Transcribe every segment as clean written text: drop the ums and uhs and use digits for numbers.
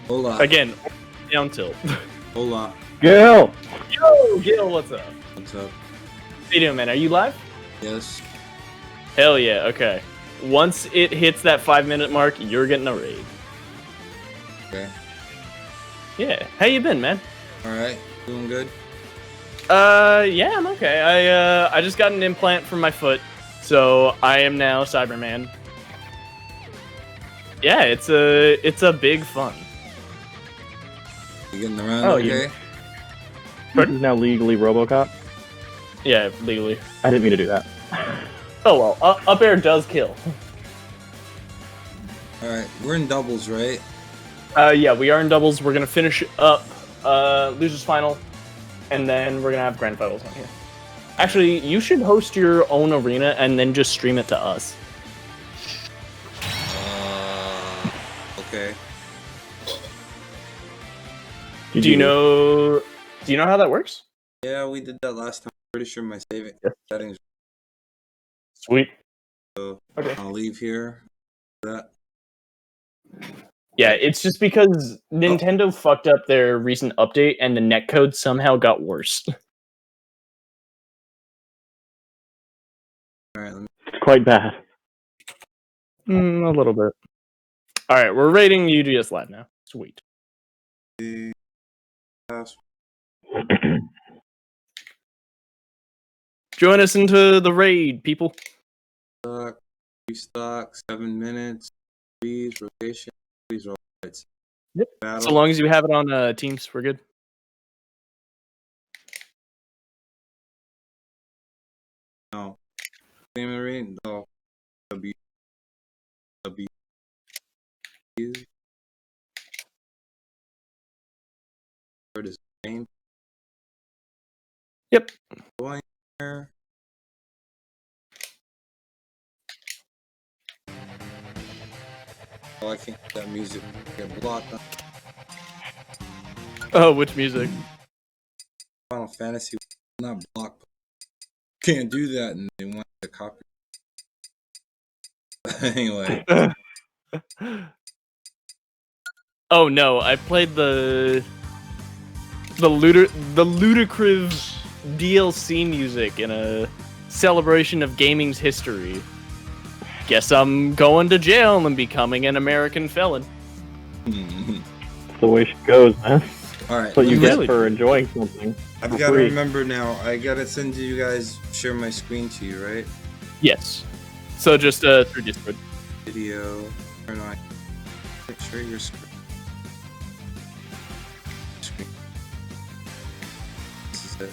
Hola. Again, down tilt. Hola. Gil! Yo, Gil, what's up? What's up? How you doing, man? Are you live? Yes. Hell yeah, okay. Once it hits that 5-minute mark, you're getting a raid. Okay. Yeah. How you been, man? Alright. Doing good? Yeah, I'm okay. I just got an implant for my foot, so I am now Cyberman. Yeah, it's a big fun. You getting around Oh, okay? This is now legally RoboCop. Yeah, legally. I didn't mean to do that. Oh well, up air does kill. Alright. We're in doubles, right? Yeah, we are in doubles. We're gonna finish up losers final, and then we're gonna have grand finals on here. Actually, you should host your own arena and then just stream it to us. Okay. Do you know how that works? Yeah, we did that last time. Pretty sure my saving settings. Sweet. So Okay. I'll leave here. That. Yeah, it's just because Nintendo fucked up their recent update and the netcode somehow got worse. Alright, let me. It's quite bad. A little bit. Alright, we're rating UGS Live now. Sweet. Join us into the raid, people. Restock, 7 minutes. Freeze, rotation. Freeze, roll. Yep. Battle. So long as you have it on Teams, we're good. No. Same arena? No. W. Where does the game? Yep. Going there. Oh, I think that music get blocked on Oh, which music? Final Fantasy. Not blocked. Can't do that, and they want to copy. Anyway. Oh no, I played the Ludicrous DLC music in a celebration of gaming's history. Guess I'm going to jail and becoming an American felon. That's the way she goes, man. Alright. That's what you Really? get for enjoying something. I've for got to free. remember now. I gotta send you guys, share my screen to you, right? Yes. So just through Discord. Video. Turn on. Share your screen. This is it.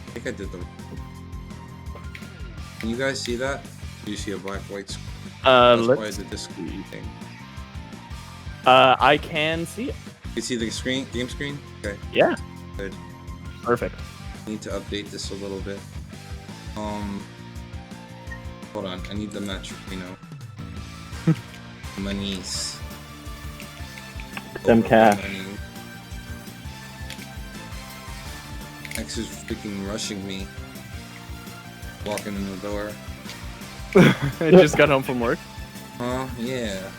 I think I did the. Can you guys see that? Do you see a black-white screen? That's why Let's I did this thing. I can see it. You see the screen, game screen? Okay, Yeah. good. Perfect. Need to update this a little bit. Hold on, I need the match, you know. Monies. Them cash. Money. X is freaking rushing me. Walking in the door. I just got home from work. Huh? Yeah.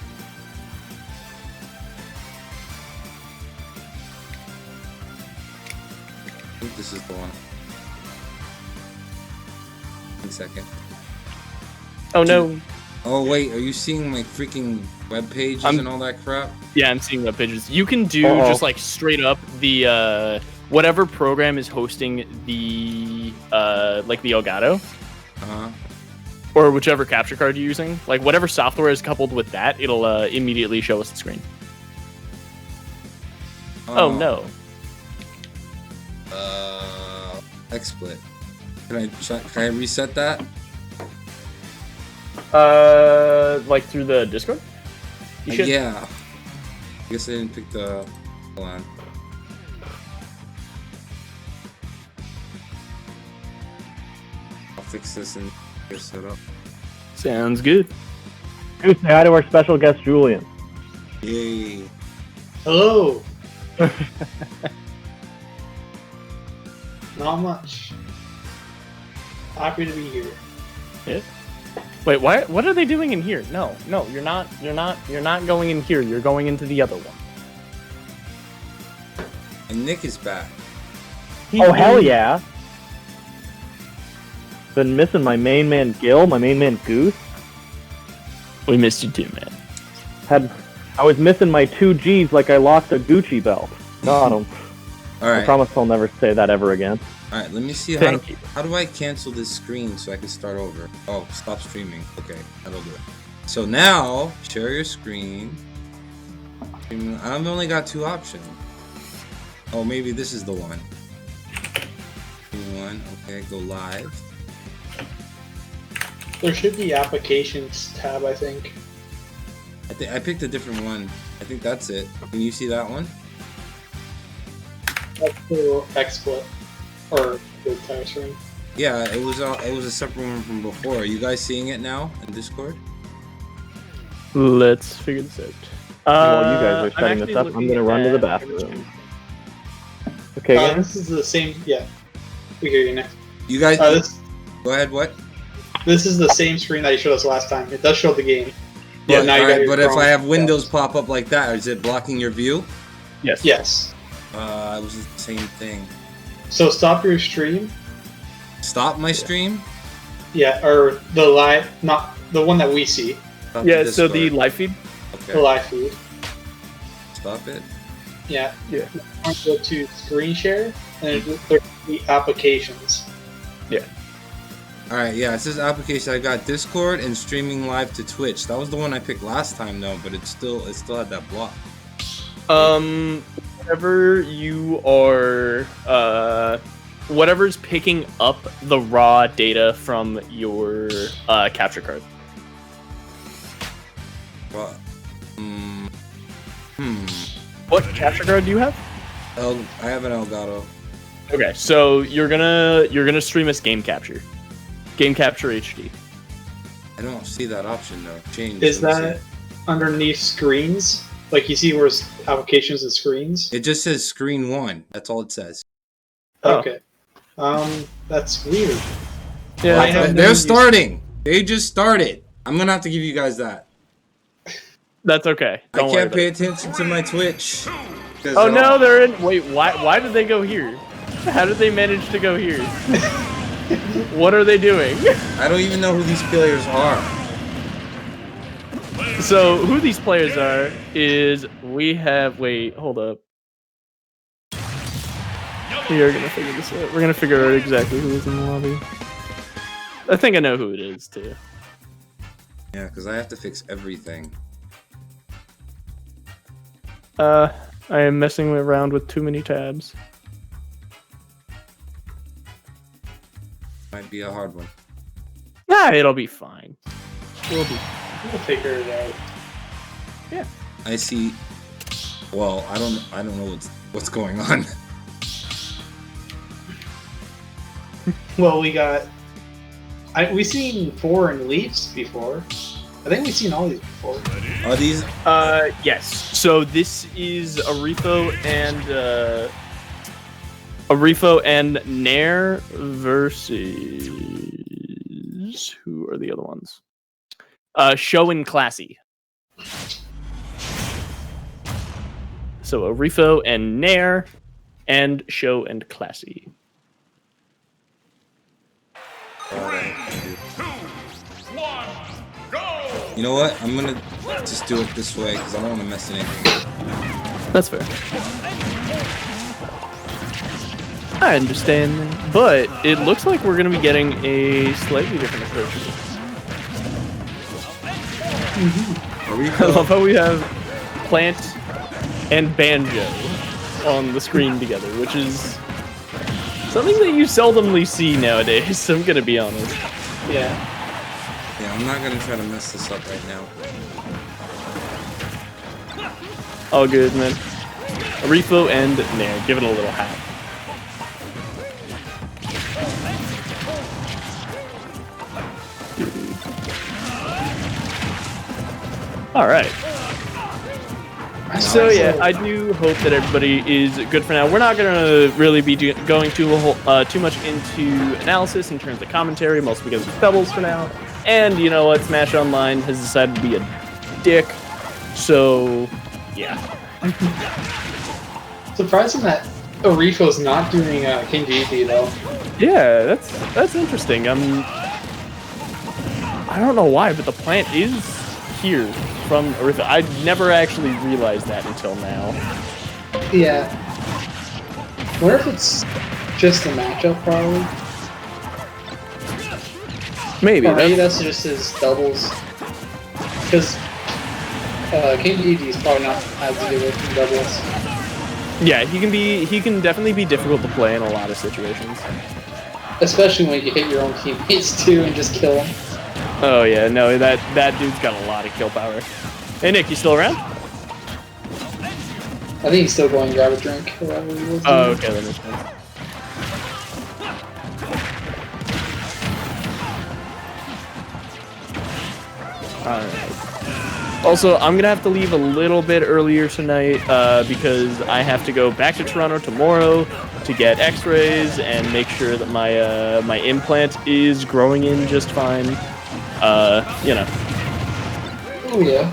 I think this is the one. 1 second. Oh no. Oh wait, are you seeing my freaking web pages and all that crap? Yeah, I'm seeing web pages. You can do Uh-oh. just like straight up the whatever program is hosting the like the Elgato Uh-huh. or whichever capture card you're using. Like whatever software is coupled with that, it'll immediately show us the screen. Oh no. XSplit. Can I reset that? Like through the Discord? You should. Yeah. I guess I didn't pick the. Hold on. I'll fix this and get set up. Sounds good. Dude, say hi to our special guest, Julian. Yay. Hello. Not much. Happy to be here. Yeah. Wait, what are they doing in here? No, you're not going in here. You're going into the other one. And Nick is back. Oh, hell yeah. Been missing my main man Gil, my main man Goose. We missed you too, man. I was missing my 2 Gs like I lost a Gucci belt. Got him. All right. I promise I'll never say that ever again. All right. Let me see how do I cancel this screen so I can start over? Oh, stop streaming. Okay, that'll do it. So now share your screen. I've only got 2 options. Oh, maybe this is the one. Okay, go live. There should be applications tab, I think. I picked a different one. I think that's it. Can you see that one? That's the XSplit or the entire screen. Yeah, it was a separate one from before. Are you guys seeing it now in Discord? Let's figure this out. While you guys are setting this up, I'm gonna run to the bathroom. Okay, guys? This is the same. Yeah, we hear you next. You guys, go ahead. What? This is the same screen that you showed us last time. It does show the game. Yeah, But, now you got your but if Chrome. I have windows pop up like that, is it blocking your view? Yes. Yes. It was the same thing. So stop your stream. Stop my stream? Yeah, or the live, not the one that we see. Stop Yeah. the So the Discord. live feed. The Okay. live feed. Stop it. Yeah. Yeah. Go to screen share, and there's the applications. Alright, yeah, it says application. I got Discord and streaming live to Twitch. That was the one I picked last time though, but it still had that block. Whenever you are, whatever's picking up the raw data from your capture card. Well, What capture card do you have? I have an Elgato. Okay, so you're gonna stream us Game Capture HD. I don't see that option though. Change. Is Let me that underneath screens? Like you see where it's applications and screens? see. It just says screen 1. That's all it says. Oh. Okay. That's weird. Yeah, I have They're no starting. They just started. I'm gonna have to give you guys that. that's okay. I Don't worry can't about pay it. attention to my Twitch. Oh no, they're in. Wait, why did they go here? How did they manage to go here? What are they doing? I don't even know who these players are. So who these players are is we have. Wait, hold up. We are gonna figure this out. We're gonna figure out exactly who is in the lobby. I think I know who it is too. Yeah, because I have to fix everything. I am messing around with too many tabs. Might be a hard one. Nah, it'll be fine. We'll figure it out. Yeah. I see. Well, I don't know what's going on. Well, we seen 4 in Leafs before. I think we've seen all these before. Are these? Yes. So this is Arifo and Nair versus who are the other ones? Show and Classy. So Arifo and Nair and Show and Classy. You know what? I'm gonna just do it this way because I don't want to mess anything up. That's fair. I understand that. But it looks like we're going to be getting a slightly different approach. I love how we have Plant and Banjo on the screen together, which is something that you seldomly see nowadays, I'm going to be honest. Yeah. Yeah, I'm not gonna try to mess this up right now. All good, man. Arifo and Nair, give it a little hat. All right. So yeah, I do hope that everybody is good for now. We're not gonna really be going too much into analysis in terms of commentary, mostly because it's doubles for now. And you know what? Smash Online has decided to be a dick. So, yeah. Surprising that Arifo's not doing King Dedede though. Yeah, that's interesting. I don't know why, but the plant is here from Arifo. I never actually realized that until now. Yeah. Wonder if it's just the matchup, probably. Maybe. Or maybe that's just his doubles. Because King Dedede is probably not as good with doubles. Yeah, he can definitely be difficult to play in a lot of situations. Especially when you hit your own teammates too and just kill them. Oh yeah, no, that dude's got a lot of kill power. Hey Nick, you still around? I think he's still going to grab a drink or whatever he was doing. Oh, okay, that makes sense. Alright. Also, I'm gonna have to leave a little bit earlier tonight because I have to go back to Toronto tomorrow to get X-rays and make sure that my my implant is growing in just fine. You know. Oh yeah.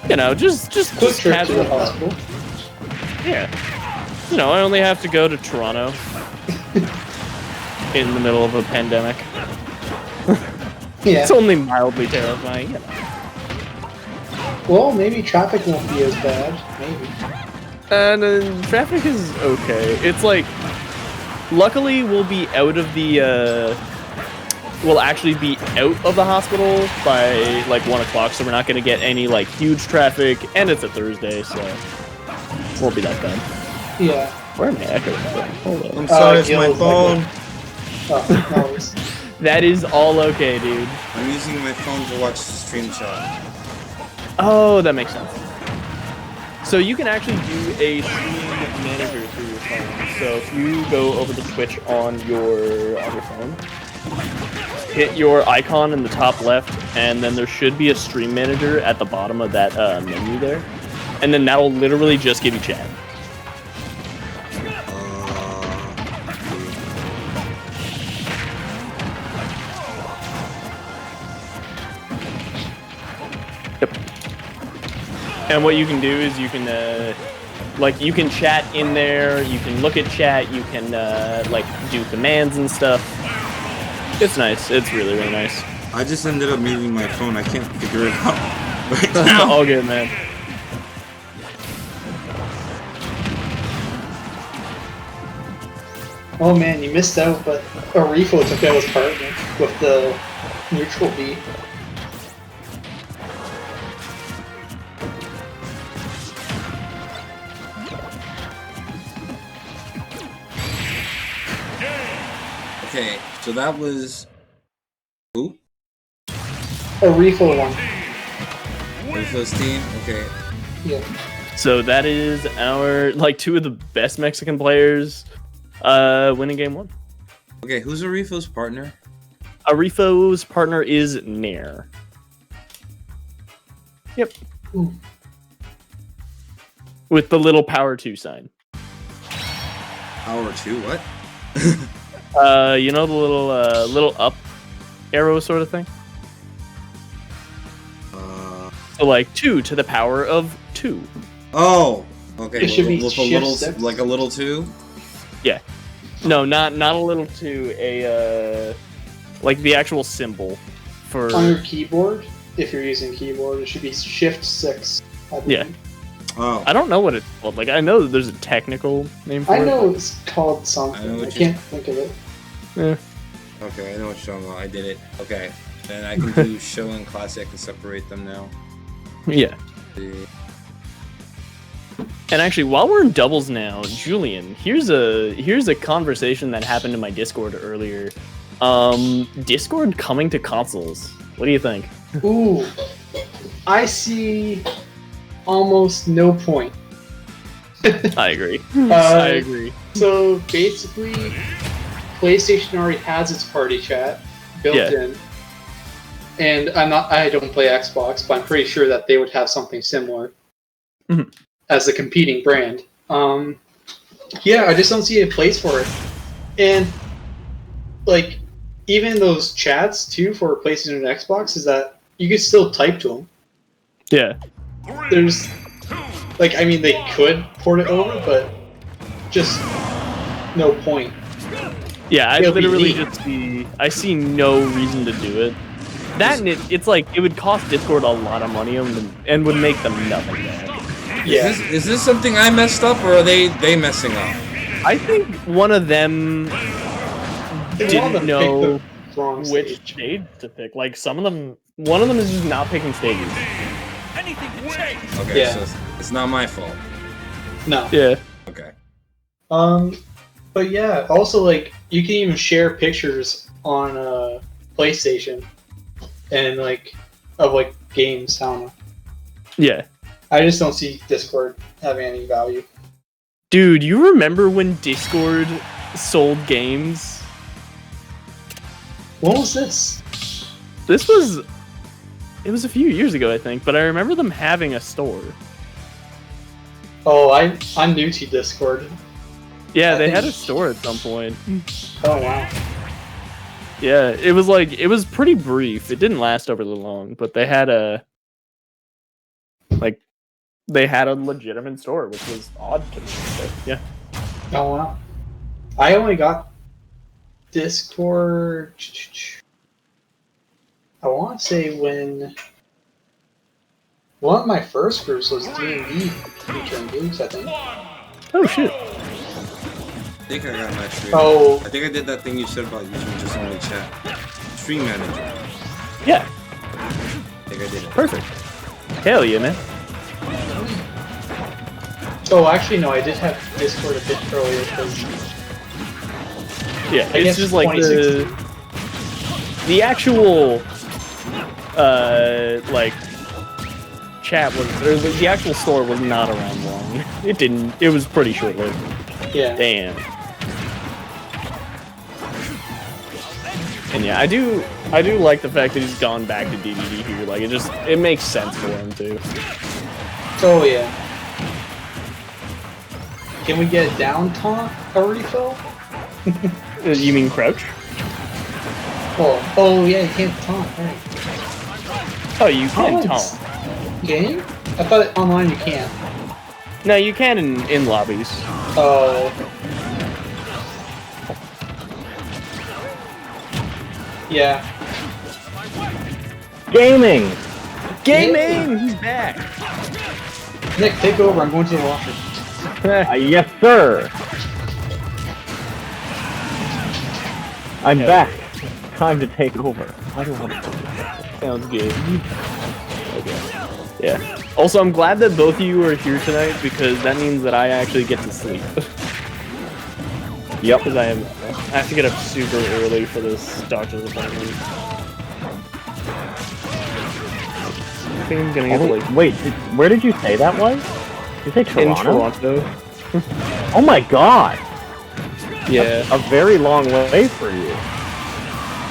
You know, just Quick trip to casual. the hospital. Yeah. You know, I only have to go to Toronto in the middle of a pandemic. Yeah. It's only mildly terrifying, you know. Well, maybe traffic won't be as bad. Maybe. And traffic is okay. It's like, luckily we'll be out of the, we'll actually be out of the hospital by like 1 o'clock, so we're not going to get any like huge traffic, and it's a Thursday, so won't be that bad. Yeah. Where am I echoing from? Hold on. I'm sorry, it's my Gil's phone. Oh, no worries. That is all okay, dude. I'm using my phone to watch the stream chat. Oh, that makes sense. So you can actually do a stream manager through your phone. So if you go over to Twitch on your phone, hit your icon in the top left, and then there should be a stream manager at the bottom of that menu there, and then that'll literally just give you chat. And what you can do is you can, like, you can chat in there, you can look at chat, you can, like, do commands and stuff. It's nice. It's really, really nice. I just ended up moving my phone. I can't figure it out right now. All good, man. Oh man, you missed out, but Arifo took out his partner with the neutral B. Okay, so that was who? Arifo won. Arifo's team. Okay. Yeah. So that is our, like, two of the best Mexican players winning game one. Okay, who's Arifo's partner? Arifo's partner is Nair. Yep. Ooh. With the little power 2 sign. Power 2, what? You know the little up arrow sort of thing? So like 2 to the power of 2. Oh, okay. It should be with a shift little, six. like a little 2. Yeah. No, not a little 2. A like the actual symbol for. On your keyboard, if you're using keyboard, it should be Shift 6. Yeah. Oh. I don't know what it's called. Like I know that there's a technical name for it. I know it's called something. I can't think of it. Yeah. Okay, I know what you're talking about. I did it. Okay. Then I can do show and classic. I can separate them now. Yeah. And actually, while we're in doubles now, Julian, here's a conversation that happened in my Discord earlier. Discord coming to consoles. What do you think? Ooh, I see almost no point. I agree. I agree. So basically, PlayStation already has its party chat built in, and I don't play Xbox, but I'm pretty sure that they would have something similar as a competing brand. Yeah, I just don't see a place for it, and like even those chats too for PlayStation and Xbox is that you can still type to them. Yeah. There's like, I mean, they could port it over, but just no point. Yeah, I It'll be literally neat. just see. I see no reason to do it. That and it's like it would cost Discord a lot of money and would make them nothing back. Yeah. Is this something I messed up, or are they messing up? I think one of them They didn't want to pick know the wrong which stage. stage to pick. Like some of them, one of them is just not picking stages. Okay, Yeah. so it's not my fault. No. Yeah. Okay. But yeah, also like you can even share pictures on PlayStation and like of like games. I don't know. Yeah. I just don't see Discord having any value. Dude, you remember when Discord sold games? What was this? This was... It was a few years ago, I think, but I remember them having a store. Oh, I'm new to Discord. Yeah, I they think- had a store at some point. Oh wow. Yeah, it was like... It was pretty brief. It didn't last overly long, but they had a... Like, they had a legitimate store, which was odd to me. But yeah. Oh wow. I only got Discord. I want to say when one of my first groups was D&D featuring games. I think. Oh, shit. I think I got my stream. Oh I think I did that thing you said about using just only chat. Stream manager. Yeah, I think I did it. perfect. Hell yeah, man. oh, actually no, I did have Discord a bit earlier because Yeah, I it's guess just like 2016. the actual like chat was or the actual store was not around long. It didn't. It was pretty short lived. yeah. Damn. And yeah, I do like the fact that he's gone back to DDD here. Like it makes sense for him too. Oh yeah. Can we get down taunt already, Phil? You mean crouch? Oh yeah, you can't taunt. Right. Oh, you can Taunt. taunt. Game? I thought online you can't. No, you can in lobbies. Oh. Yeah. Gaming! Gaming! He's back. Nick, take over. I'm going to the washroom. Yes, sir! I'm Yeah. back. Time to take over. I don't want to. Sounds good. Okay. Yeah. Also, I'm glad that both of you are here tonight because that means that I actually get to sleep. Yep. Because I have to get up super early for this doctor's appointment. I think I'm gonna get to like Wait, where did you say that was? Did you say Toronto? in Toronto. Oh my god! Yeah. A very long way for you.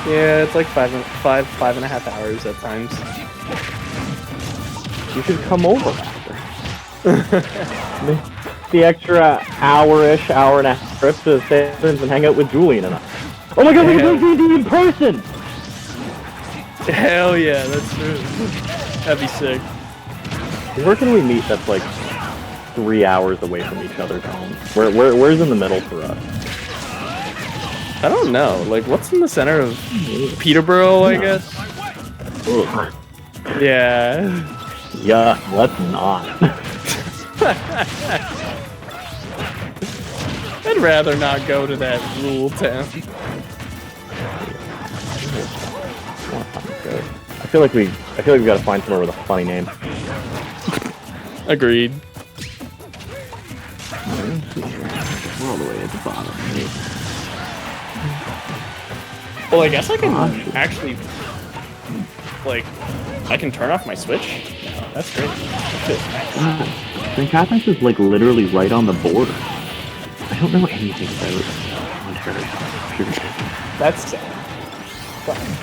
Yeah, it's like five and a half hours at times. You should come over after. The extra hour-ish, hour and a half trip to St. Vincent and hang out with Julian and I. Oh my god, we can play D&D in person! Hell yeah, that's true. That'd be sick. Where can we meet that's like 3 hours away from each other's homes? Where's in the middle for us? I don't know. Like, what's in the center of Peterborough, I guess? Ugh. Yeah. Yeah, let's not. I'd rather not go to that rural town. I feel like we gotta find somewhere with a funny name. Agreed. We're all the way at the bottom. Well, I guess I can actually, like, I can turn off my Switch. Oh, that's great. St. Catherine's is like literally right on the border. I don't know anything about Ontario. That's sad.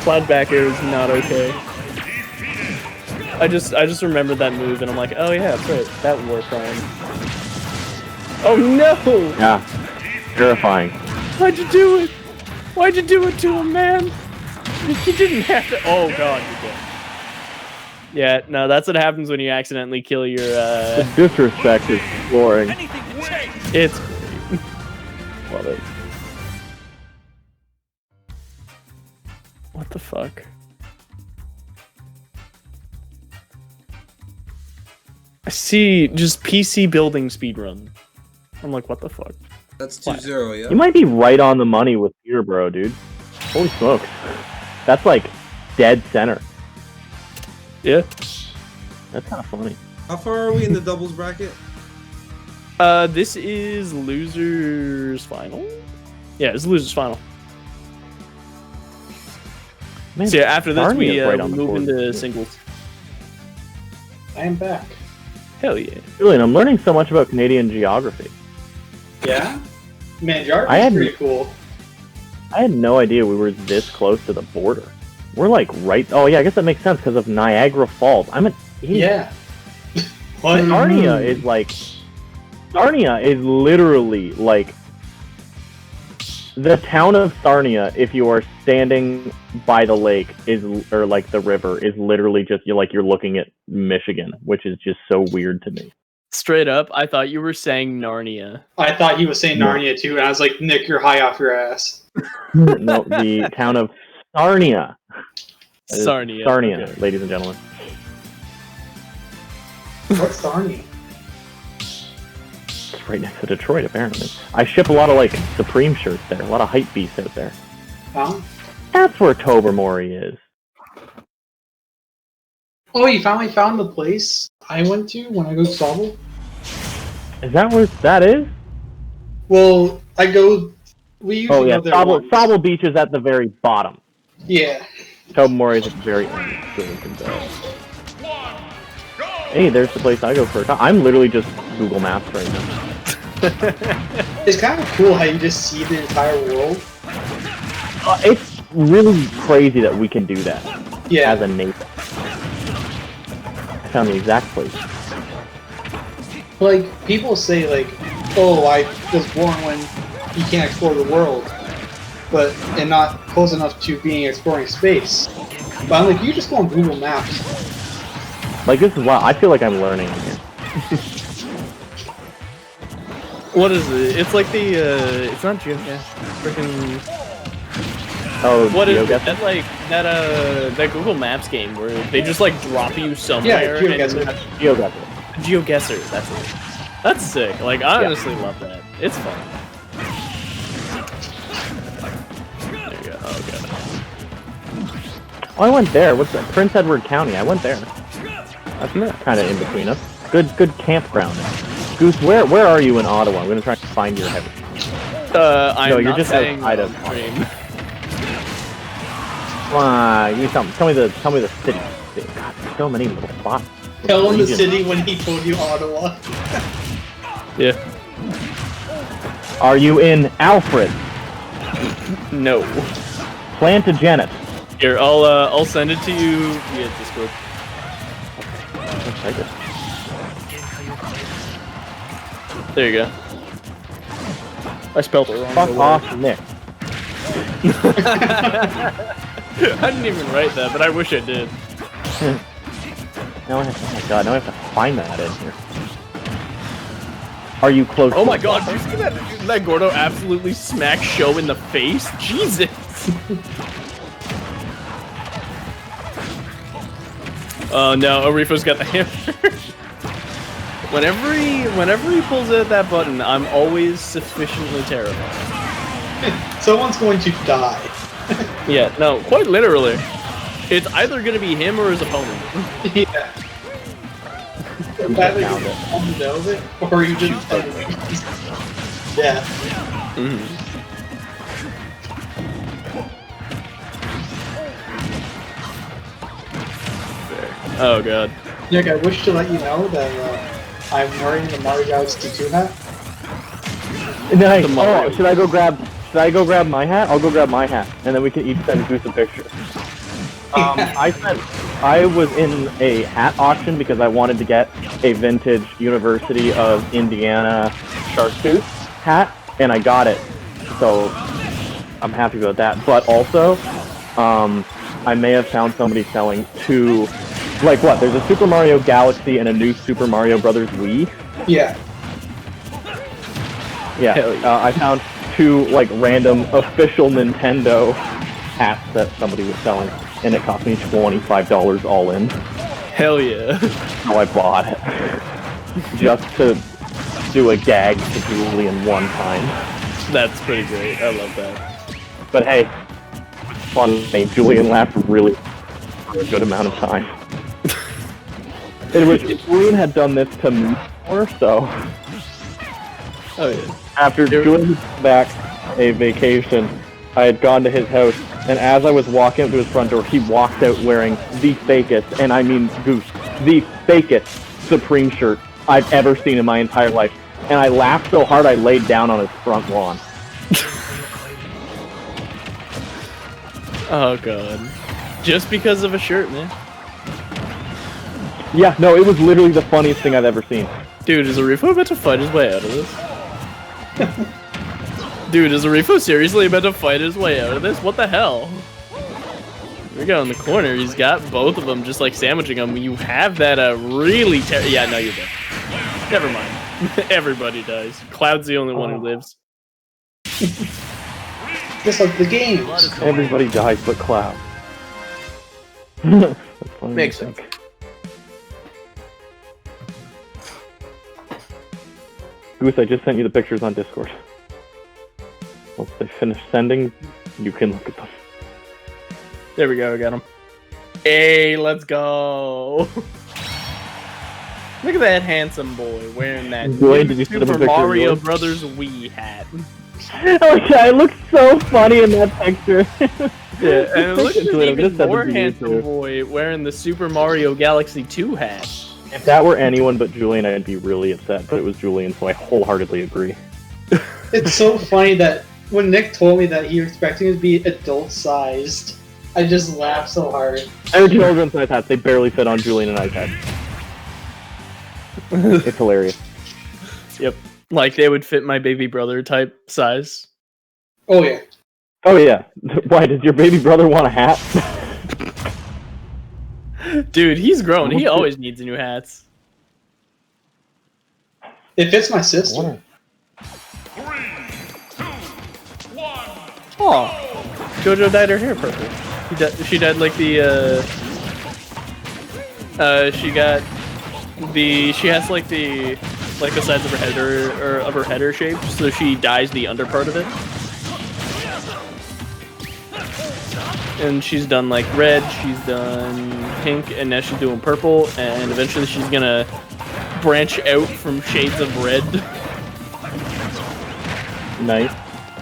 Cloud back air is not okay. I just remembered that move and I'm like, oh yeah, that's right. That war crime. Oh no! Yeah, terrifying. Why'd you do it? Why'd you do it to him, man? You didn't have to. Oh god, you did. Yeah, no, that's what happens when you accidentally kill your. The disrespect is flooring. It's. Love it. What the fuck? I see just PC building speedrun. I'm like, what the fuck? That's 2-0, yeah? You might be right on the money with Peter Bro, dude. Holy smokes. That's like dead center. Yeah. That's kind of funny. How far are we in the doubles bracket? This is losers final. Yeah, it's losers final. Man, So yeah, after this we Sarnia's right on the move board. into singles. I am back. Hell yeah. Julian, I'm learning so much about Canadian geography. Yeah? Man, geography's I had- pretty cool. I had no idea we were this close to the border. We're like right. Oh yeah, I guess that makes sense because of Niagara Falls. I'm an idiot. Yeah. What? Sarnia is like. Sarnia is literally like. The town of Sarnia, if you are standing by the lake, or like the river, is literally just you're looking at Michigan, which is just so weird to me. Straight up, I thought you were saying Narnia. I thought he was saying No. Narnia too, and I was like, Nick, you're high off your ass. No, the town of Sarnia. That is Sarnia. Sarnia, Okay. ladies and gentlemen. What's Sarnia? It's right next to Detroit, apparently. I ship a lot of like Supreme shirts there. A lot of hype beasts out there. Huh? That's where Tobermory is. Oh, you finally found the place I went to when I go to Sobel? Is that where that is? Well, I go... We usually Oh yeah, go there Sobel, once. Sobel Beach is at the very bottom. Yeah. Tobermory is at the very end. Hey, there's the place I go for a time. I'm literally just Google Maps right now. It's kind of cool how you just see the entire world. It's really crazy that we can do that Yeah. as a nation. I found the exact place. Like, people say, like, oh, I was born when you can't explore the world, and not close enough to being exploring space. But I'm like, you just go on Google Maps. Like, this is wild. I feel like I'm learning here. What is it? It's like the it's not GeoGuessr. Freaking Oh, what is it? GeoGuessr? That like that Google Maps game where they just like drop you somewhere. Yeah, GeoGuessr. GeoGuessr. GeoGuessr, that's it. That's sick. Like I honestly love that. It's fun. There you go. Oh god. Oh, I went there. What's that? Prince Edward County. I went there. That's kind of in between us. Good campground. Goose, where are you in Ottawa? I'm gonna try to find your head. I'm No, you're not just saying outside of- stream. Come on, you tell me. Tell me the city. God, there's so many little spots. Tell him the Region. city when he told you Ottawa. Yeah. Are you in Alfred? No. Plantagenet. Here, I'll send it to you via Discord. Let's take it. There you go. I spelled it wrong. Fuck but off, Nick. I didn't even write that, but I wish I did. Now I have, oh my god, now I have to find that in here. Are you close? Oh to my the god, water? did you see that Gordo absolutely smack Show in the face? Jesus! Oh no, Arifo's got the hammer. Whenever he pulls out that button, I'm always sufficiently terrified. Someone's going to die. Yeah, no, quite literally. It's either gonna be him or his opponent. Yeah. You Either found you it. on the know of it, or you just yeah. Oh god. Nick, I wish to let you know that I'm wearing the Mario Galaxy 2 hat. Nice. The Mario. Oh, should I go grab my hat? I'll go grab my hat, and then we can each send Goose a picture. I was in a hat auction because I wanted to get a vintage University of Indiana Chartreuse hat, and I got it. So I'm happy about that. But also, I may have found somebody selling two. Like what? There's a Super Mario Galaxy and a new Super Mario Brothers Wii. Yeah. Yeah. I found two like random official Nintendo hats that somebody was selling, and it cost me $25 all in. Hell yeah. So I bought it just to do a gag to Julian one time. That's pretty great. I love that. But hey, funny, Julian laughed really for a good amount of time. In which Julian had done this to me before, so Oh yeah. after Julian came back a vacation, I had gone to his house, and as I was walking up to his front door, he walked out wearing the fakest, and I mean Goose, the fakest Supreme shirt I've ever seen in my entire life. And I laughed so hard I laid down on his front lawn. Oh god. Just because of a shirt, man. Yeah, no, it was literally the funniest thing I've ever seen. Dude, is Arifo about to fight his way out of this? Dude, is Arifo seriously about to fight his way out of this? What the hell? We got in the corner. He's got both of them just like sandwiching them. You have that really yeah, no, you're dead. Never mind. Everybody dies. Cloud's the only one who lives. Just like the game. Everybody dies but Cloud. That's funny. Makes sense. Goose, I just sent you the pictures on Discord. Once they finish sending, you can look at them. There we go, I got him. Hey, let's go. Look at that handsome boy wearing that Wait, did you send him a Super picture of Mario yours? Brothers Wii hat. Oh yeah, it looks so funny in that picture. Yeah, and look at Into this it, I'm gonna even send more it to you, handsome too. boy wearing the Super Mario Galaxy 2 hat. If that were anyone but Julian, I'd be really upset, but it was Julian, so I wholeheartedly agree. It's so funny that when Nick told me that he was expecting it to be adult-sized, I just laughed so hard. They're children's size hats, they barely fit on Julian and I's head. It's hilarious. Yep. Like they would fit my baby brother type size. Oh yeah. Oh yeah. Why, does your baby brother want a hat? Dude, he's grown. He always needs new hats. It fits my sister. Oh, JoJo dyed her hair purple. She dyed like the she has like the sides of her head or of her header shape, so she dyes the under part of it. And she's done like red, she's done pink, and now she's doing purple, and eventually she's gonna branch out from shades of red. Nice.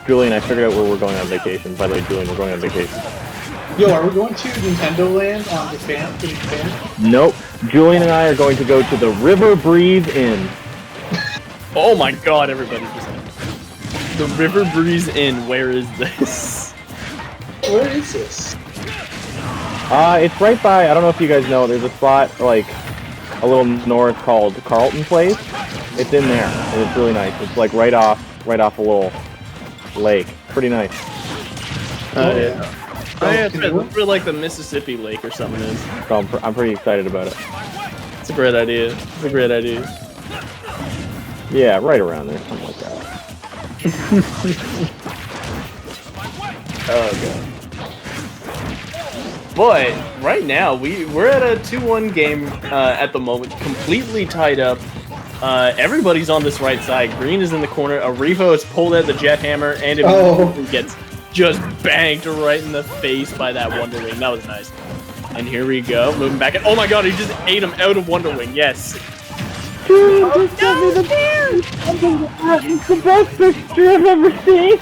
Julian, I figured out where we're going on vacation. By the way, Julian, we're going on vacation. Yo, are we going to Nintendo Land on Japan? In Japan? Nope. Julian and I are going to go to the River Breeze Inn. Oh my god, everybody just the River Breeze Inn, where is this? Where is this? It's right by, I don't know if you guys know, there's a spot, like, a little north called Carlton Place. It's in there, and it's really nice. It's like right off a little lake. Pretty nice. Oh yeah. Oh yeah, it's for like the Mississippi Lake or something is. So I'm pretty excited about it. It's a great idea. It's a great idea. Yeah, right around there, something like that. Oh god. But right now we're at a 2-1 game at the moment, completely tied up. Everybody's on this right side. Green is in the corner. Arifo has pulled out the jet hammer and it gets just banged right in the face by that Wonder Wing. That was nice. And here we go, moving back. Oh my god, he just ate him out of Wonder Wing. Yes. Julian just sent me the best picture I've ever seen.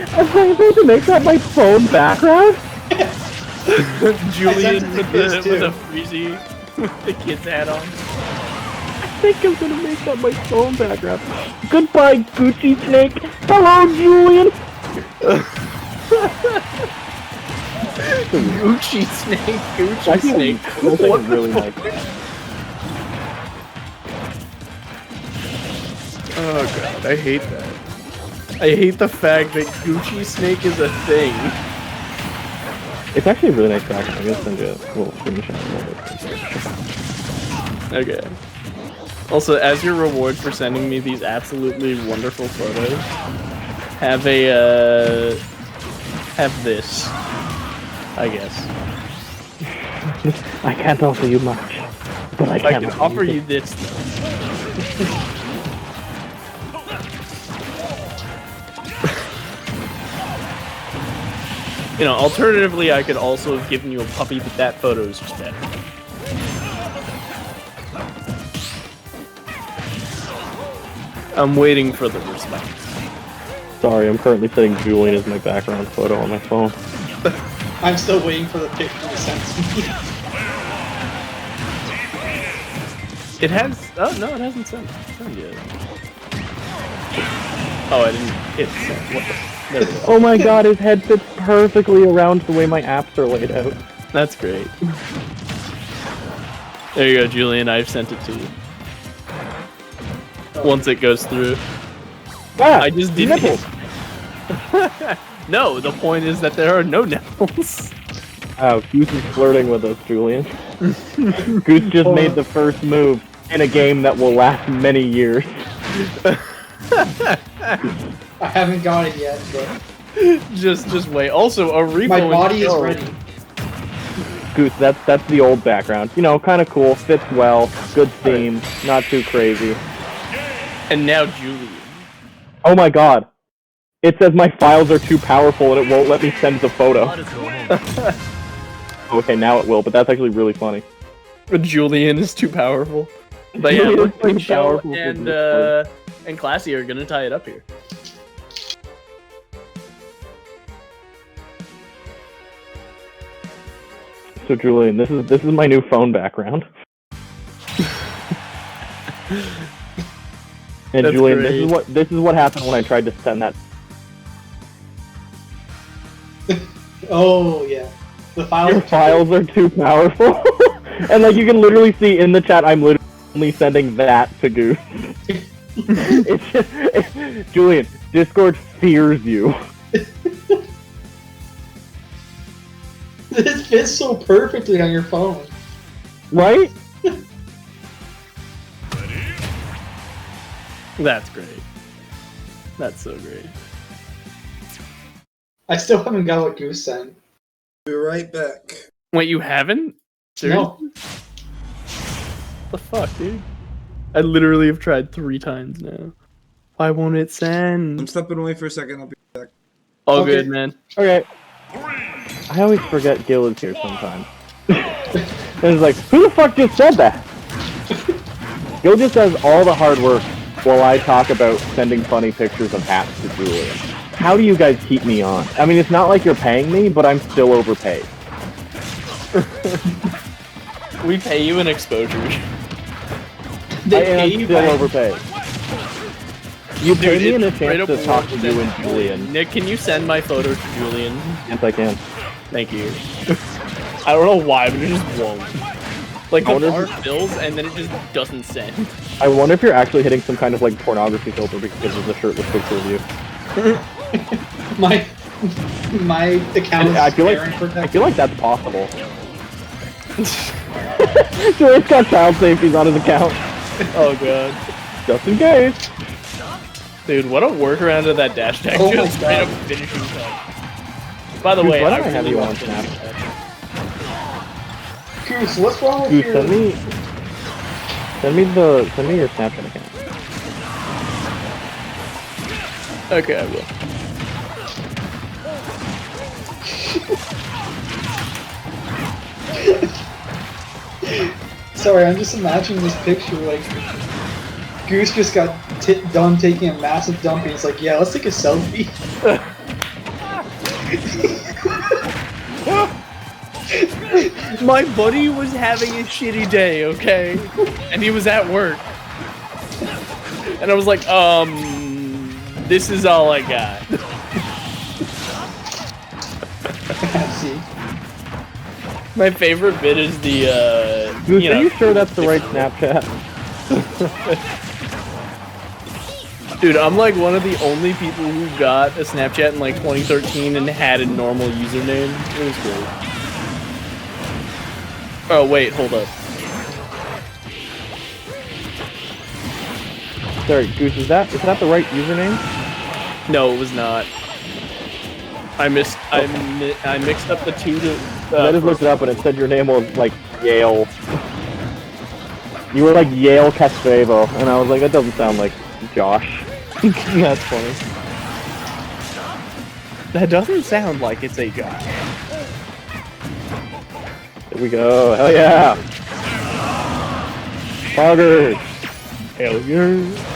I'm supposed to make that my phone background. Julian with the Freezy with the kid's hat on. I think I'm gonna make that my phone background. Goodbye, Gucci Snake. Hello, Julian. Gucci Snake, Gucci I think Snake. that thing is really nice. Oh god, I hate that. I hate the fact that Gucci Snake is a thing. It's actually a really nice background. I'm gonna send you a little screenshot of it. Okay. Also, as your reward for sending me these absolutely wonderful photos, have this, I guess. I can't offer you much, but I can offer you this. You know, alternatively, I could also have given you a puppy, but that photo is just better. I'm waiting for the response. Sorry, I'm currently setting Julian as my background photo on my phone. I'm still waiting for the picture to send to me. It has. Oh no, it hasn't sent yet. Oh, I didn't hit send. What the? There we go. Oh my god, his head fits perfectly around the way my apps are laid out. That's great. There you go, Julian. I've sent it to you. Once it goes through. Ah, I just didn't nipples. hit. No, the point is that there are no nipples. Oh, Goose is flirting with us, Julian. Goose just made the first move in a game that will last many years. I haven't got it yet, but Just wait. Also, a repo. my body is ready. Goose, that's the old background. You know, kind of cool, fits well, good theme, not too crazy. And now Julian. Oh my god. It says my files are too powerful and it won't let me send the photo. Okay, now it will, but that's actually really funny. But Julian is too powerful. But yeah, Julian's look, too powerful for and Classy are gonna tie it up here. So Julian, this is my new phone background. And That's Julian, great. this is what happened when I tried to send that. Oh yeah, the files. Your files are too powerful. And like you can literally see in the chat, I'm literally sending that to Goose. It's just, Julian, Discord fears you. This fits so perfectly on your phone. Right? That's great. That's so great. I still haven't got what Goose sent. Be right back. Wait, you haven't? Seriously? No. What the fuck, dude? I literally have tried 3 times now. Why won't it send? I'm stepping away for a second. I'll be back. All Okay. good, man. Okay. I always forget Gil is here sometimes. And it's like, who the fuck just said that? Gil just does all the hard work while I talk about sending funny pictures of hats to Julian. How do you guys keep me on? I mean, it's not like you're paying me, but I'm still overpaid. We pay you an exposure. I They am pay you still by- overpaid. You pay me in a it's straight chance up to talk to worse you than- and Julian. Nick, can you send my photo to Julian? Yes, I can. Thank you. I don't know why, but it just won't. Like, I the wonder bar if- fills, and then it just doesn't send. I wonder if you're actually hitting some kind of like pornography filter because of the shirtless picture of you. My account is I feel parent like protected. that's possible. Julian's got child safeties on his account, Oh god. just in case. Dude, what a workaround of that dash tag. Oh my Just straight up God. finishing touch. By the Goose, way, why I don't I have really you want on to Snap? finish that. Goose, what's wrong with Dude, your... send me your Snapchat account. Okay, I will. Sorry, I'm just imagining this picture, like, Goose just got done taking a massive dump, and he's like, yeah, let's take a selfie. My buddy was having a shitty day, okay? And he was at work. And I was like, this is all I got. See? My favorite bit is the, Goose, you are know, you sure that's the right Snapchat? Dude, I'm like one of the only people who got a Snapchat in like 2013 and had a normal username. It was great. Oh wait, hold up. Sorry, Goose, is that the right username? No, it was not. I mixed up the two to. I just looked it up and it said your name was like Yale. You were like Yale Castevo, and I was like, that doesn't sound like Josh. That's funny. That doesn't sound like it's a Josh. Here we go. Hell yeah! Poggers! Hell yeah!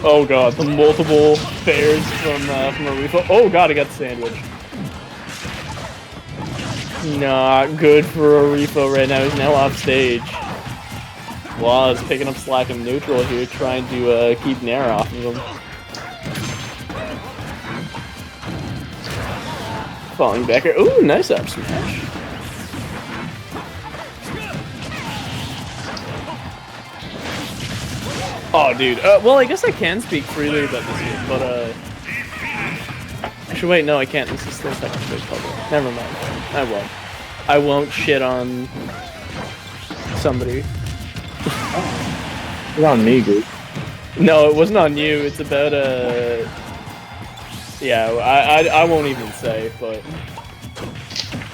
Oh god, the multiple bears from Arefa. Oh god, I got the sandwich. Not good for Arefa right now. He's now off stage. Waz picking up slack in neutral here, trying to keep Nair off of him. Falling back here. Ooh, nice up smash. Oh, dude. Well, I guess I can speak freely about this game, but actually, wait, no, I can't. This is still technically public. Never mind. I won't. I won't shit on somebody. It's on me, Goose. No, it wasn't on you. It's about yeah, I won't even say, but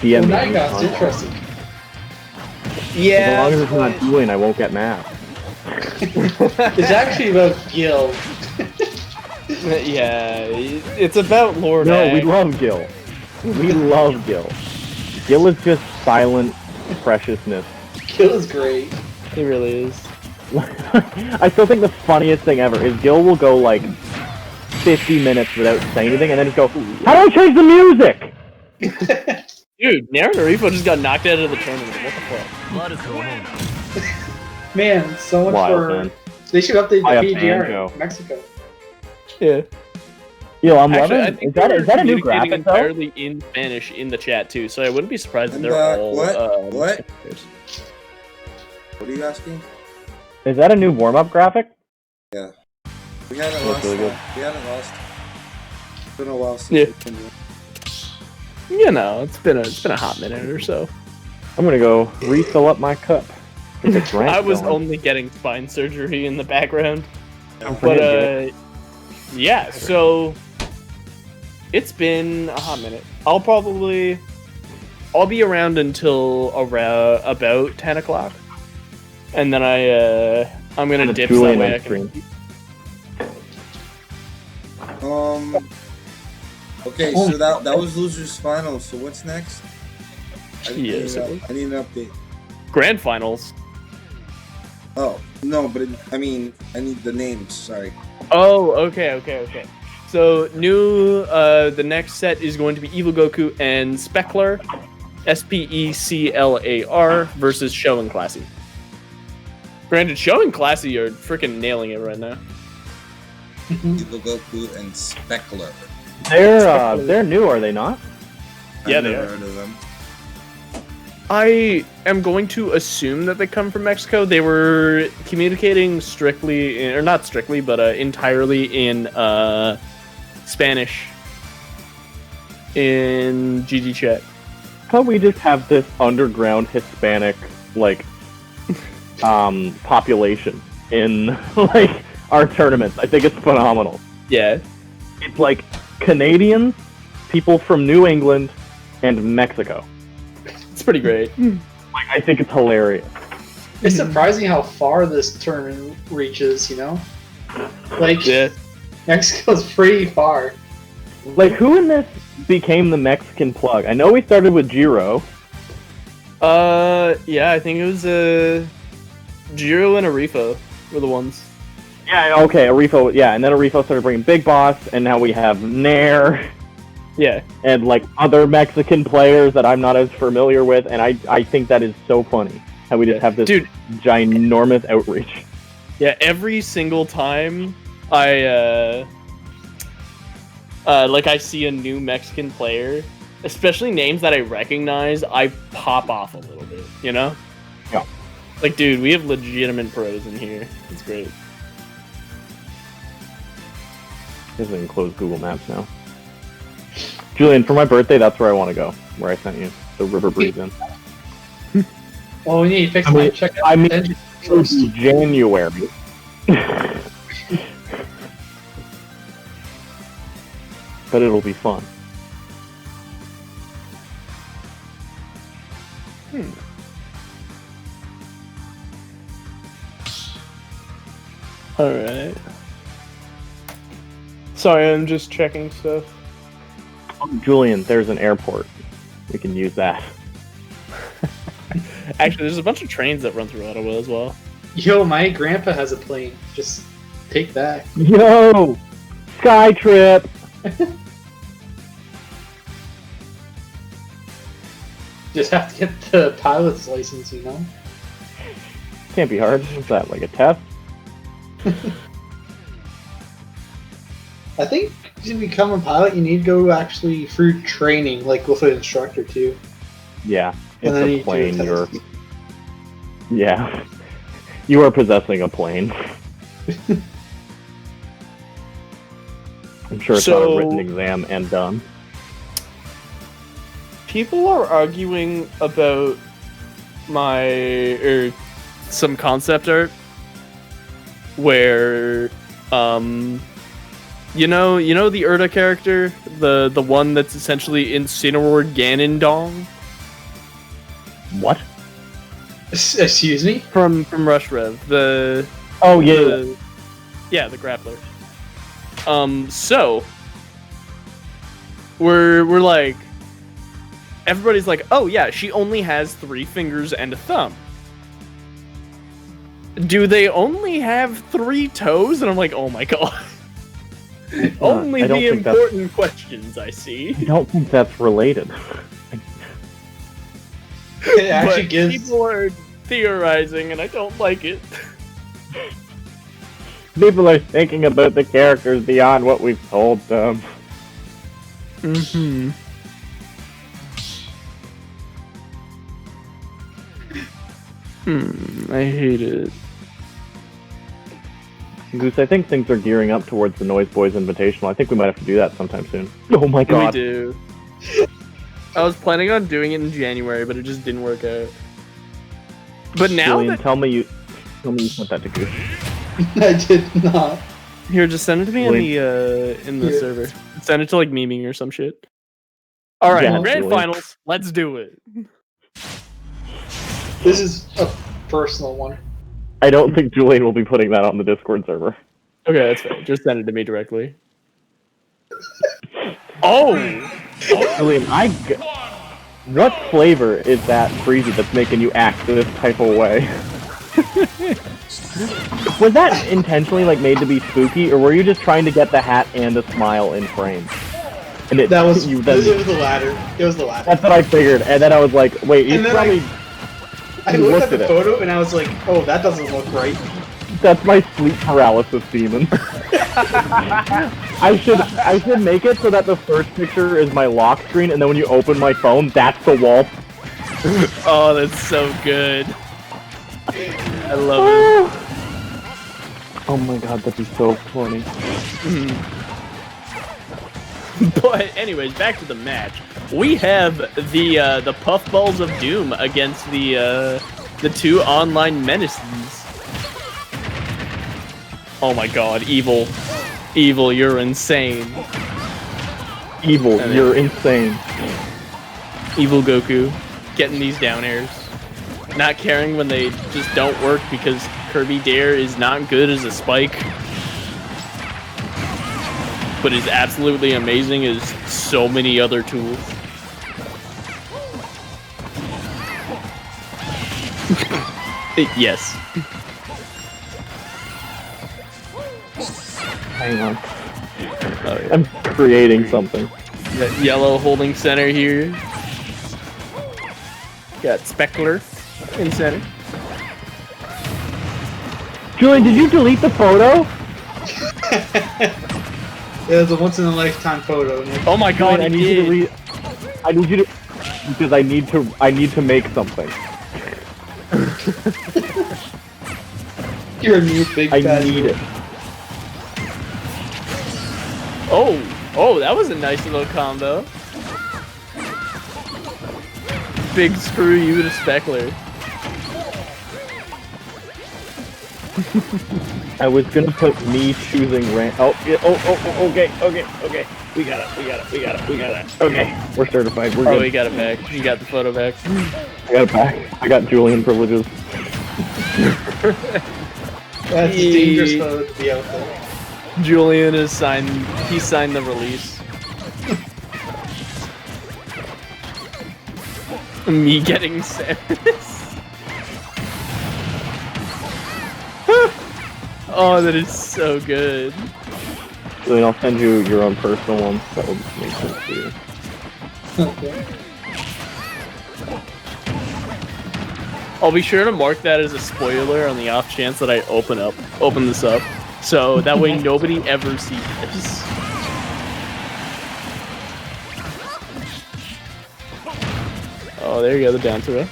DM Well, now you got interesting. yeah. As long as it's not Julian, I won't get mad. It's actually about Gil. Yeah, it's about Lord. No, Ag. we love Gil. We love Gil. Gil is just silent preciousness. Gil is great. He really is. I still think the funniest thing ever is Gil will go like 50 minutes without saying anything and then just go, how do I change the music? Dude, Nair and Arefa just got knocked out of the tournament. What the fuck? Man, so much Wild, for... man. They should update I have the PGR Banjo. in Mexico. Yeah. Yo, I'm Actually, I loving. think Is that a new communicating graphic though? entirely in Spanish in the chat too, so I wouldn't be surprised if I'm they're back. all. What? What are you asking? Is that a new warm-up graphic? Yeah. We haven't Looks lost. really good. We haven't lost. It's been a while since Yeah. we've been here. You know, it's been a hot minute or so. I'm gonna go refill up my cup. Get the drink I was going. only getting spine surgery in the background, I'm but forgetting it. yeah. So it's been a hot minute. I'll be around until around about 10 o'clock, and then I'm gonna And dip Julian some way on I can. stream. Okay, so that was losers final. So what's next? Yes, it I need an update. Grand finals. Oh no, but I mean I need the names. Sorry. Oh, okay. So new, the next set is going to be Evil Goku and Specklar, Speclar versus Show and Classy. Granted, Show and Classy are freaking nailing it right now. Evil Goku and Specklar. They're new, are they not? Yeah, I've they never are. heard of them. I am going to assume that they come from Mexico. They were communicating strictly, or not strictly, but entirely in Spanish in GG chat. How we just have this underground Hispanic like population in like our tournaments. I think it's phenomenal. Yeah. It's like Canadians, people from New England, and Mexico. It's pretty great. Like, I think it's hilarious. It's surprising how far this tournament reaches, you know? Like, Yeah. Mexico's pretty far. Like, who in this became the Mexican plug? I know we started with Jiro. Yeah, I think it was Jiro and Arefa were the ones. Yeah, okay, Arefa, yeah, and then Arefa started bringing Big Boss, and now we have Nair, Yeah. and like other Mexican players that I'm not as familiar with, and I think that is so funny how we just have this Dude. ginormous outreach. Yeah, every single time I I see a new Mexican player, especially names that I recognize, I pop off a little bit, you know? Yeah. Like, dude, we have legitimate pros in here. It's great. Doesn't even close Google Maps now. Julian, for my birthday, that's where I want to go. Where I sent you the River Breeze Inn. Well, we need to fix my check. I mean, it's January. But it'll be fun. Alright. Sorry, I'm just checking stuff. Julian, there's an airport. We can use that. Actually, there's a bunch of trains that run through Ottawa as well. Yo, my grandpa has a plane. Just take that. Yo! Sky trip! Just have to get the pilot's license, you know? Can't be hard. What's that, like a test? I think to become a pilot, you need to go actually through training, like with an instructor too. Yeah. And then It's you a plane, do a you're... test. Yeah. You are possessing a plane. I'm sure it's not a written exam and done. People are arguing about some concept art where you know the Erda character, the one that's essentially Incineroar Ganondorf What? Excuse me? from Rush Rev, the grappler. So we're like, everybody's like, oh yeah, she only has 3 fingers and a thumb. Do they only have 3 toes? And I'm like, oh my god. Only the important questions I see. I don't think that's related. It actually But gives. people are theorizing, and I don't like it. People are thinking about the characters beyond what we've told them. Mm-hmm. I hate it. Goose, I think things are gearing up towards the Noise Boys Invitational. I think we might have to do that sometime soon. Oh my god. We do. I was planning on doing it in January, but it just didn't work out. But now Julian, that... tell me you sent that to Goose. I did not. Here, just send it to me in the Here. server. Send it to like Memeing or some shit. Alright, Yeah, grand Julian. finals. Let's do it. This is a personal one. I don't think Julian will be putting that on the Discord server. Okay, that's fine. Just send it to me directly. Oh! Julian, what flavor is that Breezy that's making you act this type of way? Was that intentionally like made to be spooky, or were you just trying to get the hat and a smile in frame? And That was you. it was the latter. It was the latter. That's what I figured, and then I was like, wait, he's And then probably. I looked at at the it. photo and I was like, oh, that doesn't look right. That's my sleep paralysis demon. I should make it so that the first picture is my lock screen, and then when you open my phone, that's the wall. Oh, that's so good. I love it. Oh my god, that'd be so funny. But anyways, back to the match. We have the Puffballs of Doom against the 2 online menaces. Oh my god, Evil. Evil, you're insane. Evil, you're insane. Evil Goku, getting these down airs. Not caring when they just don't work because Kirby Dare is not good as a spike. But is absolutely amazing as so many other tools. Yes. Hang on. Oh, yeah. I'm creating something. Got Yellow holding center here. Got Speckler in center. Julian, did you delete the photo? It was a once in a lifetime photo. Nick. Oh my god, Julian, I need you to I need you to, because I need to make something. You're a new big I fat need it. Oh, that was a nice little combo. Big screw you to Speckler. I was gonna put me choosing Ran. Oh, yeah, okay. We got it. Okay, we're certified. We're good. Oh, he got it back. You got the photo back. I got it back. I got Julian privileges. That's a dangerous photo to be out there. Julian is signed. He signed the release. Me getting Samus. Oh, that is so good. Julian, I'll send you your own personal one. That will make sense to you. Okay. I'll be sure to mark that as a spoiler on the off chance that I open this up, so that way nobody ever sees this. Oh, there you go, the down throw.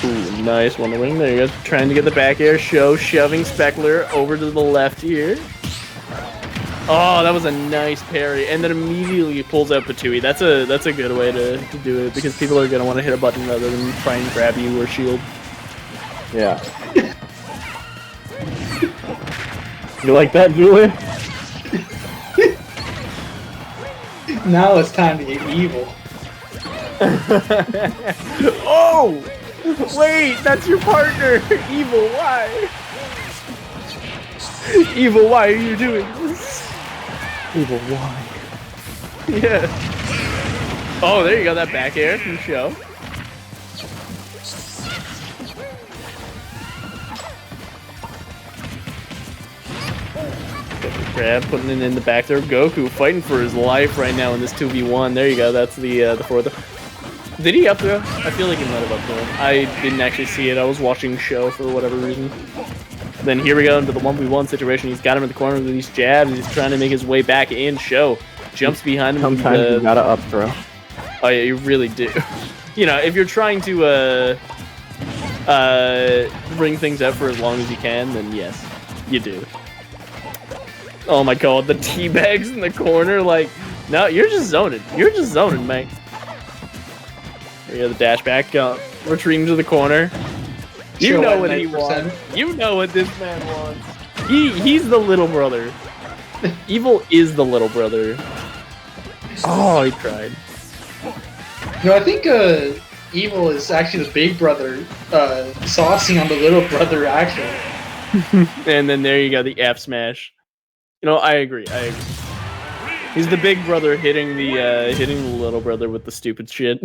Ooh, nice Wonder Wing. There you go, trying to get the back air. Shoving Speckler over to the left here. Oh, that was a nice parry, and then immediately pulls out Patui. That's a good way to do it, because people are gonna want to hit a button rather than try and grab you or shield. Yeah. You like that, Julian? Now it's time to get evil. Oh! Wait, that's your partner! Evil, why? Evil, why are you doing this? Evil, why? Yeah. Oh, there you go, that back air from Show. Grab, putting it in the back there. Goku fighting for his life right now in this 2v1. There you go, that's the fourth. Did he up throw? I feel like he might have up thrown. I didn't actually see it. I was watching Show for whatever reason. Then here we go into the 1v1 situation. He's got him in the corner with these jabs. He's trying to make his way back in. Show jumps behind him. Sometimes you gotta up throw. Oh yeah, you really do. You know, if you're trying to bring things up for as long as you can, then yes, you do. Oh my god, the teabags in the corner, like, no, you're just zoning. You're just zoning, mate. There you go, the dash back, retreating to the corner. You know what he wants. You know what this man wants. He's the little brother. Evil is the little brother. Oh, he tried. No, I think Evil is actually the big brother, saucing on the little brother action. And then there you go, the F smash. You know, I agree. He's the big brother hitting the little brother with the stupid shit.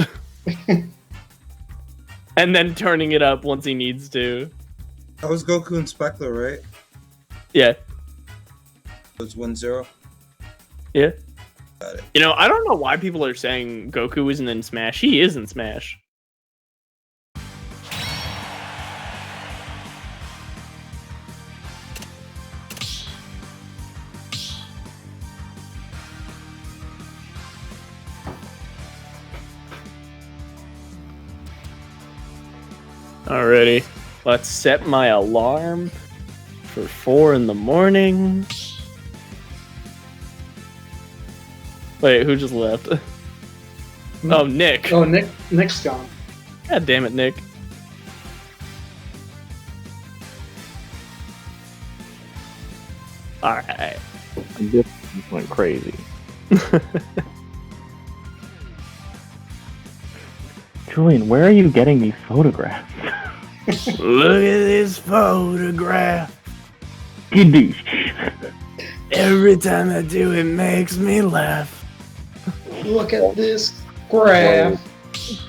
And then turning it up once he needs to. That was Goku and Speckler, right? Yeah. It was 1-0? Yeah. Got it. You know, I don't know why people are saying Goku isn't in Smash. He is in Smash. Alrighty, let's set my alarm for 4 in the morning. Wait, who just left? Oh, Nick. Oh, Nick's gone. God damn it, Nick. Alright. This went crazy. Julian, where are you getting these photographs? Look at this photograph. Every time I do, it makes me laugh. Look at this graph.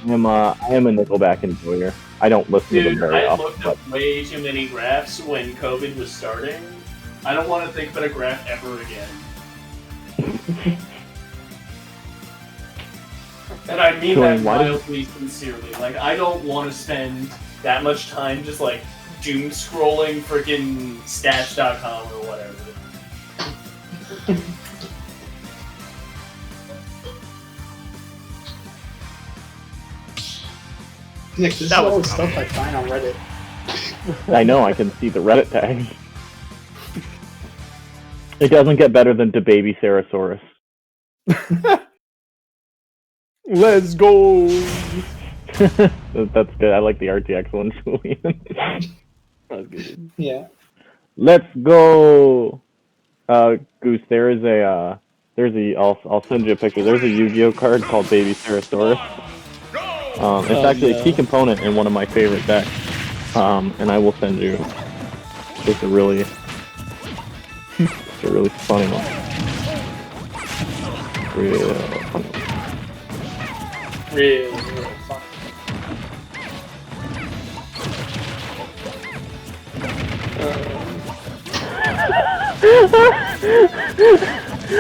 I am a Nickelback enjoyer. I don't listen to them very often. I looked up way too many graphs when COVID was starting. I don't want to think about a graph ever again. And I mean that mildly sincerely. Like, I don't want to spend that much time just, like, doom scrolling freaking stats.com or whatever. Nick, this is all the stuff I find on Reddit. I know, I can see the Reddit tag. It doesn't get better than DeBaby Sarasaurus. Let's go. That's good. I like the RTX one, Julian. That's good. Yeah. Let's go. Goose, there's a I'll send you a picture. There's a Yu-Gi-Oh card called Baby Sarasaurus. It's actually a key component in one of my favorite decks. And I will send you. It's a really funny one. Real funny. Real fun.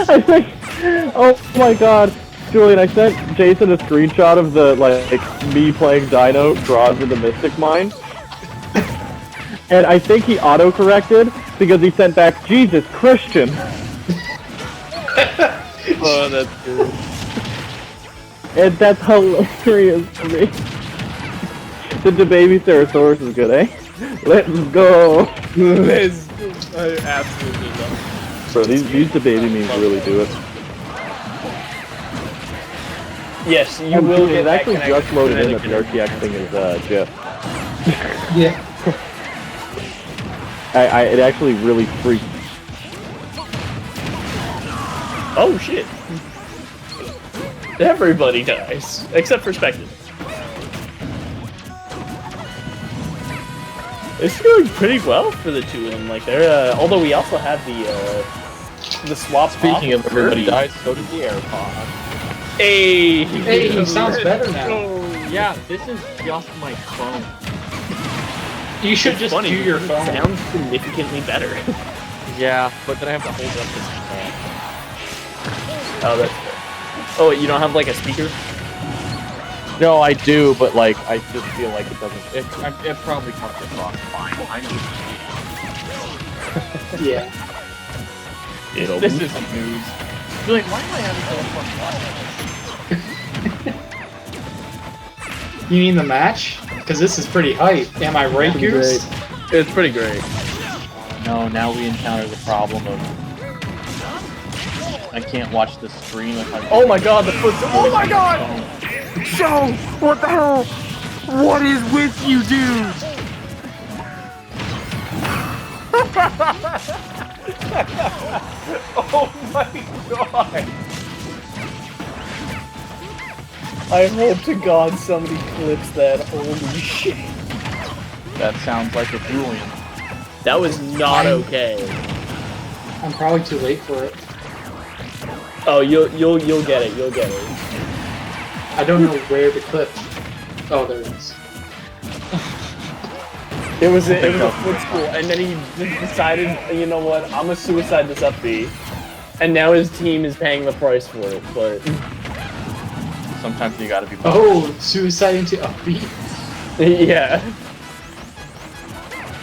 I think. Oh my God, Julian! I sent Jason a screenshot of the me playing Dino Draws in the Mystic Mine, and I think he auto-corrected because he sent back Jesus Christian. Oh, that's good. And that's hilarious to me. The baby Sarasaurus is good, eh? Let's go. Let's go. I absolutely love it. Bro, these baby memes really do it. Yes, you will get It's that actually connection just loaded in to that the RTX thing is GIF. Yeah. It actually really freaked. Oh shit. Everybody dies, except for Spectre. It's doing pretty well for the two of them. Like they're, although we also have the swap. Speaking of everybody dies, so did the AirPod. Hey, He sounds better now. Yeah, this is just my phone. You should just funny, do your it phone. sounds significantly better. Yeah, but then I have to hold up this Oh, that's. Oh, you don't have like a speaker? No, I do, but like, I just feel like it doesn't. It probably comes across fine. I need Yeah. this isn't news. Julian, why am I having so much fun? You mean the match? Because this is pretty hype. Am I right, Goose? It's pretty great. No, now we encounter the problem of I can't watch the stream if I'm. Oh my god, the foot. Oh my god! Joe, what the hell? What is with you, dude? Oh my god! I hope to god somebody clips that. Holy shit. That sounds like a Julian. That was not okay. I'm probably too late for it. Oh, you'll get it. You'll get it. I don't know where to clip. Oh, there it is. It was a footstool, and then he decided, you know what? I'm gonna suicide this up B, and now his team is paying the price for it. But Sometimes you gotta be. Oh, suicide into upbeat. yeah.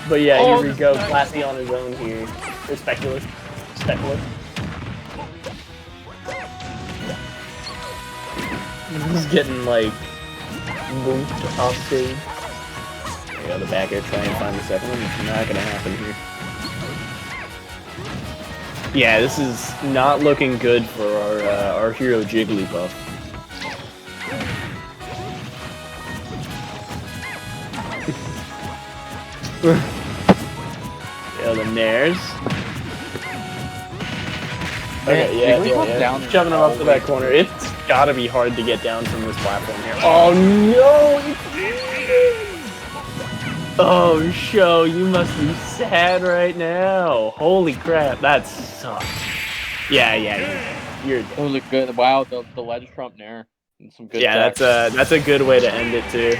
But yeah, here we go. Classy on his own here. Or Speculous. He's getting like booped off stage. There you go, the back air, try and find the second one. It's not gonna happen here. Yeah, this is not looking good for our hero Jigglypuff. Yeah, the Nares. Okay, yeah. Down Shoving him up to that corner. It's gotta be hard to get down from this platform here. Oh no! Oh, Show, you must be sad right now. Holy crap, that sucks. Yeah, you're dead. Those are good. Wow, the ledge trump Nair. And some good. Yeah, decks. that's a good way to end it too.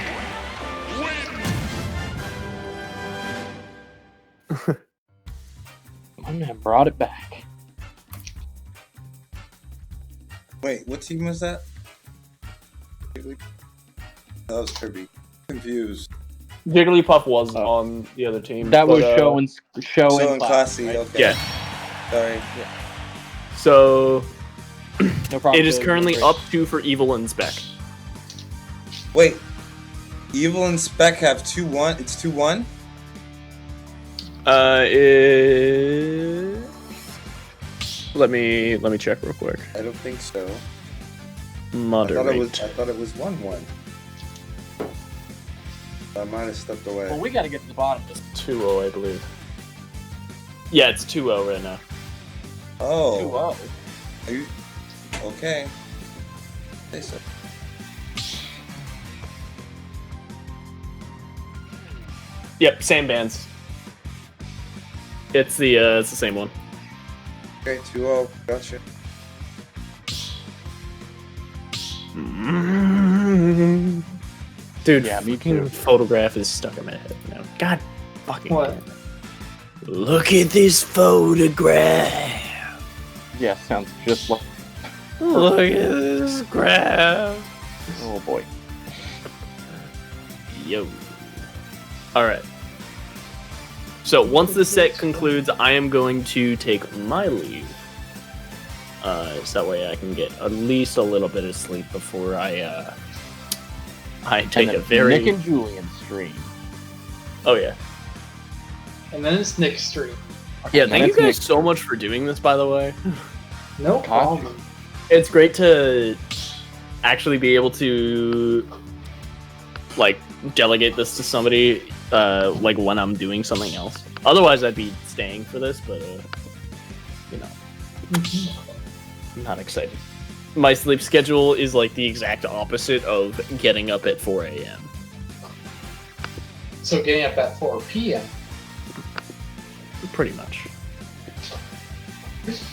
My man brought it back. Wait, what team was that? That was Kirby. Confused. Jigglypuff was on the other team. That was So showing in classy, right? okay. Yeah. Sorry. So No problem. it is currently up 2 for Evil and Spec. Wait. Evil and Spec have 2-1. It's 2-1? Let me check real quick. I don't think so. Moderate. I thought it was 1-1. I might have stepped away. Well, we got to get to the bottom of this. 2-0, I believe. Yeah, it's 2-0 right now. Oh. Are you... Okay. Say so. Yep, same bands. It's the same one. Okay, 2-0. Gotcha. Dude, Yeah, me fucking too. photograph is stuck in my head now. God fucking What? damn it. Look at this photograph. Yeah, sounds just like. Look at this graph. Oh boy. Yo. Alright. So once the set concludes, I am going to take my leave. So that way I can get at least a little bit of sleep before I take And a then very... Nick and Julian stream. Oh yeah. And then it's Nick's stream. Yeah, And thank you it's guys Nick. so much for doing this, by the way. No problem. It's great to actually be able to like delegate this to somebody like when I'm doing something else. Otherwise I'd be staying for this, but you know, I'm not excited. My sleep schedule is like the exact opposite of getting up at 4 a.m. So getting up at 4 p.m. Pretty much.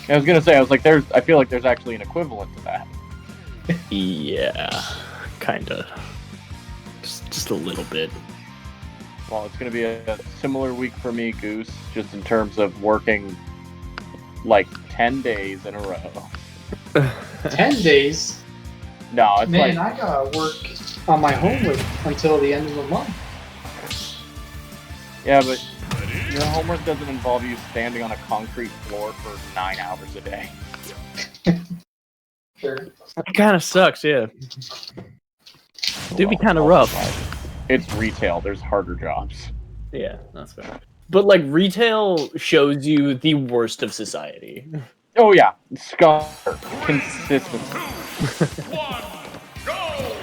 I was gonna say, I was like, I feel like there's actually an equivalent to that. Yeah, kinda. Just a little bit. Well, it's gonna be a similar week for me, Goose, just in terms of working like 10 days in a row. 10 days? No, it's Man, like I gotta work on my homework until the end of the month. yeah, but your homework doesn't involve you standing on a concrete floor for 9 hours a day. Sure. It kind of sucks, yeah. It'd be kind of rough. It's retail. There's harder jobs. Yeah, that's fair. But like retail shows you the worst of society. Oh yeah, scum, consistency.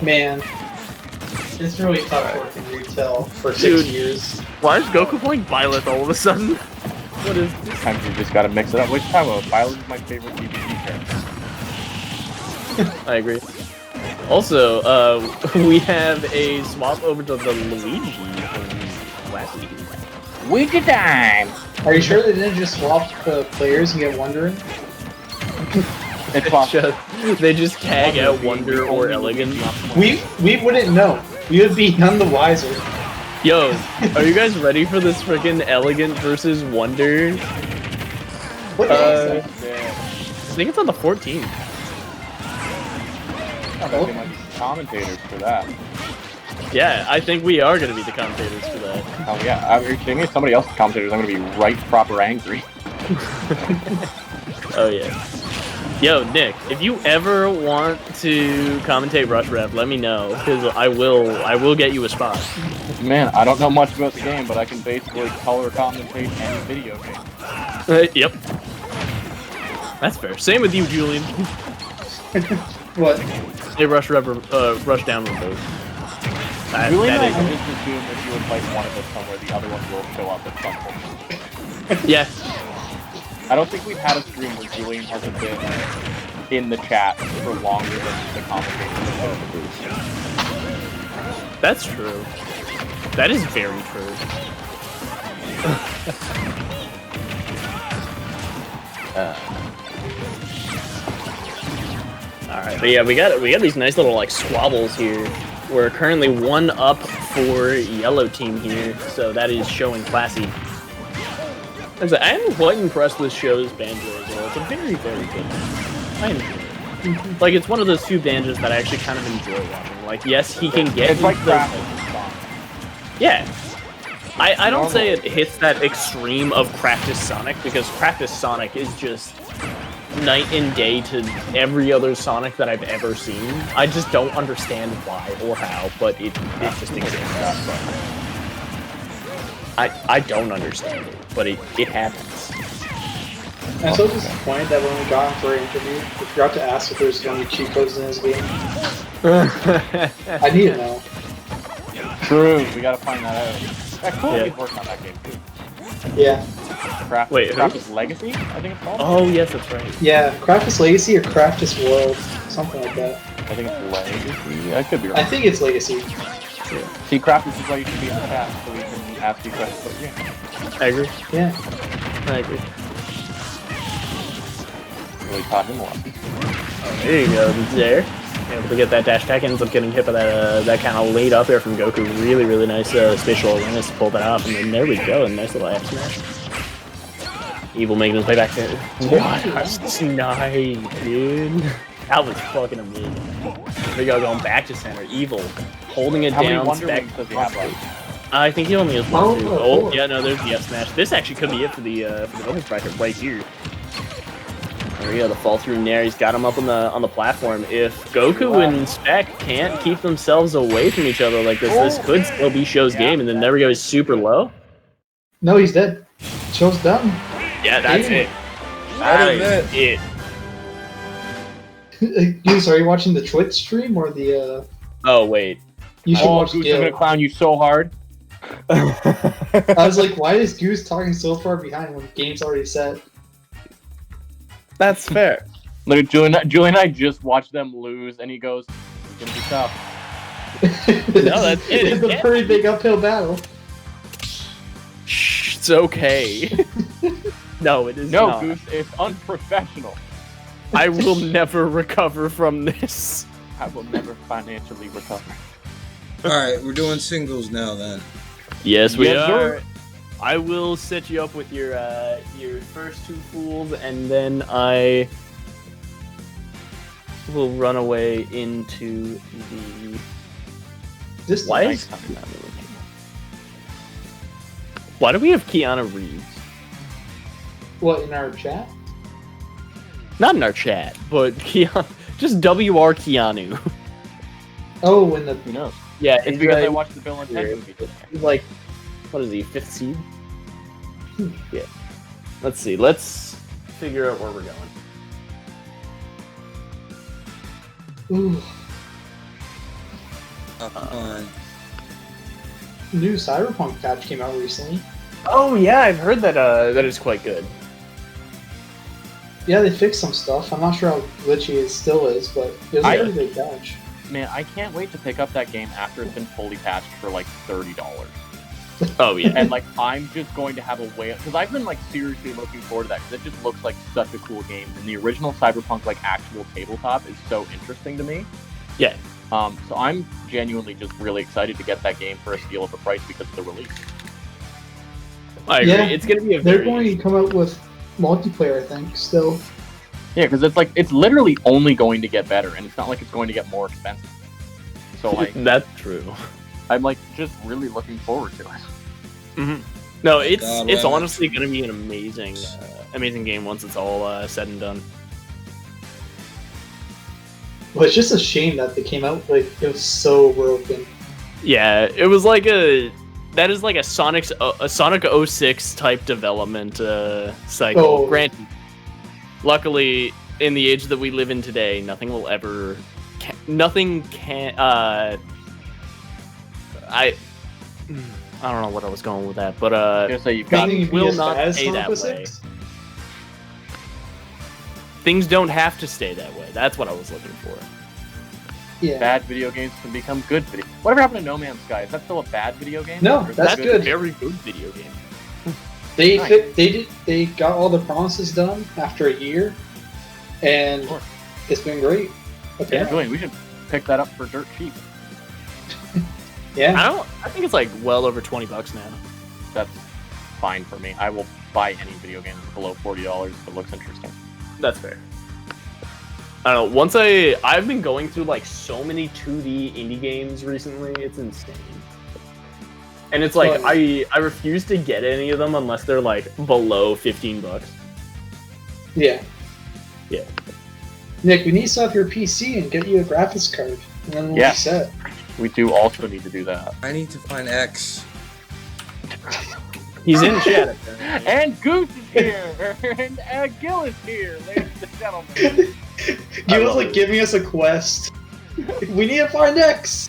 Man, it's really tough working retail for 6 Dude. years. Why is Goku playing Violet all of a sudden? What is this? Sometimes you just gotta mix it up. Which time of Violet is my favorite DVD character. I agree. Also, we have a swap over to the Luigi from Wacky. Winter time. Are you sure they didn't just swap the players and get Wondering? It's possible. They just tag out Wonder or Elegant. We wouldn't know. We would be none the wiser. Yo, are you guys ready for this freaking Elegant versus Wonder? What Uh, is that? I think it's on the 14th. I think they might be commentators for that. Yeah, I think we are going to be the commentators for that. Oh yeah, are you kidding me? Somebody else's commentators, I'm gonna be right proper angry. Oh yeah. Yo, Nick, if you ever want to commentate Rush Rev, let me know, because I will get you a spot. Man, I don't know much about the game, but I can basically color commentate any video game. Yep. That's fair. Same with you, Julian. What? Hey, Rush Rev, Rush Down with those. Julian and I That can just assume if you invite one of us somewhere, the other one will show up at some point. is, yeah. I don't think we've had a stream where Julian hasn't been in the chat for longer than the commentators of the booth. That's true. That is very true. Alright, but yeah, we got these nice little like squabbles here. We're currently 1 up for yellow team here, so that is showing classy. I am quite impressed with Show's banjo as well. It's a very, very good one. I enjoy it. Like, it's one of those few banjos that I actually kind of enjoy watching. Like, yes, he can get It's like into the- Kraft's song. Yeah. I don't say it hits that extreme of Craftus Sonic, because Craftus Sonic is just night and day to every other Sonic that I've ever seen. I just don't understand why or how, but it just exists. I don't understand it, but it happens. I'm so disappointed that when we got him for an interview, we forgot to ask if there's any cheat codes in his game. I need to know. True, we gotta find that out. That cool, he's working on that game too. Yeah. Craft's Legacy, I think it's called? Oh, yes, that's right. Yeah, Craft's Legacy or Craft's World, something like that. I think it's Legacy. I could be wrong. I think it's Legacy. Yeah. See, Craft, this is why you should be in the chat, so we can ask you questions about the game. I agree. Yeah. I agree. Really taught him a lot. There you go, there. Able to get that dash attack, ends up getting hit by that kind of laid up air from Goku. Really, really nice spatial awareness to pull that off, and then there we go, a nice little F smash. Evil making his way back there. What a snipe, dude. That was fucking amazing. There we go, going back to center. Evil holding it How down. many Wonder Wings does he have left? I think he only has one. Too. Oh, Yeah, no, there's the F smash. This actually could be it for the doubles bracket right here. There we go, the fall through Nair. He's got him up on the platform. If Goku and Spec can't keep themselves away from each other like this could still be Show's game. And then there we go, he's super low. No, he's dead. Show's done. Yeah, that's it. That That is is it. Goose, are you watching the Twitch stream or the? Oh wait. You should Oh, watch Goose is gonna Gil. clown you so hard. I was like, why is Goose talking so far behind when game's already set? That's fair. Look, Julian and I just watched them lose, and he goes, "It's gonna be tough." No, that's it. It's a pretty big uphill battle. Shh, it's okay. No, it is No, not. Goose, it's unprofessional. I will never recover from this. I will never financially recover. Alright, we're doing singles now then. Yes, we Yes, are. sir. I will set you up with your first two fools, and then I will run away into the. This Why nice. is? Why do we have Keanu Reeves? What in our chat? Not in our chat, but Keanu, just WR Keanu. Oh, when the Who knows? Yeah, It's because I watched the Bill and Ted movie. He's like, what is he, 5th seed? Yeah. Let's see. Let's figure out where we're going. ooh, Oh, come on. new Cyberpunk patch came out recently. Oh yeah, I've heard that. That is quite good. Yeah, they fixed some stuff. I'm not sure how glitchy it still is, but it was a really great patch. Man, I can't wait to pick up that game after it's been fully patched for like $30. Oh yeah. And like, I'm just going to have a way, because I've been like seriously looking forward to that, because it just looks like such a cool game. And the original Cyberpunk like actual tabletop is so interesting to me. Yeah. So I'm genuinely just really excited to get that game for a steal of a price because of the release. I agree. Yeah, It's gonna be a They're very going to come out with multiplayer, I think, still. Yeah, because it's like, it's literally only going to get better, and it's not like it's going to get more expensive. So like, That's true. I'm like just really looking forward to it. Mm-hmm. No, it's God, it's wow. honestly gonna be an amazing amazing game once it's all said and done. Well, it's just a shame that they came out like it was so broken. Yeah, it was like that is like a Sonic 06 type development cycle. Oh. Granted, luckily in the age that we live in today, nothing will ever, nothing can. I don't know what I was going with that, but I was gonna say you've got Nothing will as not bad as stay Sonic that 06? things don't have to stay that way. That's what I was looking for. Yeah. bad video games can become good video. Whatever happened to No Man's Sky? Is that still a bad video game? No, Or is that's that good. A very good video game. They Nice. they got all the promises done after a year, and Sure. it's been great. Yeah, Apparently. Julian, we should pick that up for dirt cheap. Yeah. I think it's like well over $20 now. That's fine for me. I will buy any video game that's below $40 if it looks interesting. That's fair. I don't know. Once I've been going through like so many 2D indie games recently. It's insane. And it's like Well, I refuse to get any of them unless they're like below $15. Yeah. Yeah. Nick, we need to set up your PC and get you a graphics card, and then we'll Yeah. be set. We do also need to do that. I need to find X. He's in chat. Apparently. And Goose is here, and Gil is here, ladies and gentlemen. Gil was like giving us a quest. We need to find X.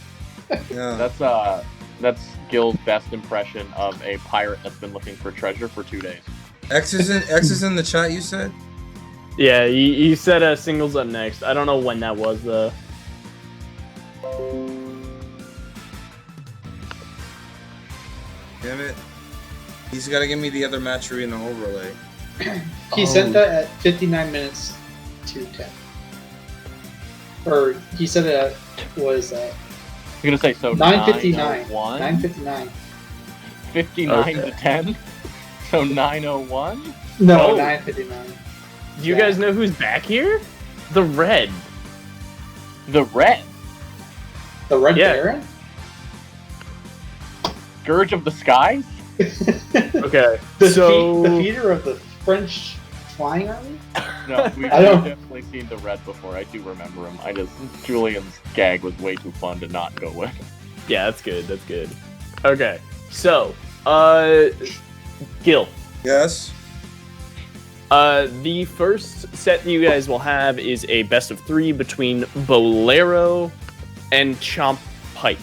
Yeah. That's Gil's best impression of a pirate that's been looking for treasure for 2 days. X is in the chat. You said. Yeah, he said singles up next. I don't know when that was though. Damn it. He's got to give me the other match arena overlay. He sent that at 59 minutes to 10. Or he said it at, what is that? I'm gonna say so. 9:59. 9:01? 9:59. 59 to 10. So 9:01. No, Oh. 9:59. Do you guys know who's back here? The Red. The Red. The Red Yeah. Baron? Scourge of the Skies? Okay. The So defeater of the French flying army? No, we've I don't- definitely seen the Red before. I do remember him. Julian's gag was way too fun to not go with. yeah, that's good. That's good. Okay. So, Gil. Yes. The first set that you guys will have is a best of 3 between Bolero and Chomp Pipe.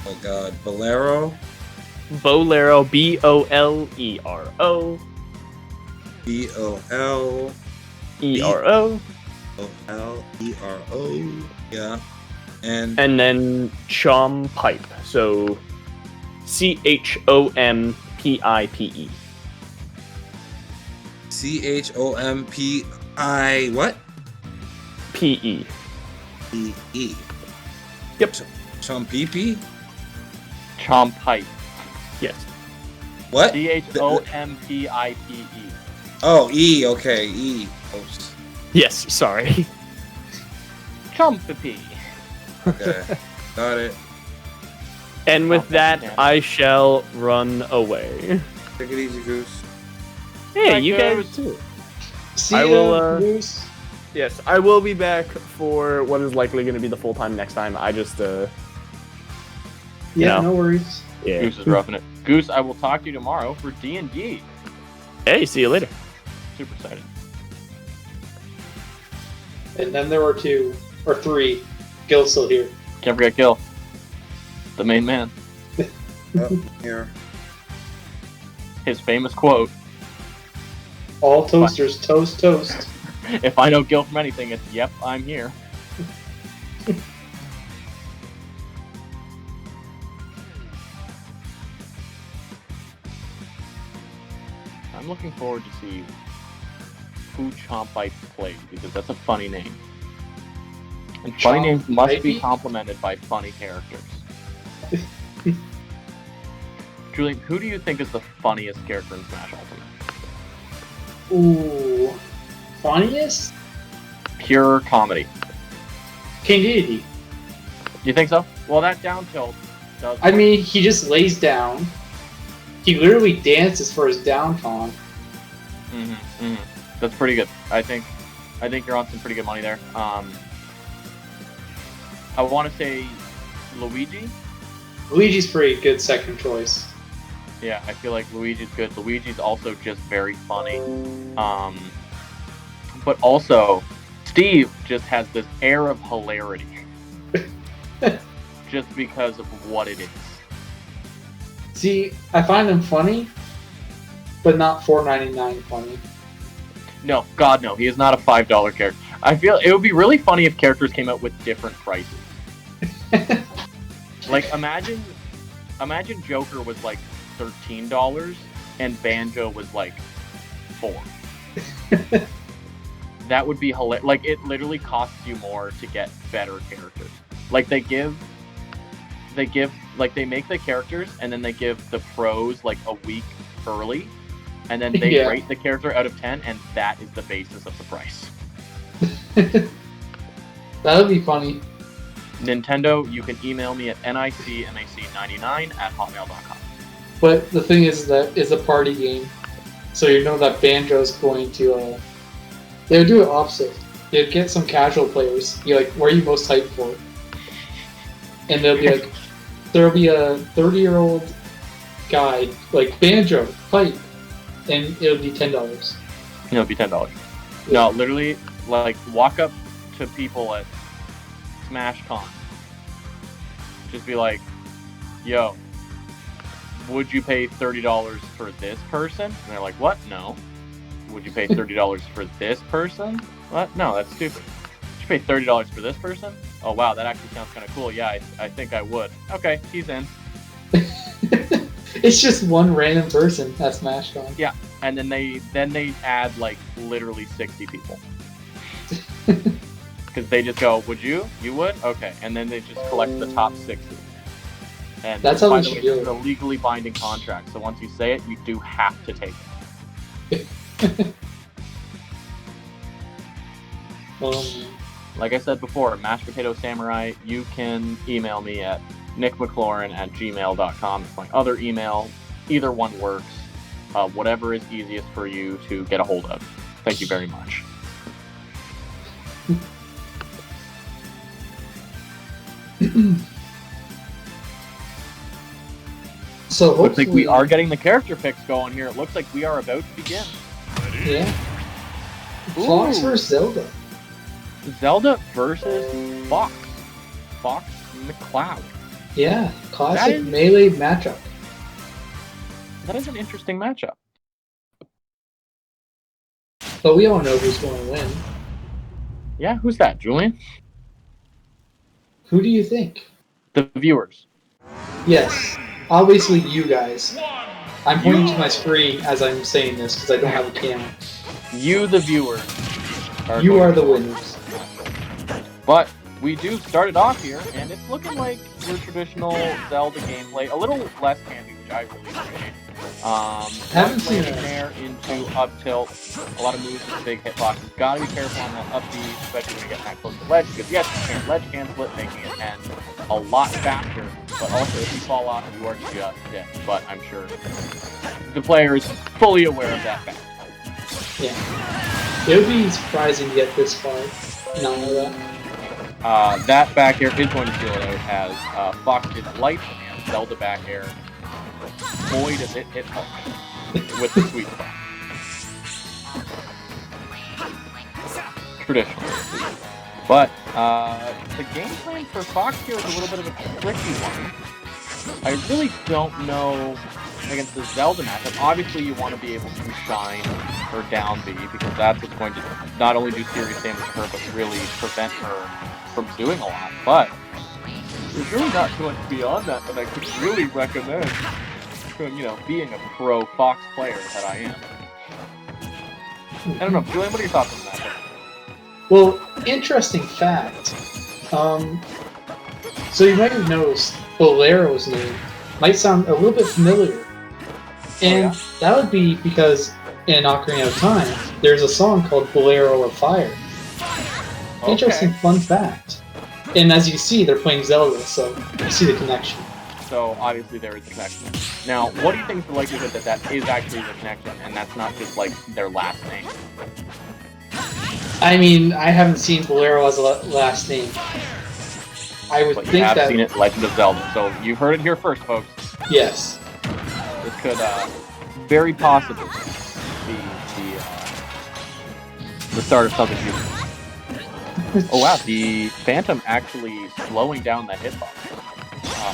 Oh God, Bolero. Bolero, B-O-L-E-R-O. B-O-L. E-R-O. O-L-E-R-O. Yeah. And And then Chom Pipe. So C-H-O-M-P-I-P-E. C-H-O-M-P-I what? P-E. E-E. Yep. Chompipi? Chomp Pipe. Yes. What? C-H-O-M-P-I-P-E. Oh, E. Okay, E. Oops. Yes, sorry. Chompy. Okay. Got it. And with that, I shall run away. Take it easy, Goose. Hey, Bye, you Goose. guys too. See I ya, will, Goose. Yes, I will be back for what is likely going to be the full time next time. I just, Yeah, no. no worries. yeah. Goose is roughing it. Goose, I will talk to you tomorrow for D&D. Hey, see you later. Super excited. And then there were 2 or 3. Gil's still here. Can't forget Gil. The main man. Here. His famous quote, All toasters toast toast. if I know Gil from anything, it's, yep, I'm here. I'm looking forward to see who Chomp Pipe plays, because that's a funny name. And funny Chomp names must be Pipey? complemented by funny characters. Julian, who do you think is the funniest character in Smash Ultimate? Ooh. Funniest? Pure comedy. King Deity. You think so? Well, that down tilt does. I mean, he just lays down. He literally dances for his down taunt. That's pretty good. I think you're on some pretty good money there. I want to say Luigi. Luigi's pretty good second choice. Yeah, I feel like Luigi's good. Luigi's also just very funny. But also, Steve just has this air of hilarity. Just because of what it is. See, I find him funny, but not $4.99 funny. No, God no, he is not a $5 character. I feel it would be really funny if characters came out with different prices. Like imagine Joker was like $13 and Banjo was like $4. That would be hilarious. Like it literally costs you more to get better characters. Like they make the characters and then they give the pros like a week early, and then they Yeah. rate the character out of 10, and that is the basis of the price. That would be funny. Nintendo, you can email me at nicmac99@hotmail.com. But the thing is that it's a party game, so you know that Banjo's going to. They would do it opposite. They'd get some casual players. Be like, "What are you most hyped for?" And they'll be like, "There'll be a 30-year-old guy like Banjo, fight," and it'll be $10. It'll be $10. No, literally, like, walk up to people at SmashCon. Just be like, yo, would you pay $30 for this person? And they're like, what? No. Would you pay $30 for this person? What? No, that's stupid. Would you pay $30 for this person? Oh, wow, that actually sounds kind of cool. Yeah, I think I would. Okay, he's in. It's just one random person at SmashCon. Yeah, and then they add, like, literally 60 people. Because they just go, would you? You would? Okay. And then they just collect the top 60. And that's how by we the way, should do it's it. a legally binding contract. So once you say it, you do have to take it. Like I said before, Mashed Potato Samurai, you can email me at nickmclaurin@gmail.com. It's my other email. Either one works. Whatever is easiest for you to get a hold of. Thank you very much. So looks like we hopefully- are getting the character picks going here. It looks like we are about to begin. Yeah. Fox versus Zelda. Zelda versus Fox. Fox McCloud. Yeah, classic That is- melee matchup. That is an interesting matchup. But we all know who's going to win. Yeah, who's that, Julian? Who do you think? The viewers. Yes, obviously you guys. I'm pointing to my screen as I'm saying this because I don't have a camera. You, the viewers. You going are the to- winners. But we do start it off here, and it's looking like your traditional Zelda gameplay. A little less handy, which I really appreciate. Haven't seen landing that. there into up tilt. A lot of moves with big hitboxes. Gotta be careful on that up B, especially when you get that close to ledge, because yes, you can ledge cancel it, making it end a lot faster. But also, if you fall off, you are just dead. But I'm sure the player is fully aware of that fact. Yeah. It would be surprising to get this far. Not know that. That back air is going to seal it out as Fox is light and Zelda back air. Boy, does it hit hard with the sweet spot. Traditional. But the game plan for Fox here is a little bit of a tricky one. I really don't know against the Zelda matchup. Obviously, you want to be able to shine her down B because that's what's going to not only do serious damage to her, but really prevent her from doing a lot. But there's really not too much beyond that that I could really recommend. Being a pro Fox player that I am. I don't know, Julian, what are your thoughts on that? Well, interesting fact. So you might have noticed Bolero's name might sound a little bit familiar. And that would be because in Ocarina of Time, there's a song called Bolero of Fire. Okay. Interesting fun fact. And as you see, they're playing Zelda, so you see the connection. So obviously there is a connection. Now, what do you think is the likelihood that that is actually the connection and that's not just like their last name? I mean, I haven't seen Bolero as a last name. I would But you think have that. seen it in Legend of Zelda, so you've heard it here first, folks. Yes. This could very possibly be the start of something beautiful. Oh wow, the Phantom actually slowing down that hitbox.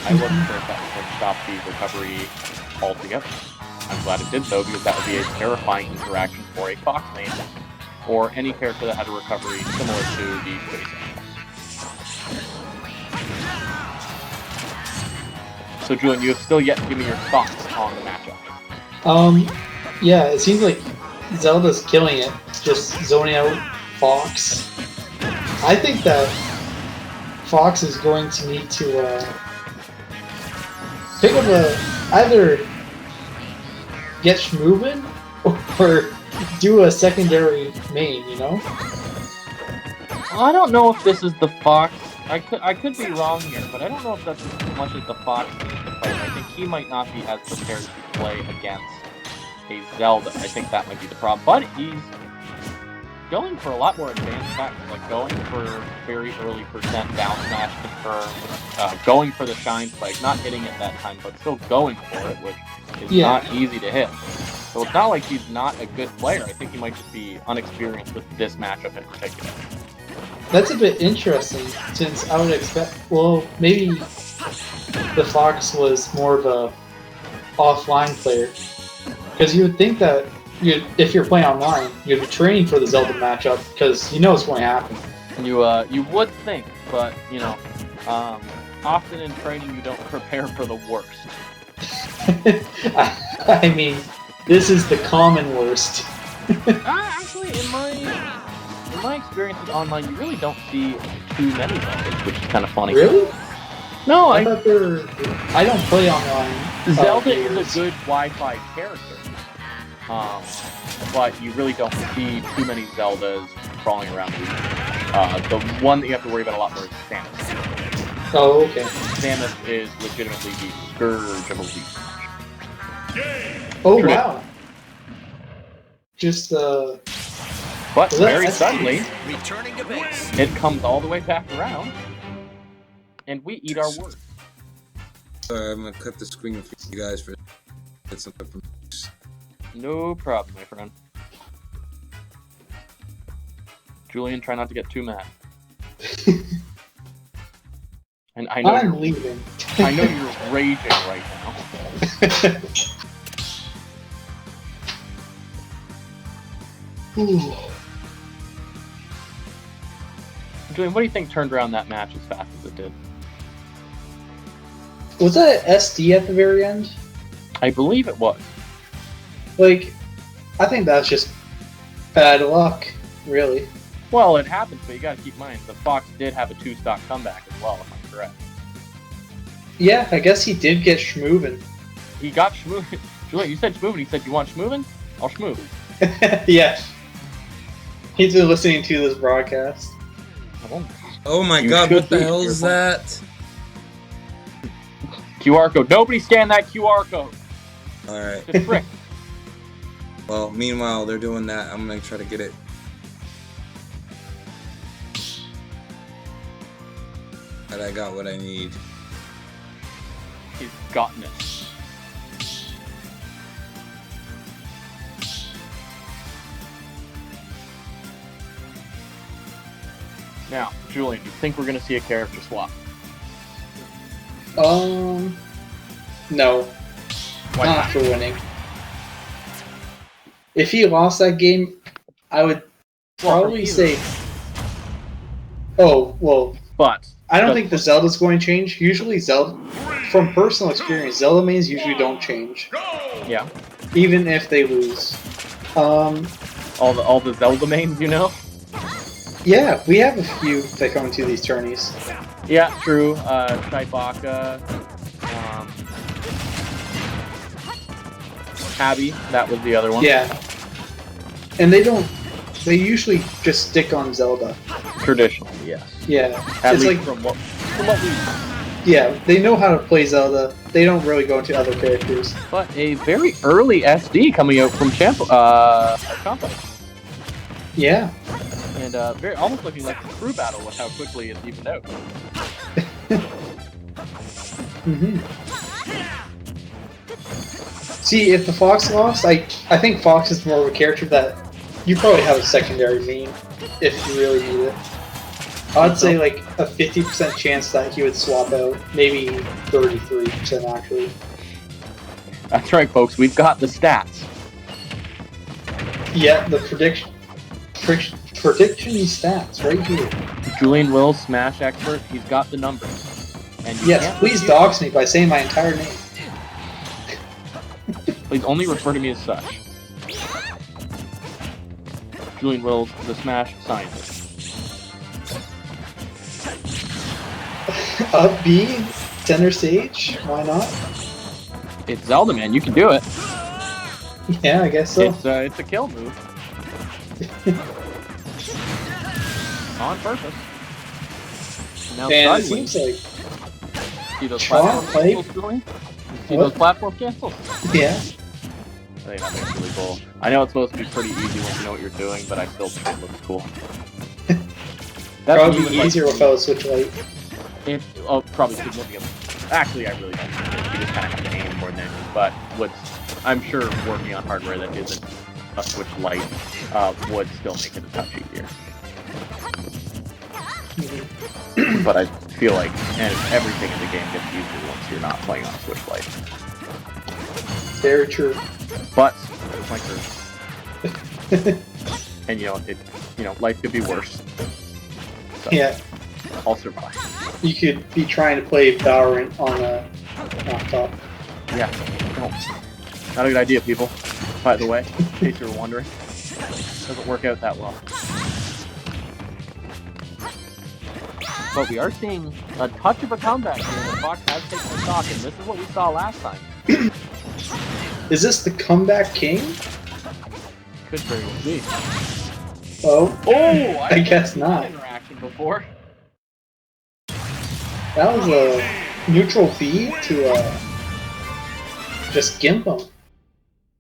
I wasn't sure if that was going to stop the recovery altogether. I'm glad it did so because that would be a terrifying interaction for a Fox main or any character that had a recovery similar to the Space Angels. So Julian, you have still yet to give me your thoughts on the matchup. Yeah, it seems like Zelda's killing it, just zoning out Fox. I think that Fox is going to need to pick up either get moving or do a secondary main, you know? I don't know if this is the Fox. I could be wrong here, but I don't know if that's as much as the Fox needs to play. I think he might not be as prepared to play against a Zelda. I think that might be the problem. But he's going for a lot more advanced attacks, like going for very early percent down smash confirmed, going for the shine spike, not hitting it that time, but still going for it, which is not easy to hit. So it's not like he's not a good player. I think he might just be unexperienced with this matchup in particular. That's a bit interesting, since I would expect. Well, maybe the Fox was more of a offline player, because you would think that if you're playing online, you'd be training for the Zelda matchup because you know what's going to happen. You would think, but you know, often in training you don't prepare for the worst. I mean, this is the common worst. Actually, in my experience with online, you really don't see too many Zeldas, which is kind of funny. Really? No, I thought I don't play online. Zelda is a good Wi-Fi character, but you really don't see too many Zeldas crawling around the region. The one that you have to worry about a lot more is Samus. Oh, okay. Samus is legitimately the scourge of a Wii. Oh, wow. Just, But very that's suddenly, it comes all the way back around, and we eat our words. Sorry, I'm gonna cut the screen for you guys for get something from. No problem, my friend. Julian, try not to get too mad. And I know I'm leaving. I know you're raging right now. Ooh. Julian, what do you think turned around that match as fast as it did? Was that SD at the very end? I believe it was. Like, I think that's just bad luck, really. Well, it happens, but you gotta keep in mind, the Fox did have a 2-stock comeback as well, if I'm correct. Yeah, I guess he did get schmoovin'. He got schmoovin'. Julian, you said schmoovin', he said, you want schmoovin'? I'll schmoove. Yeah. He's been listening to this broadcast. Oh my You god, should what the be hell is careful. that? QR code. Nobody scan that QR code. Alright. It's a trick. Well, meanwhile, they're doing that. I'm gonna try to get it. And I got what I need. He's gotten it. Now, Julian, do you think we're going to see a character swap? No. Why Not after winning. If he lost that game, I would probably say... Oh, well, But I don't think the Zelda's going to change. Usually Zelda, from personal experience, Zelda mains usually don't change. yeah, Even if they lose. all the Zelda mains, you know. Yeah, we have a few that come into these tourneys. Yeah, true. Chewbacca, Abby, that was the other one. Yeah. And they usually just stick on Zelda. Traditionally, yes. Yeah. At It's least like, from what we. yeah, they know how to play Zelda. They don't really go into other characters. But a very early SD coming out from Champa. Yeah. And very almost looking like a crew battle with how quickly it's evened out. Mm-hmm. See, if the Fox lost, I think Fox is more of a character that you probably have a secondary main if you really need it. I'd say like a 50% chance that he would swap out, maybe 33% actually. That's right, folks. We've got the stats. Yeah, the prediction stats right here. Julian Wills, Smash expert. He's got the numbers. And you Yes, can't please refuse- dox me by saying my entire name. Please only refer to me as such. Julian Wills, the Smash scientist. Up B, center stage, why not? It's Zelda, man. You can do it. Yeah, I guess so. It's a kill move. On purpose. Now And it suddenly, seems like, see those Chomp, platform like- cancels, Julian? See What? those platform cancels? yeah. I think that looks really cool. I know it's supposed to be pretty easy once you know what you're doing, but I still think it looks cool. That's Probably even, like, easier without a switch light. Probably significantly. Actually, I really don't think it. You just kind of have to aim more than anything. But what's I'm sure working on hardware that isn't a Switch Lite would still make it a touch easier. But I feel like everything in the game gets easier once you're not playing on a Switch Lite. Very true. But it's my curse. And life could be worse. So, Yeah. I'll survive. You could be trying to play Valorant on a laptop. Yeah. No. Not a good idea, people. By the way, in case you were wondering. Doesn't work out that well. But we are seeing a touch of a comeback here. The Fox has taken the stock, and this is what we saw last time. Is this the Comeback King? Could very well be. Oh. I guess not. Interaction before. That was a neutral B to just gimp him.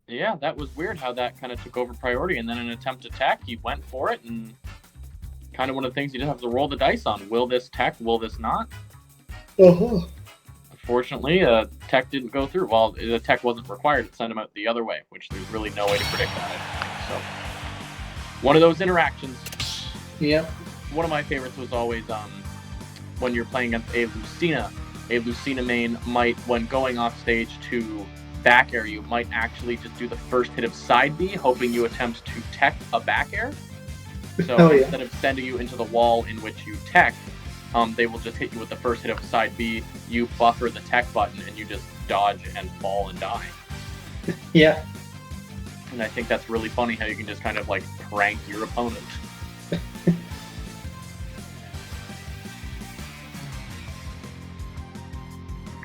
Yeah, that was weird how that kind of took over priority, and then in an attempt to tech, he went for it, and kind of one of the things you just have to roll the dice on. Will this tech? Will this not? Oh. Unfortunately, tech didn't go through. Well, the tech wasn't required. It sent him out the other way, which there's really no way to predict that. So, one of those interactions. Yep. One of my favorites was always when you're playing against a Lucina. A Lucina main might, when going off stage to back air, you might actually just do the first hit of side B, hoping you attempt to tech a back air. So instead of sending you into the wall in which you tech, they will just hit you with the first hit of side B, you buffer the tech button, and you just dodge and fall and die. Yeah. And I think that's really funny how you can just kind of like prank your opponent.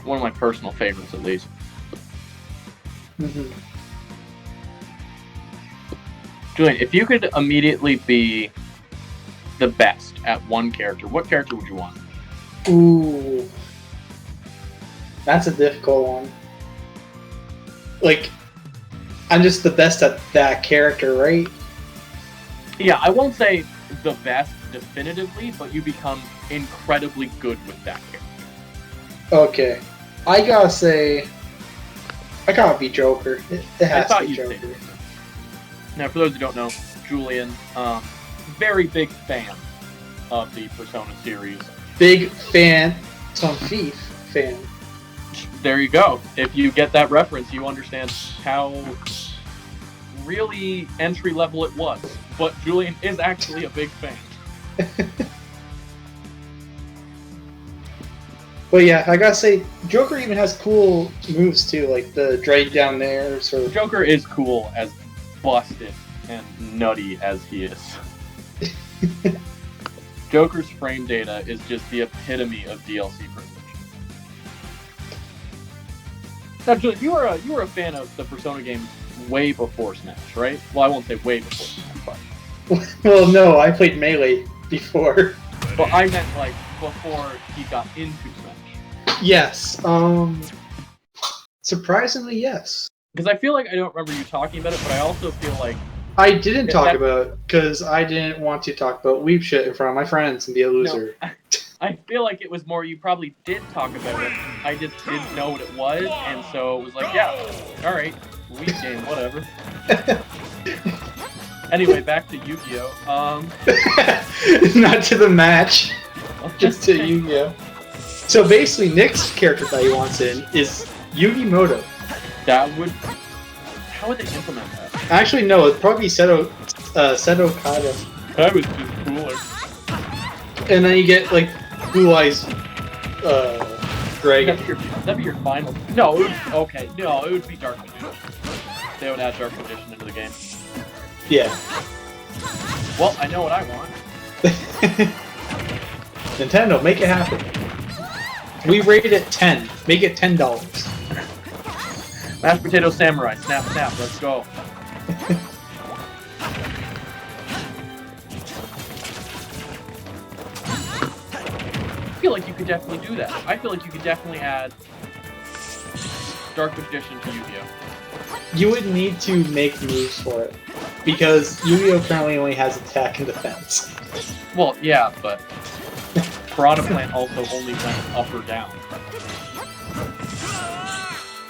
One of my personal favorites, at least. Mm-hmm. Julian, if you could immediately be the best at one character, what character would you want? Ooh. That's a difficult one. Like, I'm just the best at that character, right? Yeah, I won't say the best definitively, but you become incredibly good with that character. Okay. I gotta say, I gotta be Joker. It has to be Joker. Now, for those who don't know, Julian, very big fan of the Persona series. Big fan, Tom Thief fan. There you go. If you get that reference, you understand how really entry level it was. But Julian is actually a big fan. But yeah, I gotta say, Joker even has cool moves too, like the drag down there. Sort of. Joker is cool, as busted and nutty as he is. Joker's frame data is just the epitome of DLC privilege. Now, Julian, you were a fan of the Persona games way before Smash, right? Well, I won't say way before Smash, but... Well, no, I played Melee before. But I meant, like, before he got into Smash. Yes. Surprisingly, yes. Because I feel like I don't remember you talking about it, but I also feel like... I didn't talk about it, because I didn't want to talk about weeb shit in front of my friends and be a loser. No, I feel like it was more you probably did talk about it. I just didn't know what it was, and so it was like, yeah, alright, weeb game, whatever. Anyway, back to Yu-Gi-Oh! Not to the match, just to Yu-Gi-Oh! So basically, Nick's character that he wants in is Yugi Moto. That would... How would they implement that? Actually, no, it'd probably be Seto Kaiba. That was just cooler. And then you get, like, Blue Eyes Dragon. That'd be your final... No, it would... Okay, no, it would be Dark Magician. They would add Dark Magician into the game. Yeah. Well, I know what I want. Nintendo, make it happen. We rated it 10. Make it $10. Mashed Potato Samurai. Snap, snap. Let's go. I feel like you could definitely do that. I feel like you could definitely add Dark Magician to Yu-Gi-Oh! You would need to make moves for it. Because Yu-Gi-Oh! Currently only has attack and defense. Well, yeah, but Piranha Plant also only went up or down.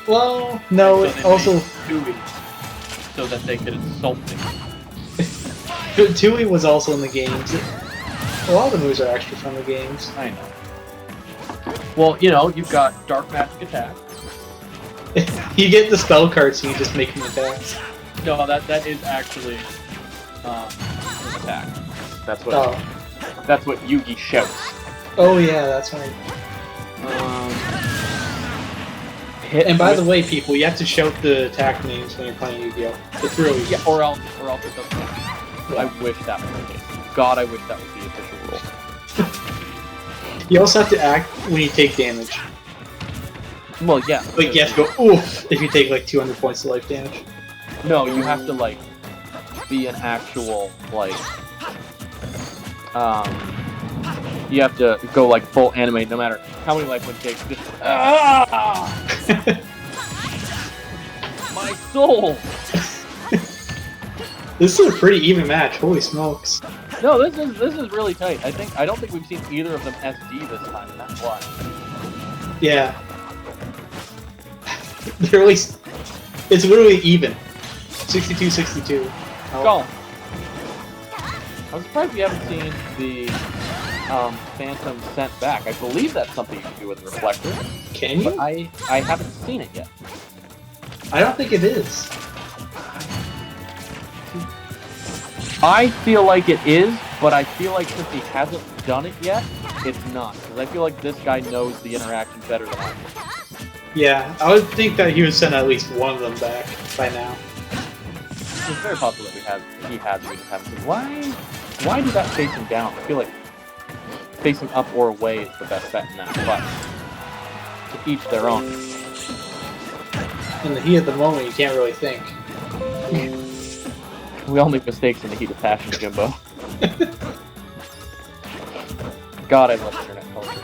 Well, no. So they Also, made Tui so that they could insult me. Tui was also in the games. A lot of the moves are extra from the games. I know. Well, you know, you've got Dark Magic Attack. You get the spell cards, so you just make them attacks. No, that is actually an attack. That's what that's what Yugi shouts. Oh yeah, that's right. And by the way, people, you have to shout the attack names when you're playing Yu-Gi-Oh! It's really easy. Yeah, or else it doesn't count. I wish that was the case. God, I wish that was the official rule. You also have to act when you take damage. Well, yeah. Like, you have to go oof if you take like 200 points of life damage. No, you have to like be an actual like you have to go like full anime no matter how many life it takes. Just my soul. This is a pretty even match. Holy smokes! No, this is really tight. I don't think we've seen either of them SD this time. That's why. Yeah. They're really. It's literally even. 62-62. Go. I'm surprised we haven't seen the Phantom sent back. I believe that's something you can do with Reflector. Can you? But I haven't seen it yet. I don't think it is. I feel like it is, but I feel like since he hasn't done it yet, it's not. Because I feel like this guy knows the interaction better than I do. Yeah, I would think that he would send at least one of them back by now. It's very possible that he has, we just haven't seen. Why do that facing down? I feel like facing up or away is the best bet in that, but to each their own. In the heat of the moment, you can't really think. We all make mistakes in the heat of passion, Jimbo. God, I love internet culture.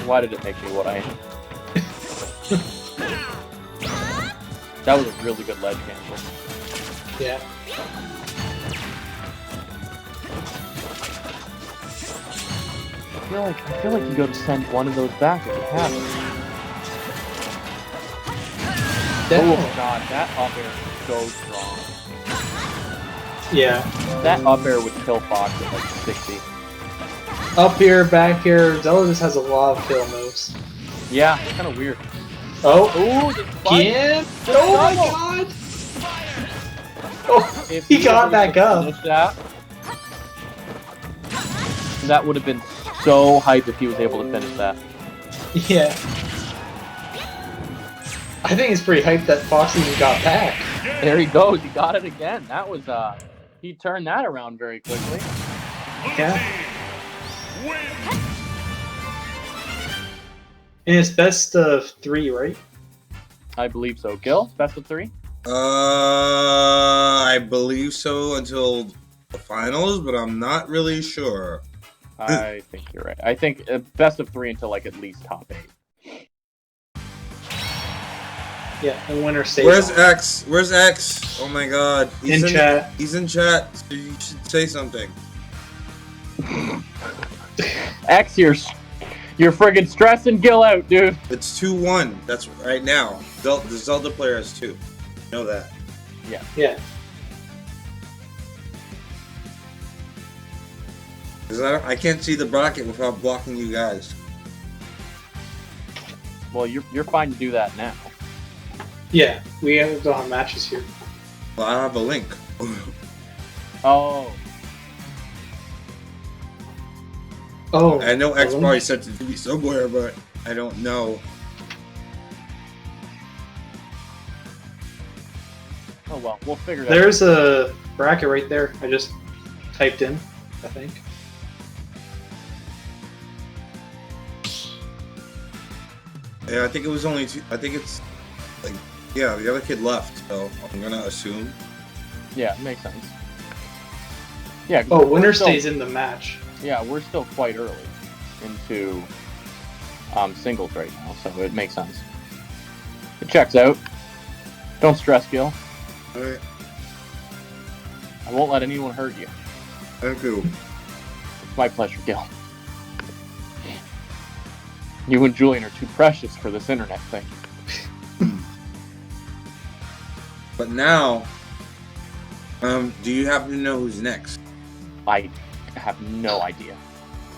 Why did it make me what I am? That was a really good ledge cancel. Yeah. I feel like you go to send one of those back if you have it. Oh god, that up air is so strong. Yeah. That up air would kill Fox at like 60. Up here, back here, Zelda just has a lot of kill moves. Yeah, it's kind of weird. Oh, Ooh, the spike! yeah! Oh my god! Oh, If he got back up. That would have been so hype if he was able to finish that. Yeah. I think it's pretty hype that Fox even got back. There he goes, he got it again. That was, he turned that around very quickly. Yeah. And it's best of 3, right? I believe so. Gil, best of 3? I believe so until the finals, but I'm not really sure. I think you're right. I think best of 3 until like at least top 8. Yeah, the winner stays. Where's on. X? Where's X? Oh my god. In chat. He's in chat. So you should say something. X, you're friggin' stressing Gil out, dude. It's 2-1. That's right now. The Zelda player has 2. You know that. Yeah. Because I can't see the bracket without blocking you guys. Well, you're fine to do that now. Yeah, we don't have matches here. Well, I have a link. Oh. Oh. I know X probably sent it to me somewhere, but I don't know. Oh well, we'll figure that There's a bracket right there. I just typed in, I think. Yeah, I think it was only 2. I think it's like, yeah, the other kid left, so I'm gonna assume. Yeah, it makes sense. Yeah. 'cause Oh, we're winner still- stays in the match. Yeah, we're still quite early into singles right now, so it makes sense. It checks out. Don't stress, Gil. Alright, I won't let anyone hurt you. thank you. It's my pleasure, Gil. You and Julian are too precious for this internet thing. But now, do you happen to know who's next? I have no idea.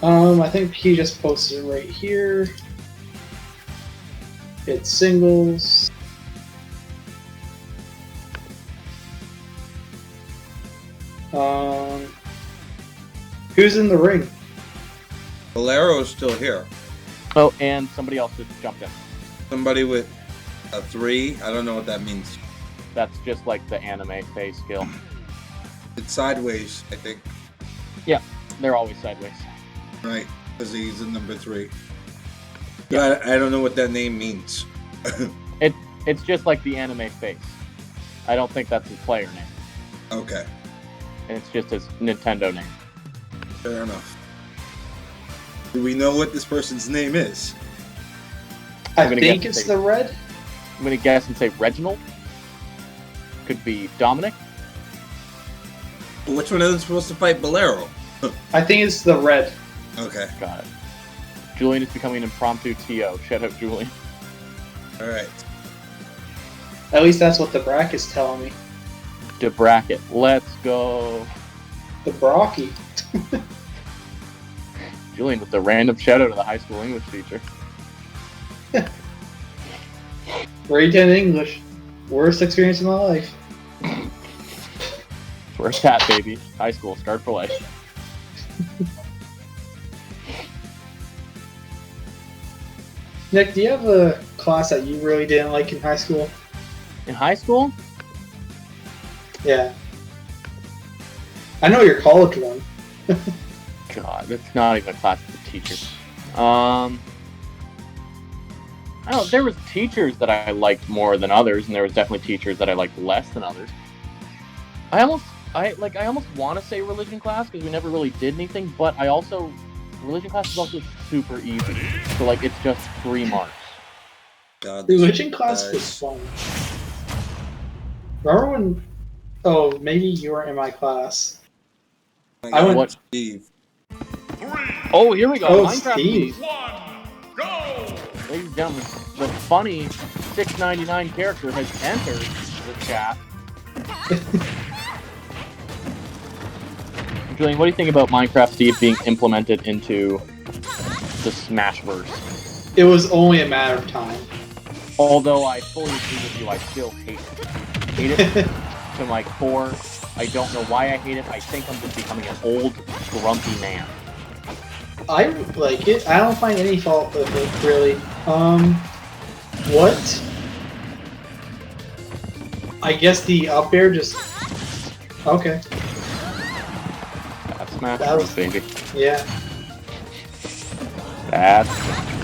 I think he just posted it right here. It's singles. Who's in the ring? Valero's still here. Oh, and somebody else just jumped in. Somebody with a 3. I don't know what that means. That's just like the anime phase skill. It's sideways, I think. Yeah, they're always sideways. Right, because he's in number 3. Yeah. I don't know what that name means. It's just like the anime face. I don't think that's his player name. Okay, And it's just his Nintendo name. fair enough. Do we know what this person's name is? I gonna think guess it's they- the red. I'm gonna guess and say Reginald. Could be Dominic. Which one is supposed to fight Bolero? I think it's the red. Okay, Got it. Julian is becoming an impromptu TO. Shout out Julian. alright. At least that's what the bracket's telling me. To bracket. Let's go. The Brocky. Julian with the random shout out to the high school English teacher. Grade 10 English. Worst experience of my life. Where's Pat, baby? High school, start for life. Nick, do you have a class that you really didn't like in high school? In high school? Yeah. I know your college one. God, that's not even a class of teachers. I don't know, there was teachers that I liked more than others, and there was definitely teachers that I liked less than others. I almost want to say religion class because we never really did anything, but religion class is also super easy. So like it's just 3 marks. God, this Religion class guys. was fun. Remember when... Oh, maybe you weren't in my class. I went... What? Steve. Oh, here we go. Oh, Minecraft Steve. Ladies and gentlemen, the funny $6.99 character has entered the chat. Julian, what do you think about Minecraft Steve being implemented into the Smashverse? It was only a matter of time. Although I fully agree with you, I still hate it. Hate it to my core. I don't know why I hate it. I think I'm just becoming an old, grumpy man. I like it. I don't find any fault with it, really. What? I guess the up air just... Okay. That's Smash That Bros, was- baby. Yeah. That's Smash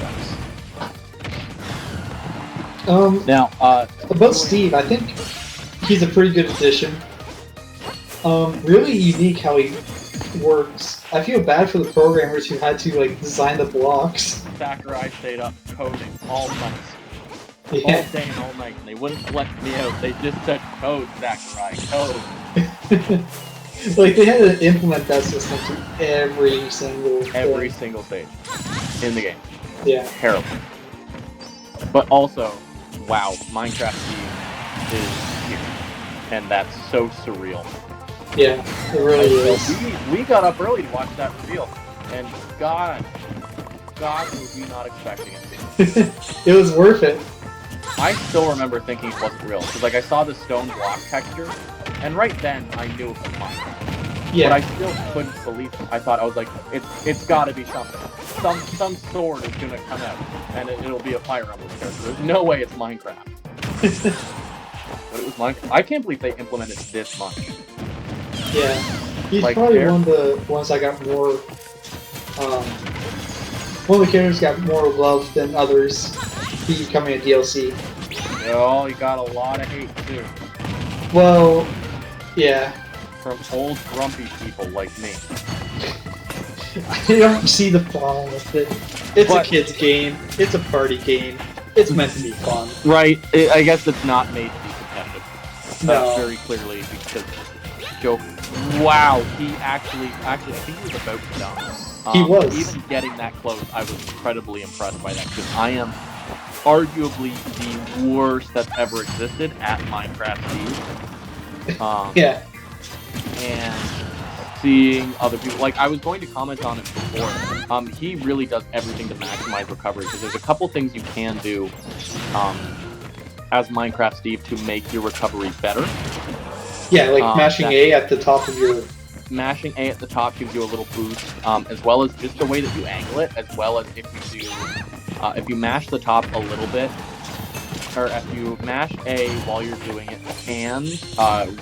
Bros. Now, About Steve, I think he's a pretty good addition. Really unique how he works. I feel bad for the programmers who had to like design the blocks. Sakurai stayed up coding all night. All Yeah. day and all night, and they wouldn't let me out. They just said, code, Sakurai, code. Like they had to implement that system to every single Every thing. single stage in the game. Yeah. Terrible. But also, wow, Minecraft Steve is here. And that's so surreal. Yeah, it really is. We got up early to watch that reveal. And God was we not expecting it. It was worth it. I still remember thinking it wasn't real. Because like I saw the stone block texture, and right then I knew it was Minecraft. Yeah. But I still couldn't believe it. I was like, it's gotta be something. Some sword is gonna come out, and it'll be a Fire Emblem character. There's no way it's Minecraft. But it was Minecraft. I can't believe they implemented this much. Yeah. He's Like, probably there- one of the ones that got more. One of the characters got more love than others. He becoming a DLC. Oh, you got a lot of hate too. Well, yeah. From old grumpy people like me. I don't see the problem with it. It's But- a kid's game. It's a party game. It's meant to be fun. Right. I guess it's not made to be competitive. No. Very clearly because Joe. Wow, he actually, I think he was about to die. He was. Even getting that close, I was incredibly impressed by that because I am arguably the worst that's ever existed at Minecraft Steve. Yeah. And seeing other people, like I was going to comment on it before, he really does everything to maximize recovery, because there's a couple things you can do as Minecraft Steve to make your recovery better. Yeah, like mashing A at the top of your... Mashing A at the top gives you a little boost, as well as just the way that you angle it, as well as if you mash the top a little bit, or if you mash A while you're doing it, and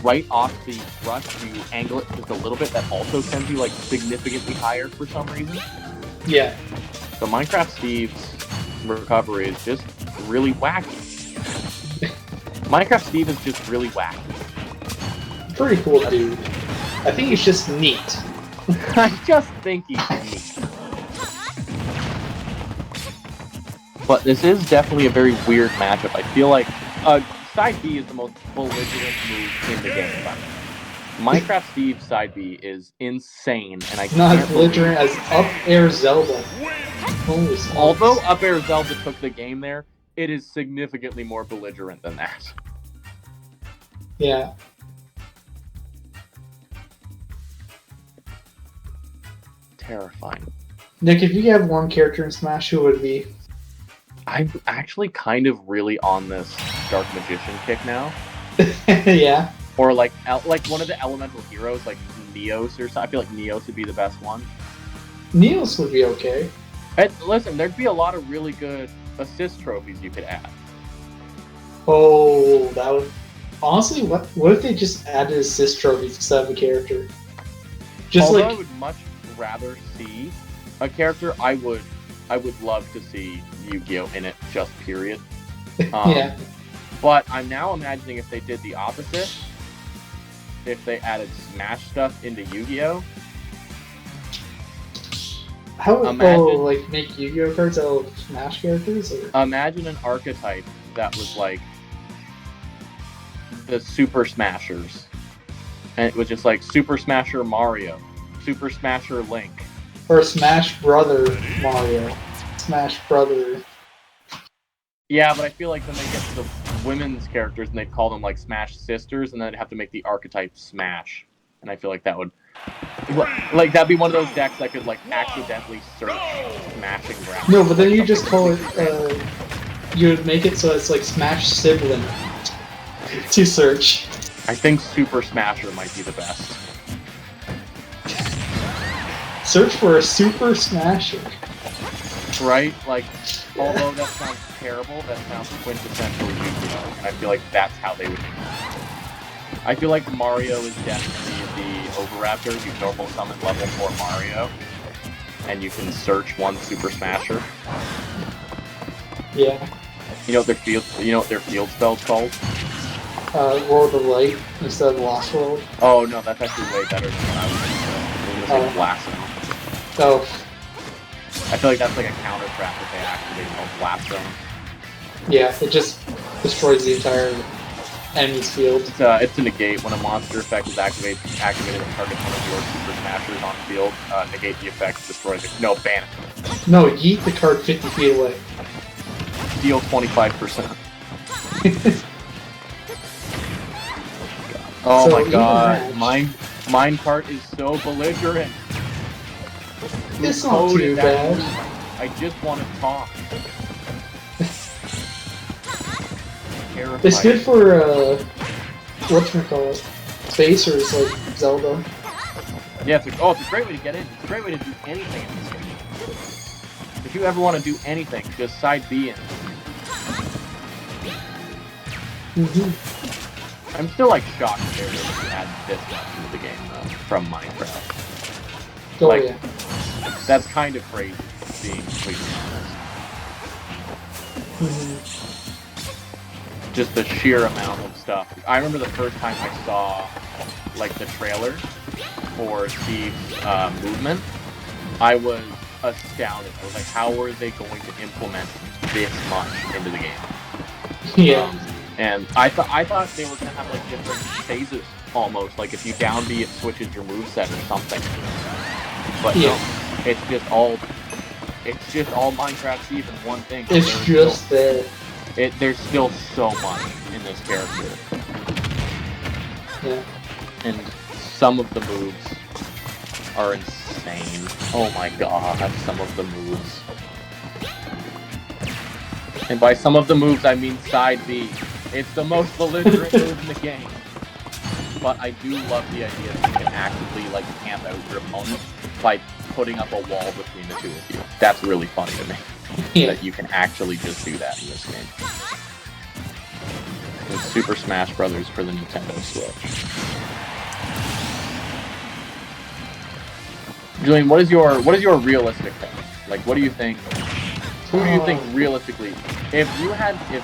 right off the brush you angle it just a little bit, that also sends you like significantly higher for some reason. Yeah. So Minecraft Steve's recovery is just really wacky. Minecraft Steve is just really wacky. Pretty cool, dude. I think he's just neat. I just think he's neat. But this is definitely a very weird matchup. I feel like side B is the most belligerent move in the game. Minecraft Steve's side B is insane, and I not can't as belligerent as Up Air Zelda. Holy smokes. Although Up Air Zelda took the game there, it is significantly more belligerent than that. Yeah. Terrifying. Nick, if you could have one character in Smash, who would it be? I'm actually kind of really on this Dark Magician kick now. Yeah. Or like one of the elemental heroes, like Neos or something. I feel like Neos would be the best one. Neos would be okay. And listen, there'd be a lot of really good assist trophies you could add. Oh, that would... Honestly, what if they just added assist trophies instead of a character? Just Although like... I would much rather see a character, I would love to see Yu-Gi-Oh! In it, just period. Yeah. But I'm now imagining if they did the opposite, if they added Smash stuff into Yu-Gi-Oh! How would like make Yu-Gi-Oh cards out of Smash characters? Or? Imagine an archetype that was like the Super Smashers, and it was just like Super Smasher Mario, Super Smasher Link, or Smash Brother Mario, Smash Brother. Yeah, but I feel like then they get to the women's characters and they call them like Smash Sisters, and then they'd have to make the archetype Smash, and I feel like that would. Like, that'd be one of those decks that could, like, accidentally search Smashing Ground. No, but then you just call it, you would make it so it's, like, Smash Sibling to search. I think Super Smasher might be the best. Search for a Super Smasher. Right? Like, although that sounds terrible, that sounds quintessential Yu-Gi-Oh! And I feel like that's how they would do it. I feel like Mario is definitely the Overraptor. You normal summon level 4 Mario, and you can search one Super Smasher. Yeah. You know what their field spell's called? World of Light instead of Lost World. Oh no, that's actually way better than what I was going to say. Blast Zone. Oh. I feel like that's like a counter trap that they activate called Blast Zone. Yeah, it just destroys the entire enemy's field. It's a negate. When a monster effect is activated and targets one of your Super Smashers on field, negate the effect, destroys it. No, ban it. No, yeet the card 50 feet away. Deal 25%. Oh so my god. Minecart is so belligerent. It's not too bad. I just want to talk. It's good for, whatchamacallit, spacers like Zelda. Yeah, it's a great way to get in. It's a great way to do anything in this game. If you ever want to do anything, just side B in. I'm still, like, shocked that they're able to add this much into the game, though, from Minecraft. Oh, like, yeah. That's kind of crazy, being completely honest. Just the sheer amount of stuff. I remember the first time I saw, like, the trailer for Steve's movement, I was astounded. I was like, how are they going to implement this much into the game? Yeah. And I thought they were going to have, like, different phases, almost. Like, if you down B, it switches your moveset or something. But no, it's just all it's just all Minecraft Steve in one thing. It's just there. There's still so much in this character. Yeah. And some of the moves are insane. Oh my god, some of the moves. And by some of the moves, I mean side B. It's the most belligerent move in the game. But I do love the idea that you can actively like camp out your opponent by putting up a wall between the two of you. That's really funny to me. Yeah. That you can actually just do that in this game. It's Super Smash Brothers for the Nintendo Switch. Julian, what is your realistic pick? Like, what do you think? Who do you think realistically? If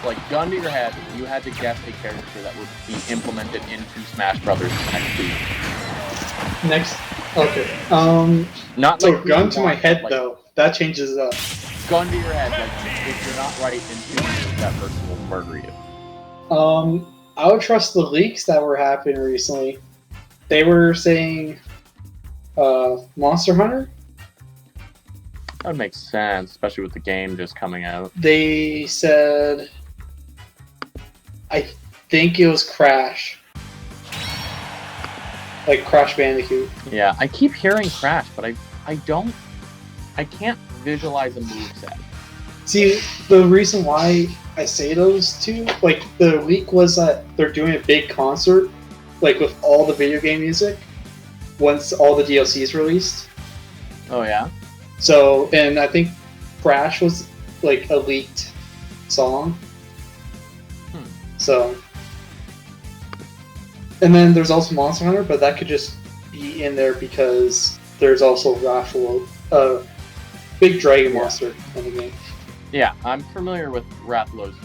like gun to your head, you had to guess a character that would be implemented into Smash Brothers next week. Next, okay. Not So like gun to my head like, though. That changes up. Gun to your head. Like if you're not right in 2 years, that person will murder you. I would trust the leaks that were happening recently. They were saying, Monster Hunter. That would make sense, especially with the game just coming out. They said, I think it was Crash. Like Crash Bandicoot. Yeah, I keep hearing Crash, but I can't visualize a moveset. See, the reason why I say those two, like, the leak was that they're doing a big concert, like, with all the video game music, once all the DLCs released. Oh, yeah? So, and I think Crash was, like, a leaked song. So, and then there's also Monster Hunter, but that could just be in there because there's also Rathalos, big dragon monster in the game. Yeah, I'm familiar with Rathalos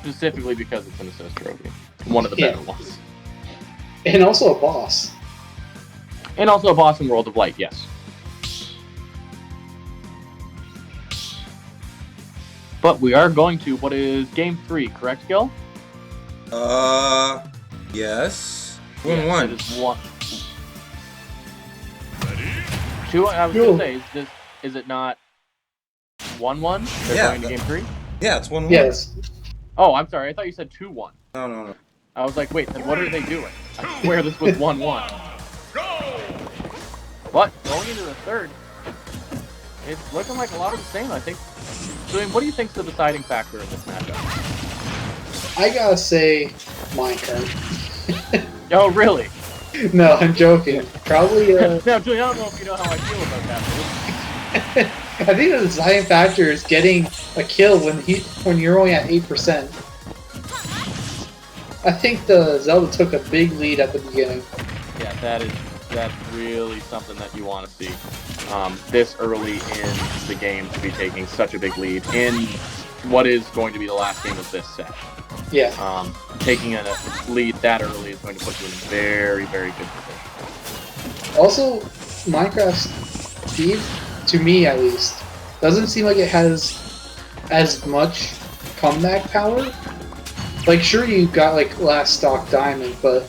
specifically because it's an assist trophy. One of the better ones. And also a boss. And also a boss in World of Light, yes. But we are going to what is game 3, correct, Gil? Yes. It 1-1. is 1. 2, I was going to say, is it not 1-1? They're Yeah, going to game 3? Yeah, it's 1-1. Yes. Oh, I'm sorry, I thought you said 2-1. No. I was like, wait, then what are they doing? I swear this was 1-1. But going into the third, it's looking like a lot of the same, I think. Julian, what do you think's the deciding factor in this matchup? I gotta say, Minecraft. Oh, really? No, I'm joking. Probably, Now, Julian, I don't know if you know how I feel about that. I think the deciding factor is getting a kill when you're only at 8%. I think the Zelda took a big lead at the beginning. Yeah, that's really something that you want to see. This early in the game to be taking such a big lead in what is going to be the last game of this set. Yeah. Taking a lead that early is going to put you in a very, very good position. Also, Minecraft Steve, to me at least, doesn't seem like it has as much comeback power. Like, sure, you got like Last Stock Diamond, but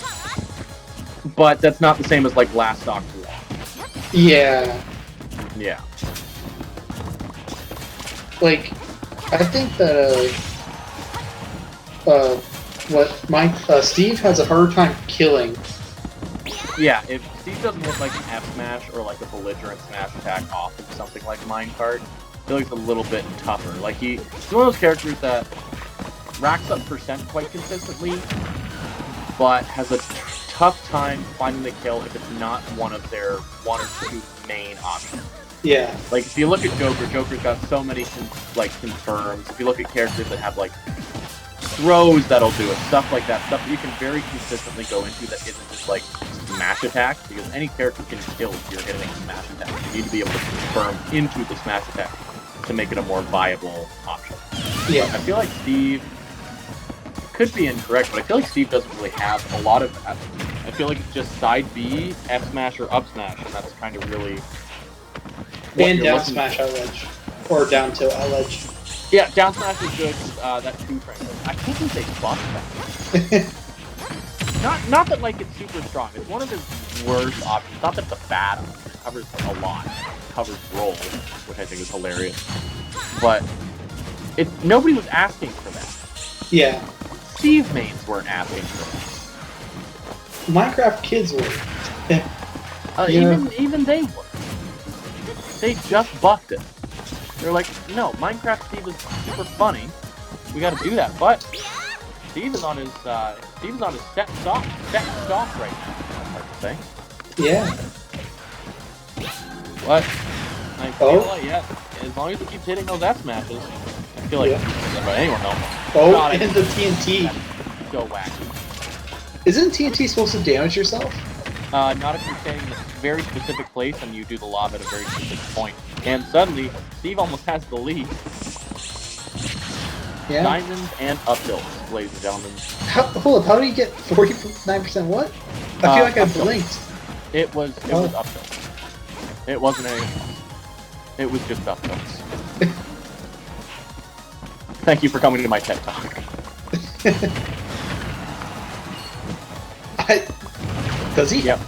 that's not the same as like Last Stock War. yeah. Yeah. Like, I think that Steve has a hard time killing. Yeah, if Steve doesn't hit like an F smash or like a belligerent smash attack off of something like Minecart, I feel like it's a little bit tougher. Like he's one of those characters that racks up percent quite consistently, but has a tough time finding the kill if it's not one of their 1 or 2 main options. Yeah. Like if you look at Joker's got so many confirms. If you look at characters that have like throws that'll do it, stuff like that, stuff that you can very consistently go into that isn't just like smash attacks, because any character can kill if you're hitting a smash attack. You need to be able to confirm into the smash attack to make it a more viable option. Yeah. I feel like Steve could be incorrect, but I feel like Steve doesn't really have a lot of. I feel like it's just side B, F smash, or up smash, and that's kind of really. And down smash out ledge. Or down tilt out ledge. Yeah, down smash is good. That 2 train. I can't believe they buffed that. Not that like it's super strong. It's one of his worst options. Not that it's a bad option. It covers a lot. It covers roll, which I think is hilarious. But nobody was asking for that. Yeah. Steve mains weren't asking for that. Minecraft kids were. Even they were. They just buffed it. They're like, no, Minecraft Steve is super funny. We got to do that, but Steve is on his set stop right now. That's hard to say. Yeah. But I feel like as long as he keeps hitting those S matches, I feel like but anyone knows. Oh, God, and the TNT. That's so wacky. Isn't TNT supposed to damage yourself? Not if you're standing in a very specific place and you do the lob at a very specific point. And suddenly, Steve almost has the lead. Yeah. Diamonds and up tilts, ladies and gentlemen. Hold up, how do you get 49% what? I feel like I blinked. It was up tilts. It wasn't anything else. It was just up tilts. Thank you for coming to my TED Talk. Does he? Yep.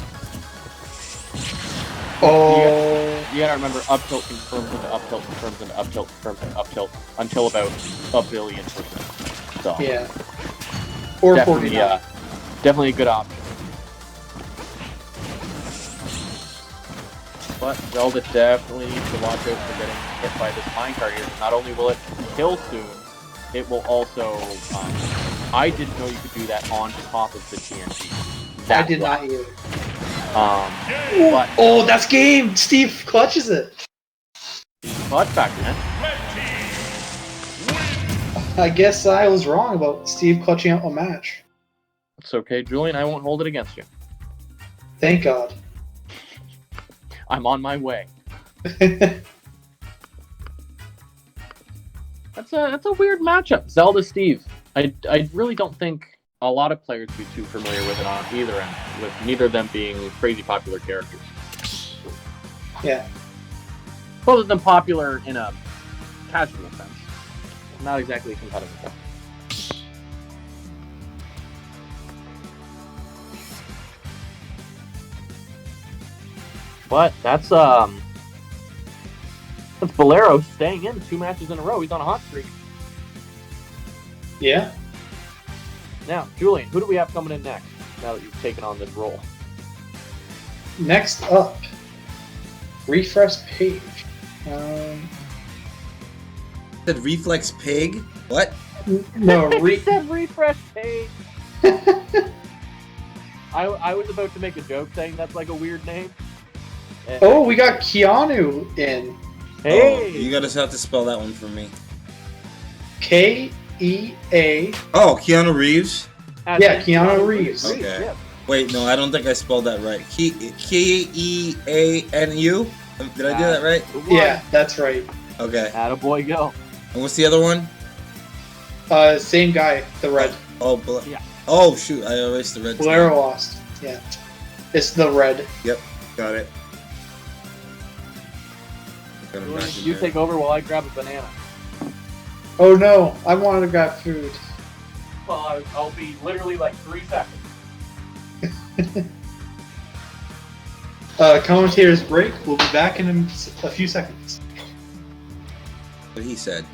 Oh. You gotta remember, up tilt confirms into up tilt confirms into up tilt confirms into up tilt until about 1,000,000,000%. So yeah. Or definitely, 49. Definitely a good option. But Zelda definitely needs to watch out for getting hit by this minecart here. Not only will it kill soon, it will also. I didn't know you could do that on top of the TNT. I did not either. But oh, that's game! Steve clutches it. Clutch factor, man. I guess I was wrong about Steve clutching out a match. It's okay, Julian. I won't hold it against you. Thank God. I'm on my way. That's a weird matchup. Zelda Steve. I really don't think a lot of players would be too familiar with it on either end, with neither of them being crazy popular characters. Yeah. Both of them popular in a casual sense. Not exactly competitive. But that's Bolero staying in 2 matches in a row. He's on a hot streak. Yeah. Now, Julian, who do we have coming in next? Now that you've taken on this role. Next up, refresh page. Said reflex pig. What? No, He said refresh page. I was about to make a joke saying that's like a weird name. Oh, we got Keanu in. Hey, Oh, you gotta have to spell that one for me. K-E-A. Oh, Keanu Reeves. Yeah, Keanu Reeves. Okay. Yeah. Wait, no, I don't think I spelled that right. Keanu. Did I do that right? Yeah, that's right. Okay. Attaboy, go. And what's the other one? Same guy, the red. Oh, Yeah. Oh shoot! I erased the red. Blair lost. Yeah. It's the red. Yep, got it. Got him back in You there. take over while I grab a banana. Oh no, I wanted to grab food. Well, I'll be literally like 3 seconds. Commentators break. We'll be back in a few seconds. What he said.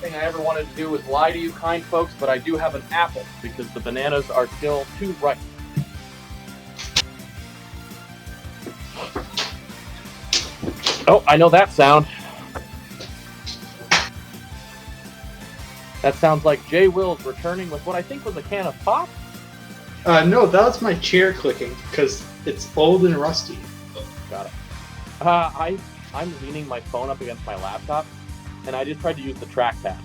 Thing I ever wanted to do was lie to you kind folks, but I do have an apple because the bananas are still too ripe. Oh, I know that sound. That sounds like Jay Wills returning with what I think was a can of pop. No, that was my chair clicking because it's old and rusty. Got it. I'm leaning my phone up against my laptop, and I just tried to use the trackpad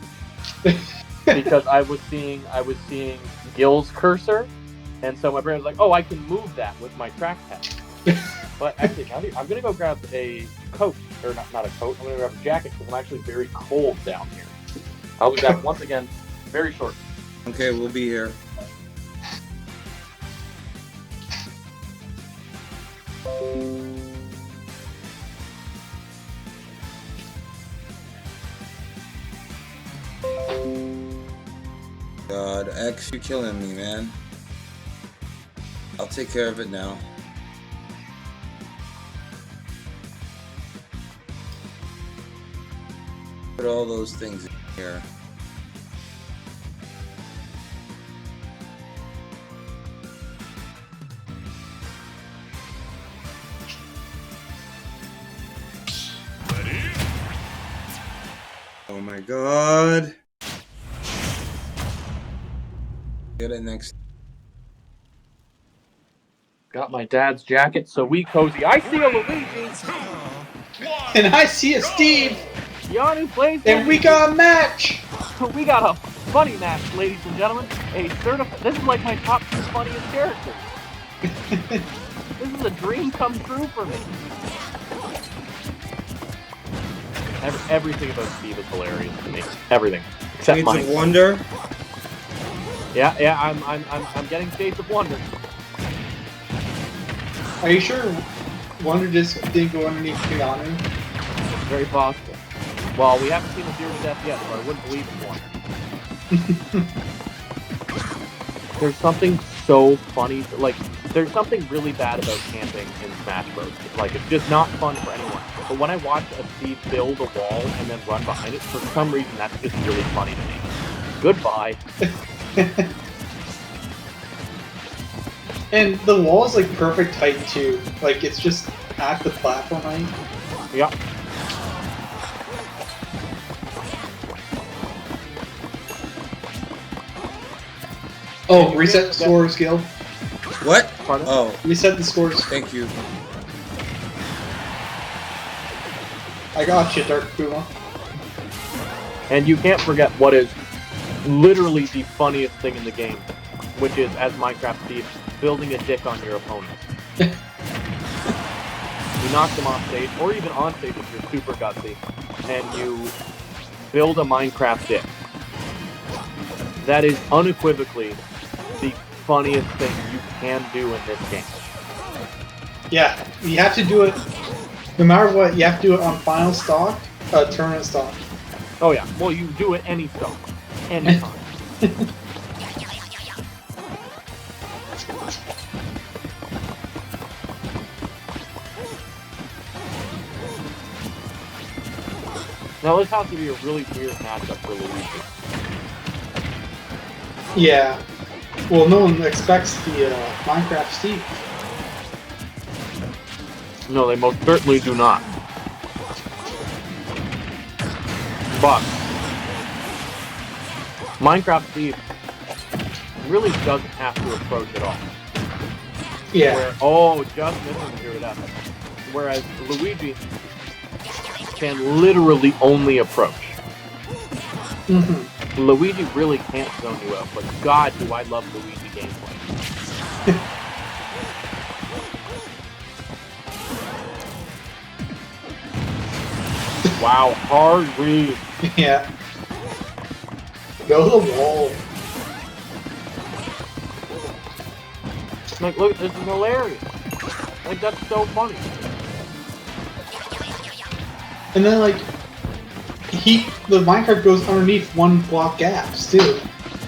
because I was seeing Gil's cursor, and so my brain was like, "Oh, I can move that with my trackpad." But actually, I'm gonna go grab a coat, or not a coat. I'm gonna grab a jacket because I'm actually very cold down here. I'll be back once again, very short. Okay, we'll be here. God, X, you killing me, man. I'll take care of it now. Put all those things in here. Oh my god. Get it next. Got my dad's jacket, so we cozy. I see a Luigi. And I see a Steve. Yanu plays. And we got a match. We got a funny match, ladies and gentlemen. This is like my top 2 funniest characters. This is a dream come true for me. Everything about Steve is hilarious to me. Everything except mine. Shades of Wonder. Yeah. I'm getting Shades of Wonder. Are you sure Wonder just didn't go underneath Keanu? Very possible. Well, we haven't seen him here to death yet, so I wouldn't believe in Wonder. There's something so funny, like, there's something really bad about camping in Smash Bros. Like, it's just not fun for anyone. But when I watch a Steve build a wall and then run behind it, for some reason that's just really funny to me. Goodbye. And the wall is like perfect height too. Like it's just at the platform height. Yeah. Oh, reset the scores, Gil. What? Pardon? Oh, Reset the scores. thank you. I got you, Dark Puma. And you can't forget what is literally the funniest thing in the game, which is, as Minecraft Steve, building a dick on your opponent. You knock them off stage, or even on stage if you're super gutsy, and you build a Minecraft dick. That is unequivocally the funniest thing you can do in this game. Yeah, you have to do it. No matter what, you have to do it on final stock, tournament stock. Oh yeah, well you do it any stock, anytime. Now this has to be a really weird matchup for Luigi. Yeah. Well, no one expects the Minecraft Steve. No, they most certainly do not. But Minecraft Steve really doesn't have to approach at all. Yeah. Just missing here with that. Whereas Luigi can literally only approach. Mm-hmm. Luigi really can't zone you out, but God, do I love Luigi gameplay. Wow, hard read. Yeah. Go to the wall. Like, look, this is hilarious. Like, that's so funny. And then, like, the minecart goes underneath one block gaps, too.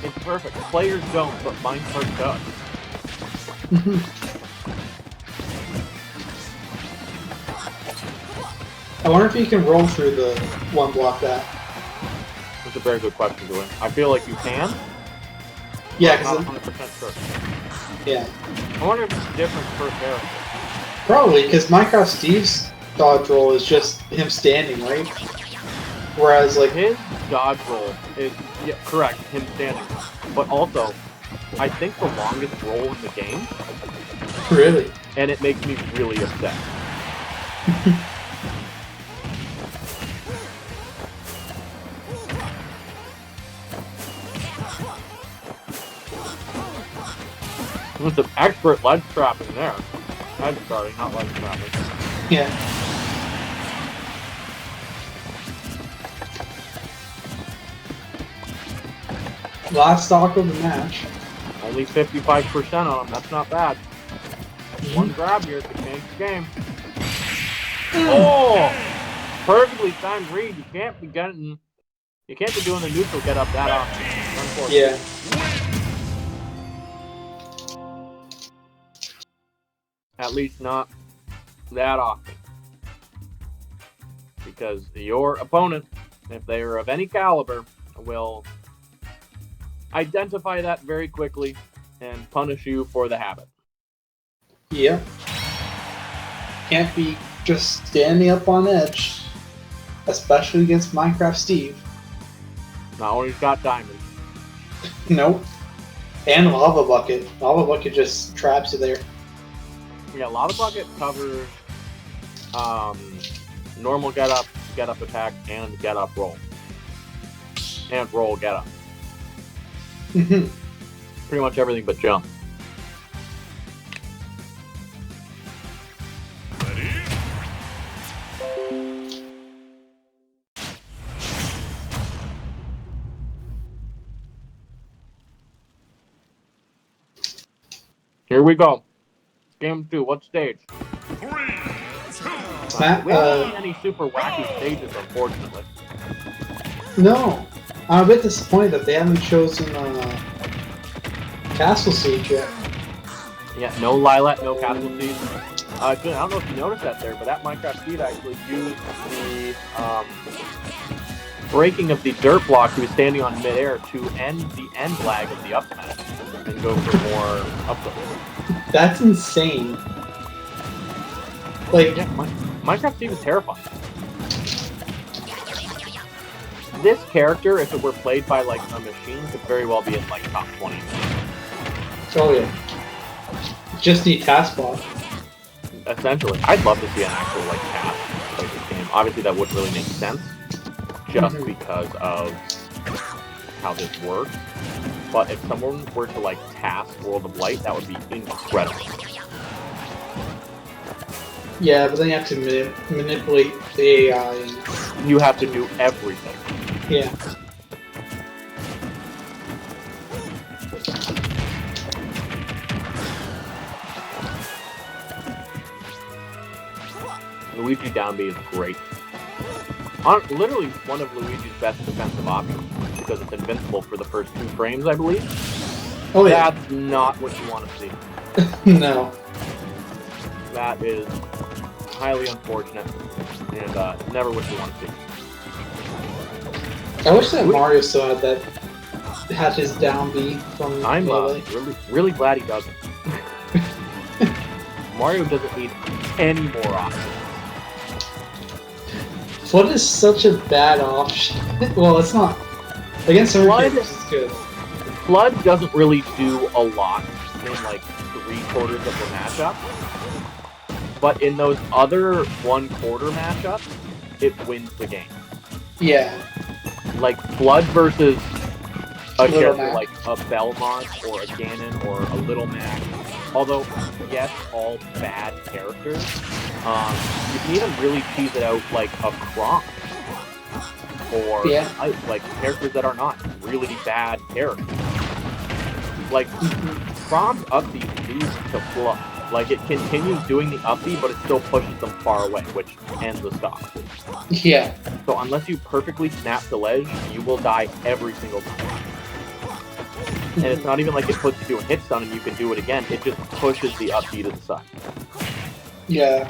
It's perfect. Players don't, but Minecart does. I wonder if you can roll through the one block gap. That's a very good question, Julian. I feel like you can. Yeah, I'm not because 100% sure. yeah, I wonder if it's different per character. probably because Minecraft Steve's dodge roll is just him standing, right? Whereas like His dodge roll is Yeah, correct. Him standing. But also, I think the longest roll in the game, Really? and it makes me really upset. With some expert ledge trapping there. Ledge trapping, not ledge trapping. Yeah. Last stock of the match. Only 55% on him. That's not bad. One grab here to change the game. Oh! Perfectly timed read. You can't be doing the neutral get up that often. Unfortunately. Yeah. At least not that often. Because your opponent, if they are of any caliber, will identify that very quickly and punish you for the habit. Yeah. Can't be just standing up on edge, especially against Minecraft Steve. Not only he's got diamonds. Nope. And Lava Bucket. Lava Bucket just traps you there. Yeah, Lava Bucket covers normal get up attack, and get up roll. And roll get up. Pretty much everything but jump. Here we go. Game 2, what stage? We haven't seen any super wacky stages, unfortunately. No. I'm a bit disappointed that they haven't chosen Castle Siege yet. Yeah, no Lilat, no Castle Siege. I don't know if you noticed that there, but that Minecraft Steve actually used the breaking of the dirt block he was standing on midair to end the end lag of the up smash and go for more up tilt. That's insane. Like, Yeah, Minecraft Steve is terrifying. This character, if it were played by like a machine, could very well be in like top 20. oh yeah. Just need taskbar. Essentially, I'd love to see an actual like task play this game. Obviously, that wouldn't really make sense, just because of how this works. But if someone were to like task World of Light, that would be incredible. Yeah, but then you have to manipulate the AI. You have to do everything. Yeah. Luigi down B is great. Literally one of Luigi's best defensive options, because it's invincible for the first 2 frames, I believe. Oh yeah. That's not what you want to see. No. That is highly unfortunate, and never what you want to see. I wish that Mario still had that. Had his down B from. I'm Melee. really glad he doesn't. Mario doesn't need any more options. Flood is such a bad option. Well, it's not. Against certain characters, it's good. Flood doesn't really do a lot in like 3/4 of the matchup, but in those other 1/4 matchups, it wins the game. Yeah. Like Flood versus a Little character Mac. like a Belmont or a Ganon or a Little Mac, although yes, all bad characters, you can even really tease it out like a Kronk or like characters that are not really bad characters. Like Kronk's up B leads to Flood. Like it continues doing the up B, but it still pushes them far away, which ends the stock. Yeah. So unless you perfectly snap the ledge, you will die every single time. And it's not even like it puts you to a hit stun and you can do it again. It just pushes the up B to the side. Yeah.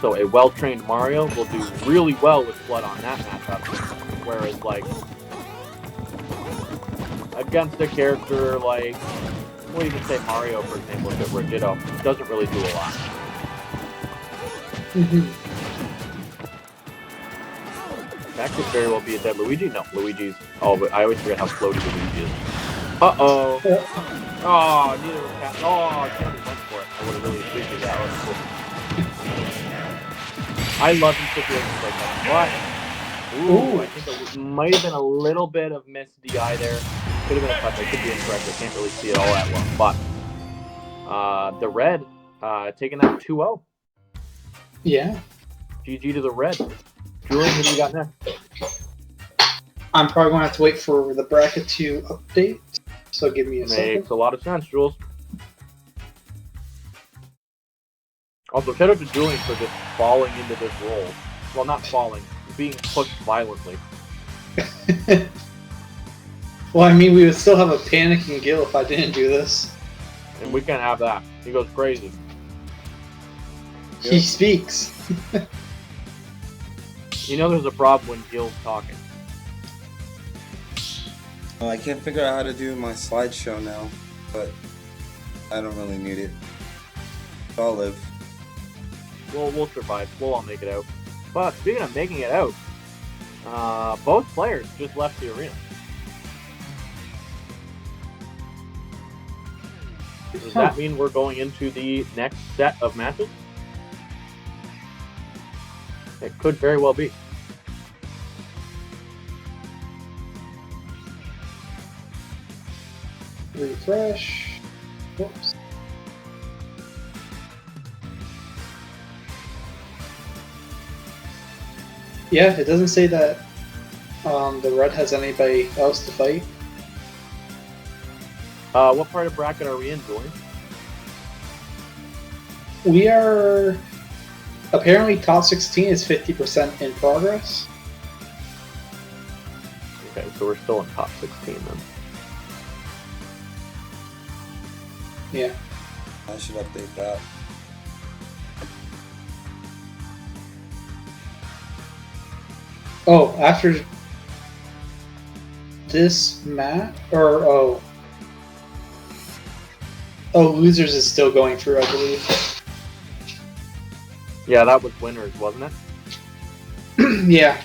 So a well-trained Mario will do really well with Flood on that matchup. Whereas like against a character like, we'll even say Mario, for example, if it were Ditto, doesn't really do a lot. That could very well be a dead Luigi. No, Luigi's. Oh, but I always forget how floaty Luigi is. Uh-oh. Oh, neither was Cat. Oh, Candy went for it. I would have really appreciated that. I love in situations like that. But, ooh, I think it might have been a little bit of missed DI there. Could have been a touch. I could be incorrect. I can't really see it all that well. But the red taking that 2-0. Yeah. GG to the red. Julian, who do you got next? I'm probably going to have to wait for the bracket to update. So give me a second. Makes a lot of sense, Jules. Also, shout out to Julian for just falling into this role. Well, not falling, being pushed violently. Well, I mean, we would still have a panicking Gil if I didn't do this. And we can't have that. He goes crazy. He speaks. You know there's a problem when Gil's talking. Oh, I can't figure out how to do my slideshow now, but I don't really need it. I'll live. We'll survive. We'll all make it out. But speaking of making it out, both players just left the arena. Does that mean we're going into the next set of matches? It could very well be. Refresh. Whoops. Yeah, it doesn't say that the red has anybody else to fight. What part of bracket are we in, Julian? We are apparently top 16 is 50% in progress. Okay, so we're still in top 16 then. Yeah. I should update that. Oh, after this match, or losers is still going through, I believe. Yeah, that was winners, wasn't it? Yeah.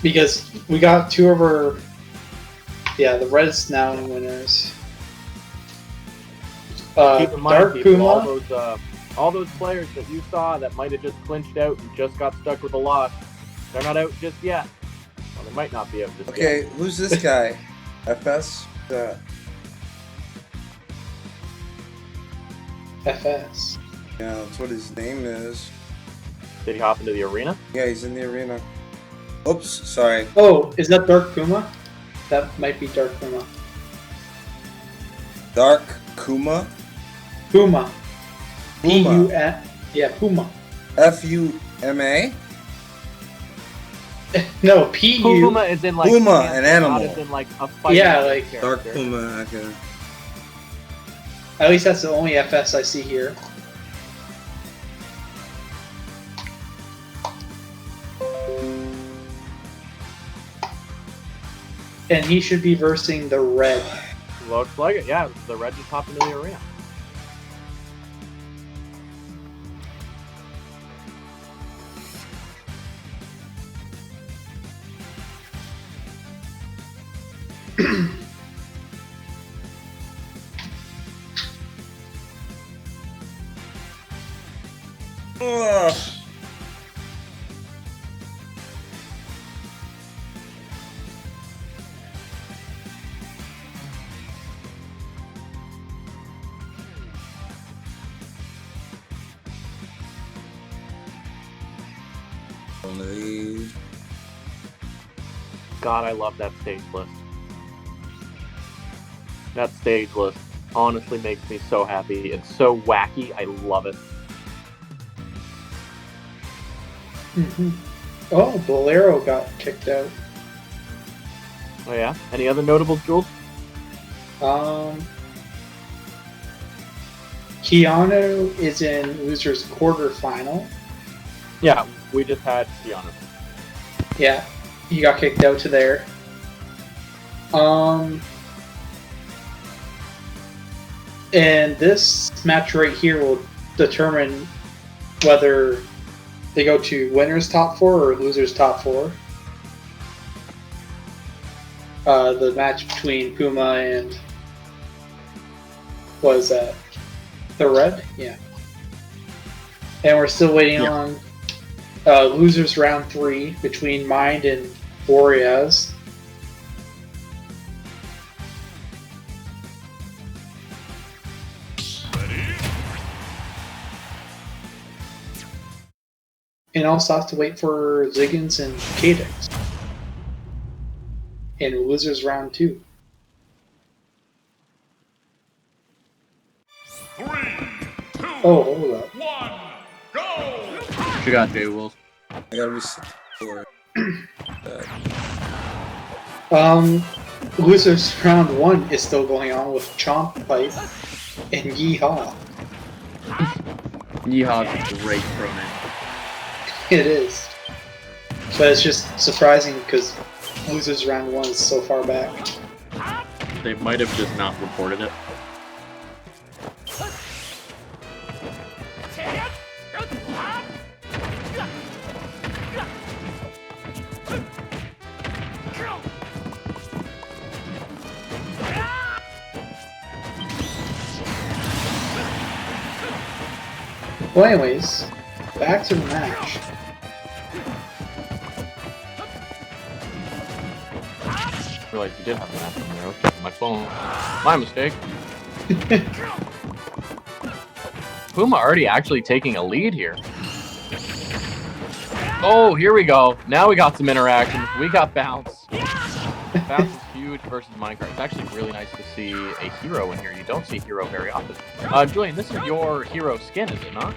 Because we got two of our... Yeah, the red's now in winners. Keep in mind, Dark people, Puma. all those players that you saw that might have just clinched out and just got stuck with a loss, they're not out just yet. Well, they might not be out just yet. Okay, who's this guy? FS? FS. Yeah, that's what his name is. Did he hop into the arena? Yeah, he's in the arena. Oops, sorry. Oh, is that Dark Puma? That might be Dark Puma. Dark Kuma? Puma. Puma. P-U-M. Yeah, Puma. F-U-M-A? No, P-U. Puma is in like Puma, an animal. Not as in like a fighting Yeah, like Dark character. Puma, okay. At least that's the only FS I see here. And he should be versing the red. Looks like it. Yeah, the red just hopped into the arena. Ugh. God, I love that stage list. That stage list honestly makes me so happy. It's so wacky. I love it. Mm-hmm. Oh, Bolero got kicked out. Oh yeah? Any other notables, Jules? Keanu is in losers quarterfinal. Yeah, we just had Keanu. Yeah, he got kicked out to there. And this match right here will determine whether They go to winners top 4 or losers top 4. The match between Puma and was that the Red? Yeah. And we're still waiting on losers round 3 between Mind and Boreas. And also have to wait for Ziggins and Cadex. And losers round 2. 3, 2, Oh, hold up. 1, go! What you got, Jay Wolves? I gotta reset for Losers round 1 is still going on with Chomp Pipe and Yeehaw. Yeehaw's a great pronoun. It is. But it's just surprising because losers round 1 is so far back. They might have just not reported it. Well, anyways, back to the match. I realized you did have an app in there. Okay, my phone. My mistake. Puma already actually taking a lead here. Oh, here we go. Now we got some interaction. We got Bounce. Bounce is huge versus Minecraft. It's actually really nice to see a hero in here. You don't see hero very often. Julian, this is your hero skin, is it not?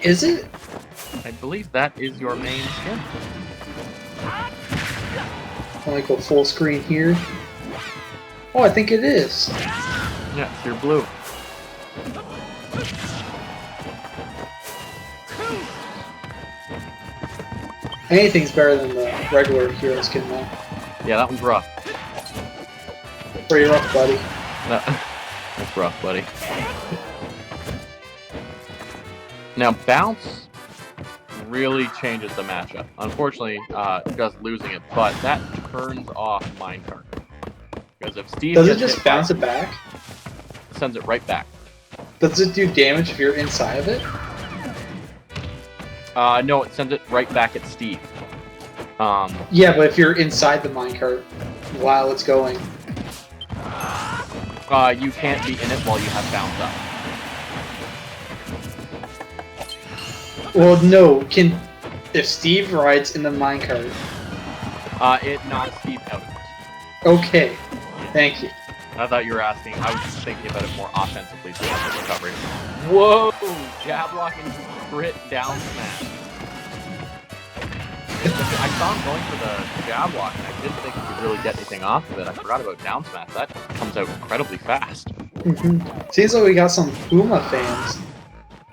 Is it? I believe that is your main skin. Let me go full screen here. Oh, I think it is. Yeah, it's your blue. Anything's better than the regular hero skin though. Yeah, that one's rough. Pretty rough, buddy. That's rough, buddy. Now, Bounce really changes the matchup. Unfortunately, just losing it, but that turns off Minecart. Because if Steve does it gets just hit bounce by- it back? It sends it right back. Does it do damage if you're inside of it? No, it sends it right back at Steve. Yeah, but if you're inside the minecart while it's going. You can't be in it while you have Bounce up. Well, no. If Steve rides in the minecart? It knocks Steve out of it. Okay, thank you. I thought you were asking. I was just thinking about it more offensively, so that's the recovery. Whoa! Jab lock and crit down smash. I saw him going for the jab lock, and I didn't think he could really get anything off of it. I forgot about down smash. That comes out incredibly fast. Seems like we got some Puma fans.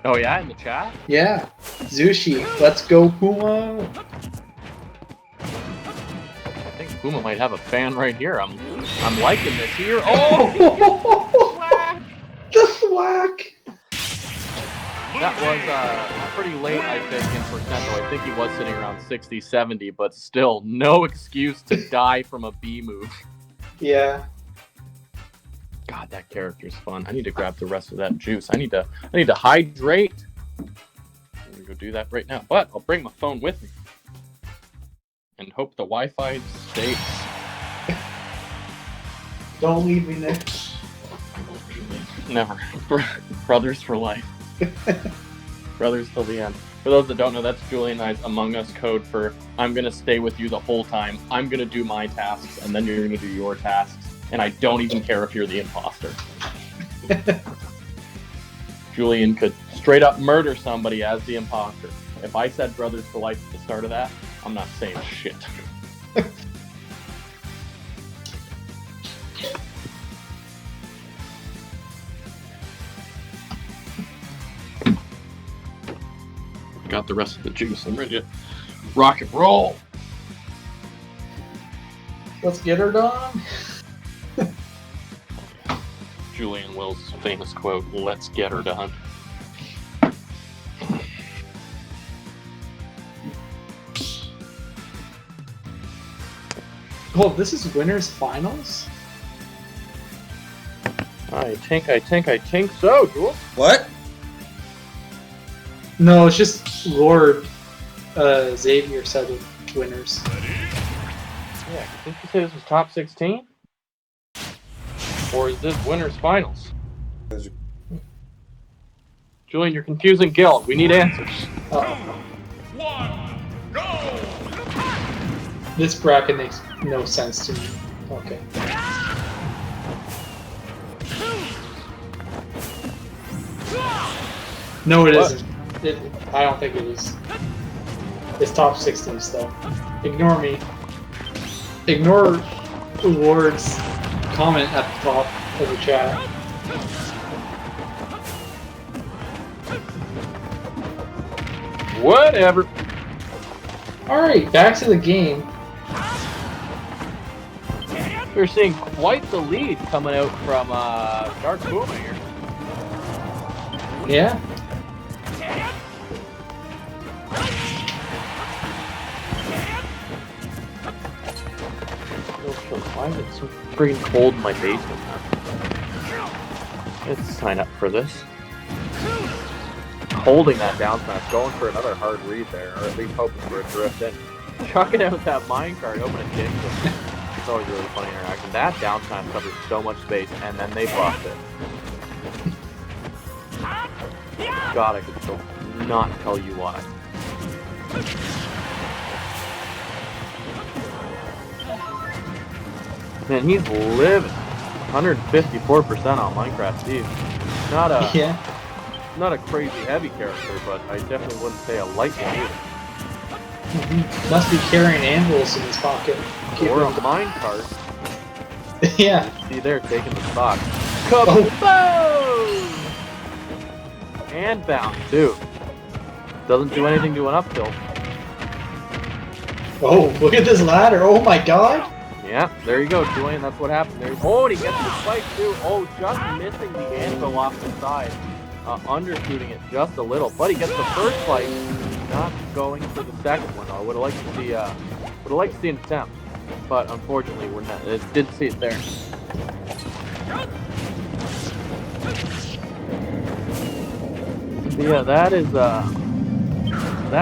Oh yeah, in the chat? Yeah. Zushi, let's go Puma! I think Puma might have a fan right here. I'm liking this here. Oh! The thwack! That was pretty late, I think, in percent, though. I think he was sitting around 60, 70, but still, no excuse to die from a B move. Yeah. God, that character's fun. I need to grab the rest of that juice. I need to hydrate. I'm gonna go do that right now. But I'll bring my phone with me. And hope the Wi-Fi stays. Don't leave me, Nick. Never. Brothers for life. Brothers till the end. For those that don't know, that's Julian and I's Among Us code for I'm gonna stay with you the whole time. I'm gonna do my tasks, and then you're gonna do your tasks. And I don't even care if you're the imposter. Julian could straight up murder somebody as the imposter. If I said Brothers for Life at the start of that, I'm not saying shit. Got the rest of the juice. I'm ready to rock and roll. Let's get her done. Julian Will's famous quote, "Let's get her done." Oh, this is winners finals? I think so, Jules. What? No, it's just Lord Xavier said winners. Yeah, did you say this was top 16? Or is this winners finals? Julian, you're confusing Gil. We need answers. One, go! This bracket makes no sense to me. Okay. No, it What? isn't. I don't think it is. It's top 16 still. Ignore me. Ignore Lord's comment at the top of the chat. Whatever. Alright, back to the game. We're seeing quite the lead coming out from Dark Puma here. Yeah? Why is it so freaking cold in my basement? Let's sign up for this. Holding that down smash, going for another hard read there, or at least hoping for a drift in. Chucking out that minecart, opening kicks. It's always a really funny interaction. That down smash covers so much space, and then they buffed it. God, I could still not tell you why. Man, he's living. 154% on Minecraft Steve. Not a crazy heavy character, but I definitely wouldn't say a light one either. Must be carrying anvils in his pocket. Or a minecart. Yeah. See there, taking the stock. Kaboom! And bounce, too. Doesn't do anything to an up tilt. Oh, look at this ladder. Oh my god. Yeah, there you go, Julian. That's what happened there. Oh, and he gets the spike, too. Oh, just missing the anvil off the side. Undershooting it just a little. But he gets the first spike. Not going for the second one. I would have liked to see an attempt. But unfortunately, we're not. Didn't see it there. But yeah, that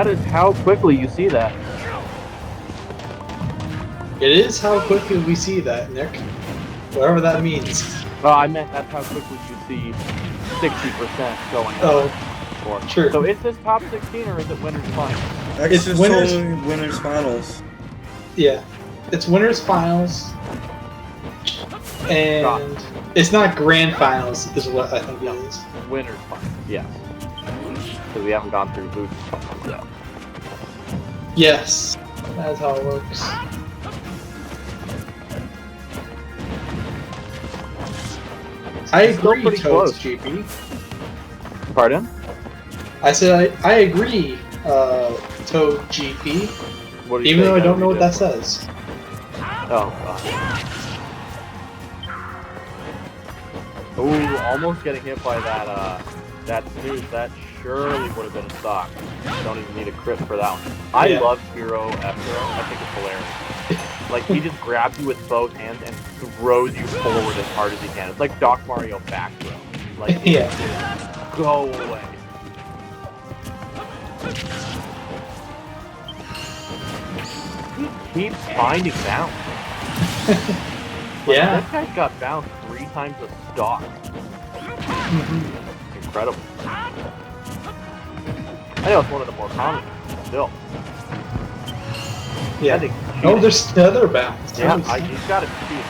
is how quickly you see that. It is how quickly we see that, Nick. Whatever that means. Oh, I meant that's how quickly you see 60% going. Oh, sure. So is this top 16 or is it winners finals? It's just winners- totally winners finals. Yeah. It's winners finals. And it's not grand finals is what I think it is. Winners finals, yes. Because we haven't gone through losers finals yet. Yes. That's how it works. I agree, pretty Toads close. GP. Pardon? I said I agree, Toad GP. What do you Even say? though I don't Gotta know be what that different. says. Oh, God. Ooh, almost getting hit by that snooze. That surely would have been a stock. Don't even need a crit for that one. I Yeah. love Hero F-Throw. I think it's hilarious. Like, he just grabs you with both hands and throws you forward as hard as he can. It's like Doc Mario back throw. Like, Yeah. go away. He keeps finding bounce. Like, Yeah. This guy's got bounce 3 times a stock. It's incredible. I know it's one of the more common ones, still. I Yeah. think Oh, there's the other bounce. yeah, Oh, he's got to cheat.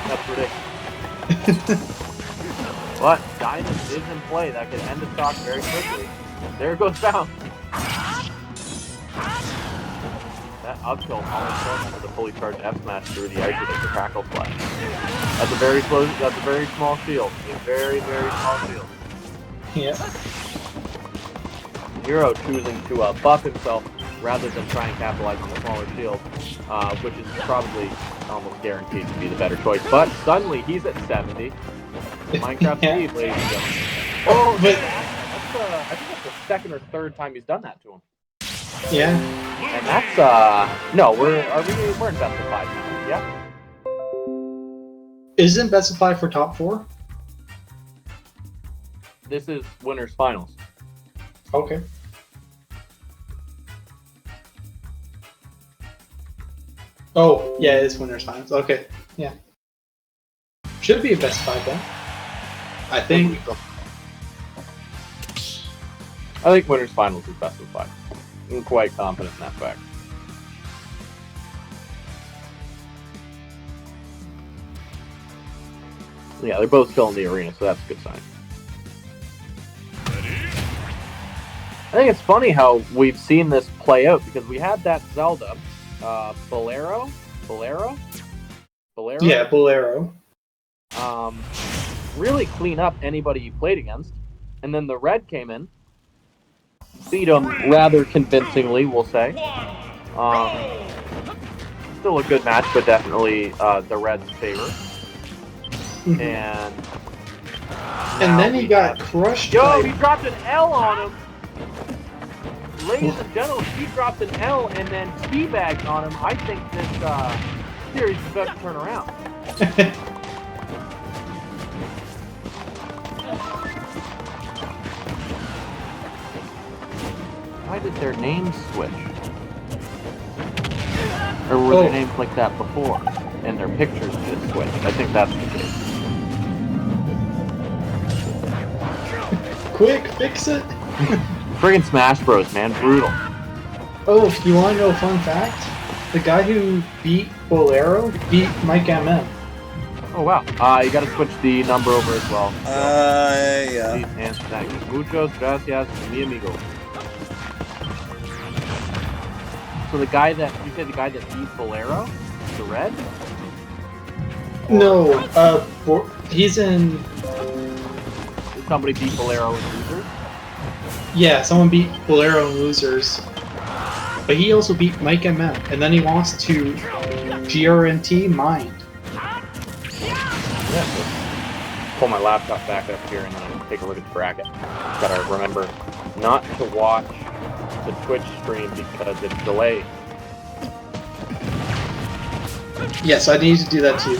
That's ridiculous. But Diamond is in play. That can end the stock very quickly. There goes bounce. That up tilt almost thrown with a fully charged F smash through the ice with the crackle flash. That's a very close. That's a very small shield. A very, very small shield. Yeah. Hero choosing to buff himself rather than try and capitalize on the smaller shield, which is probably almost guaranteed to be the better choice. But suddenly he's at 70. Minecraft Yeah. Steve, ladies and gentlemen. Oh, But- I think that's the second or third time he's done that to him. Yeah. And that's no, we're in best of 5 now. Yeah. Isn't best of 5 for top 4? This is winners finals. Okay. Oh, yeah, it's winners finals. Okay, yeah. Should be a best of 5 then. I think. I think winners finals is best of 5. I'm quite confident in that fact. Yeah, they're both still in the arena, so that's a good sign. I think it's funny how we've seen this play out because we had that Zelda, Bolero? Yeah, Bolero. Really clean up anybody you played against. And then the red came in, beat him rather convincingly, we'll say. Still a good match, but definitely the red's favor. And then he got crushed. Yo, he dropped an L on him. Ladies and gentlemen, he dropped an L and then teabagged on him. I think this series is about to turn around. Why did their names switch? Or were their names like that before? And their pictures just switched. I think that's the case. Quick, fix it! Friggin' Smash Bros, man. Brutal. Oh, you want to know a fun fact? The guy who beat Bolero beat Mike MM. Oh, wow. You gotta switch the number over as well. Yeah. And thank you. Muchos gracias, mi amigo. So you said the guy that beat Bolero? The red? No, he's in... Did somebody beat Bolero in Losers? Yeah, someone beat Bolero in Losers. But he also beat Mike MM, and then he lost to GRNT Mind. Yeah, so pull my laptop back up here and then take a look at the bracket. Gotta remember not to watch the Twitch stream because it's delayed. Yes, I need to do that too.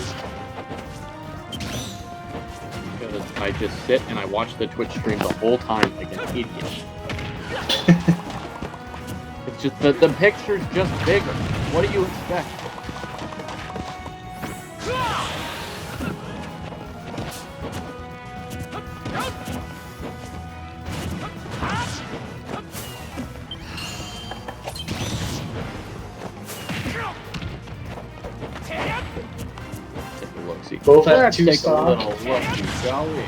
Because I just sit and I watch the Twitch stream the whole time like an idiot. It's just the picture's just bigger. What do you expect? Both at Let's 2 take stock. a little look, shall we?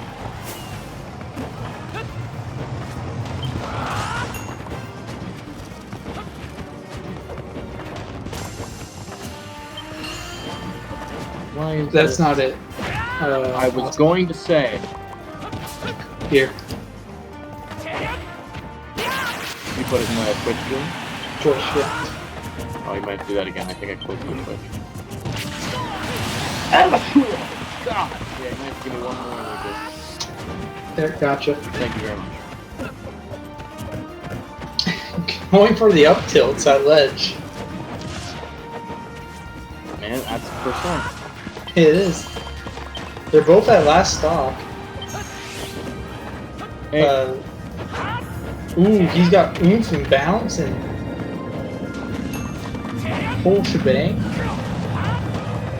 Why is That's this? not it. I was going to say. Here. You put it in my Twitch stream? Twitch, yeah. Oh, you might do that again. I think I closed the Twitch. God! Yeah, you might have to give me one more like this. There, gotcha. Thank you very much. Going for the up tilts, that ledge. Man, that's percent. It is. They're both at last stock. Hey. Ooh, he's got oomph and bounce and whole shebang.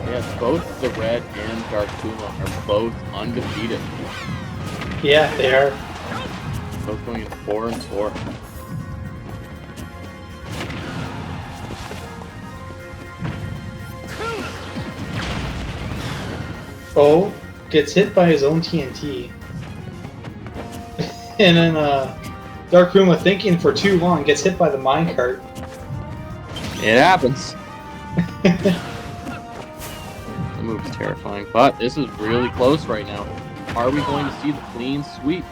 Yes, both the Red and Dark Puma are both undefeated. Yeah, they are. Both going in 4-4. Oh, gets hit by his own TNT. And then Dark Puma, thinking for too long, gets hit by the minecart. It happens. The move is terrifying, but this is really close right now. Are we going to see the clean sweep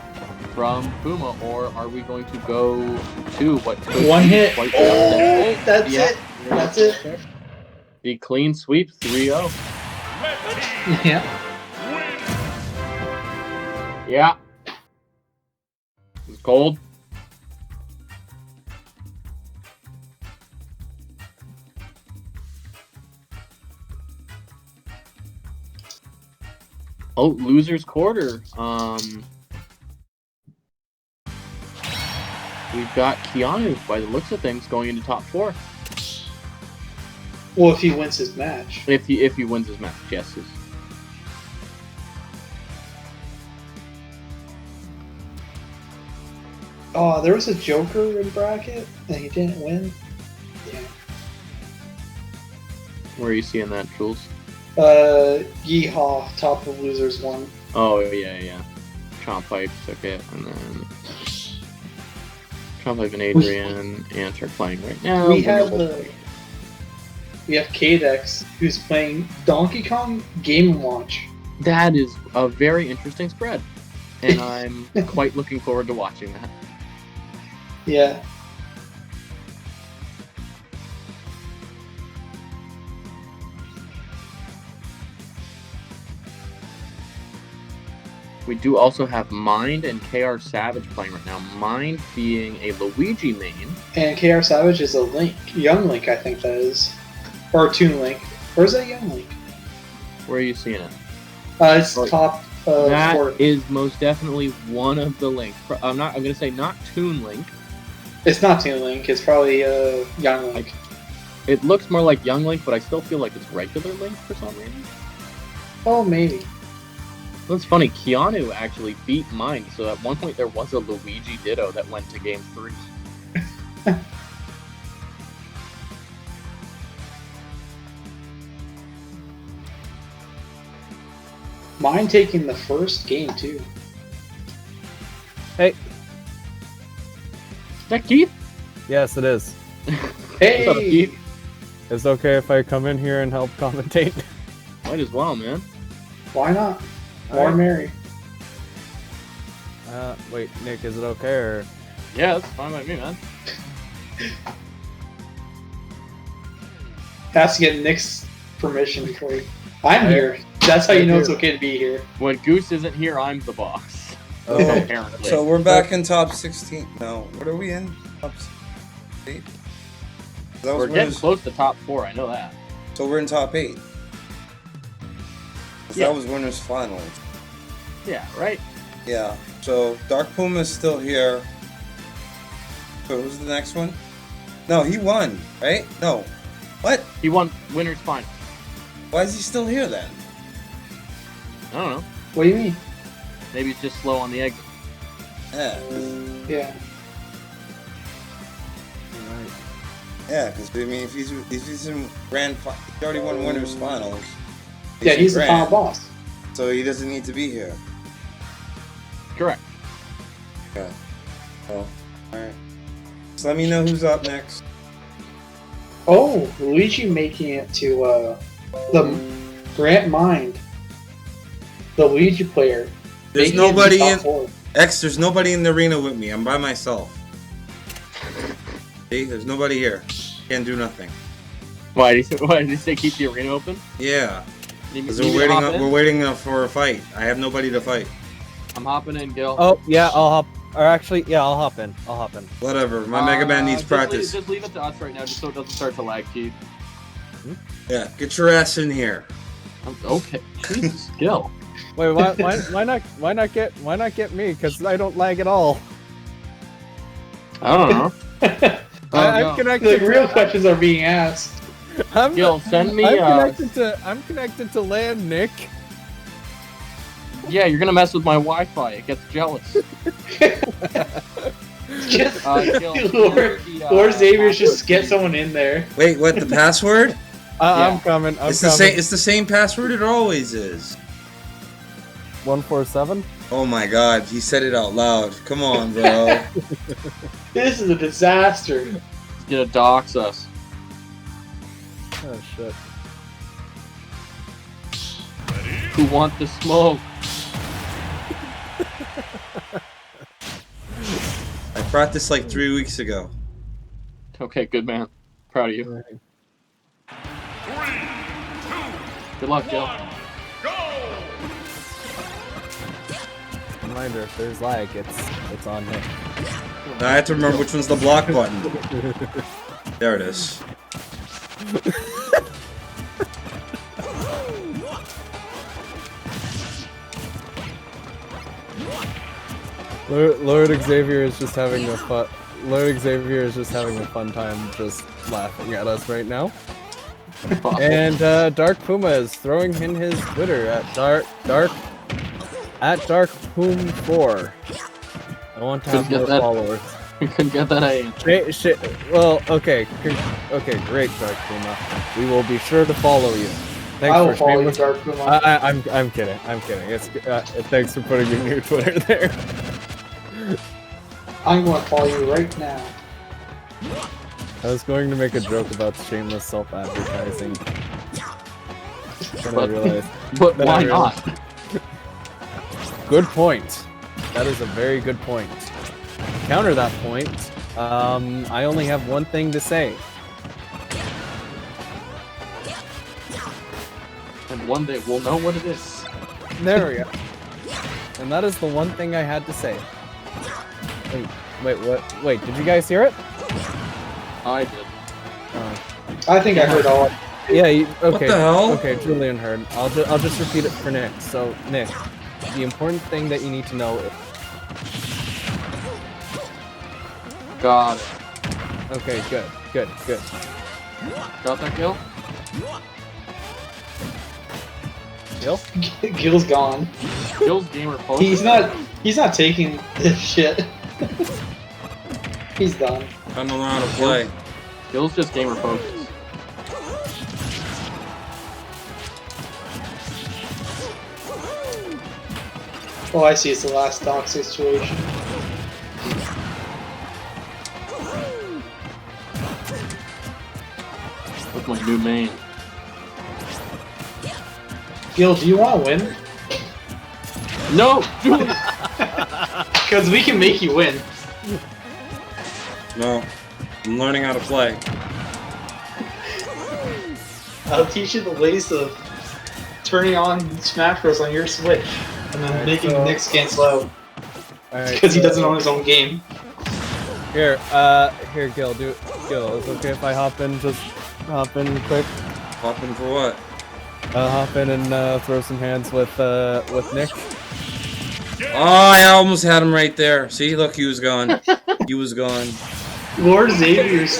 from Puma, or are we going to go to what could One be hit. quite the Oh, upset? that's Yeah. it. That's it. The clean sweep 3-0. Yeah. Yeah. It's cold. Oh, loser's quarter. We've got Keanu, by the looks of things, going into top 4. Well, if he wins his match. If he wins his match, yes. Oh, there was a Joker in bracket and he didn't win. Yeah. Where are you seeing that, Jules? Yeehaw, top of losers 1. Oh, yeah. Chomp Pipe took it, and then Chomp Pipe and Adrian and are playing right now. We have Kadex, who's playing Donkey Kong Game & Watch. That is a very interesting spread, and I'm quite looking forward to watching that. Yeah. We do also have Mind and KR Savage playing right now. Mind being a Luigi main. And KR Savage is a Link. Young Link, I think that is. Or Toon Link. Or is that Young Link? Where are you seeing it? It's top That 4. is most definitely one of the Links. I'm gonna say not Toon Link. It's not Toon Link, it's probably Young Link. It looks more like Young Link, but I still feel like it's regular Link for some reason. Oh, maybe. That's funny. Keanu actually beat Mind, so at one point there was a Luigi Ditto that went to Game 3. Mine taking the first game, too. Hey. Is that Keith? Yes, it is. Hey! What's up, Keith? It's okay if I come in here and help commentate. Might as well, man. Why not? More Mary. Wait, Nick, is it okay or? Yeah, that's fine by me, man. Has to get Nick's permission before you. I'm here. That's how you know it's okay to be here. When Goose isn't here, I'm the boss. Oh, Apparently. so we're back in top 16. No, what are we in? Top 8? We're getting close to top 4, I know that. So we're in top 8. Yeah. That was winners finals. Yeah, right? Yeah. So Dark Puma is still here. So who's the next one? No, he won, right? No. What? He won winners final. Why is he still here then? I don't know. What do you mean? Maybe he's just slow on the exit. Yeah. Yeah. Yeah, because I mean, if he's in grand, he already won winners finals. Yeah, he's the grand, final boss. so he doesn't need to be here. Correct. Okay. Well, all right. So let me know who's up next. Oh, Luigi making it to the Grant Mind. The Luigi player. There's making it to nobody top in 4. X. There's nobody in the arena with me. I'm by myself. See, there's nobody here. Can't do nothing. Why did he say keep the arena open? Yeah, Need me- because need me we're to waiting. hop in? We're waiting for a fight. I have nobody to fight. I'm hopping in, Gil. Oh yeah, I'll hop. Or actually, yeah, I'll hop in. Whatever. My Mega Man needs practice. Just leave it to us right now, just so it doesn't start to lag, Keith. Yeah, get your ass in here. Okay. Jesus, Gil. Wait, why not get me? Because I don't lag at all. I don't know. I'm connected. The real questions are being asked. Gil, send me. I'm connected to LAN, Nick. Yeah, you're gonna mess with my Wi-Fi. It gets jealous. Just Gil, Lord Xavier's just get someone in there. Wait, what? The password? I'm coming. It's the same. It's the same password. It always is. 147. Oh my God, he said it out loud. Come on, bro. This is a disaster. He's gonna dox us. Oh shit. Who want the smoke? I brought this like 3 weeks ago. Okay, good man. Proud of you. 3, 2, Good luck, Gil. go! Reminder: if there's lag, it's on Nick. Now I have to remember which one's the block button. There it is. Lord Xavier is just having a fun. Lord Xavier is just having a fun time, just laughing at us right now. And Dark Puma is throwing in his Twitter at darkpum4. I want to have more followers. You couldn't get that A. Well, okay, great, Dark Puma. We will be sure to follow you. Thanks I will for follow you, shameless- Dark Puma. I'm kidding. It's thanks for putting your new Twitter there. I'm going to follow you right now. I was going to make a joke about shameless self-advertising. Then I realized. But then why I realized- not? Good point. That is a very good point. To counter that point, I only have one thing to say. And one day we'll know what it is. There we go. And that is the one thing I had to say. Wait, what? Wait, did you guys hear it? I did. I think I heard all. Yeah. Okay. What the hell? Okay, Julian heard. I'll just repeat it for Nick. So, Nick, the important thing that you need to know. Got it. Okay, good. Got that, Gil? Gil? Gil's gone. Gil's gamer post. He's not taking this shit. He's done. I don't know how to play. Gil's just gamer focused. Oh, I see. It's the last stock situation. With my new main. Gil, do you want to win? No! Julian! Because we can make you win. No. I'm learning how to play. I'll teach you the ways of turning on Smash Bros on your Switch and then making Nick's cancel out because he doesn't own his own game. Here, Gil, Gil, is it okay if I hop in quick? Hop in for what? Hop in and throw some hands with Nick. Oh, I almost had him right there. See, look, he was gone. He was gone. Lord Xavier's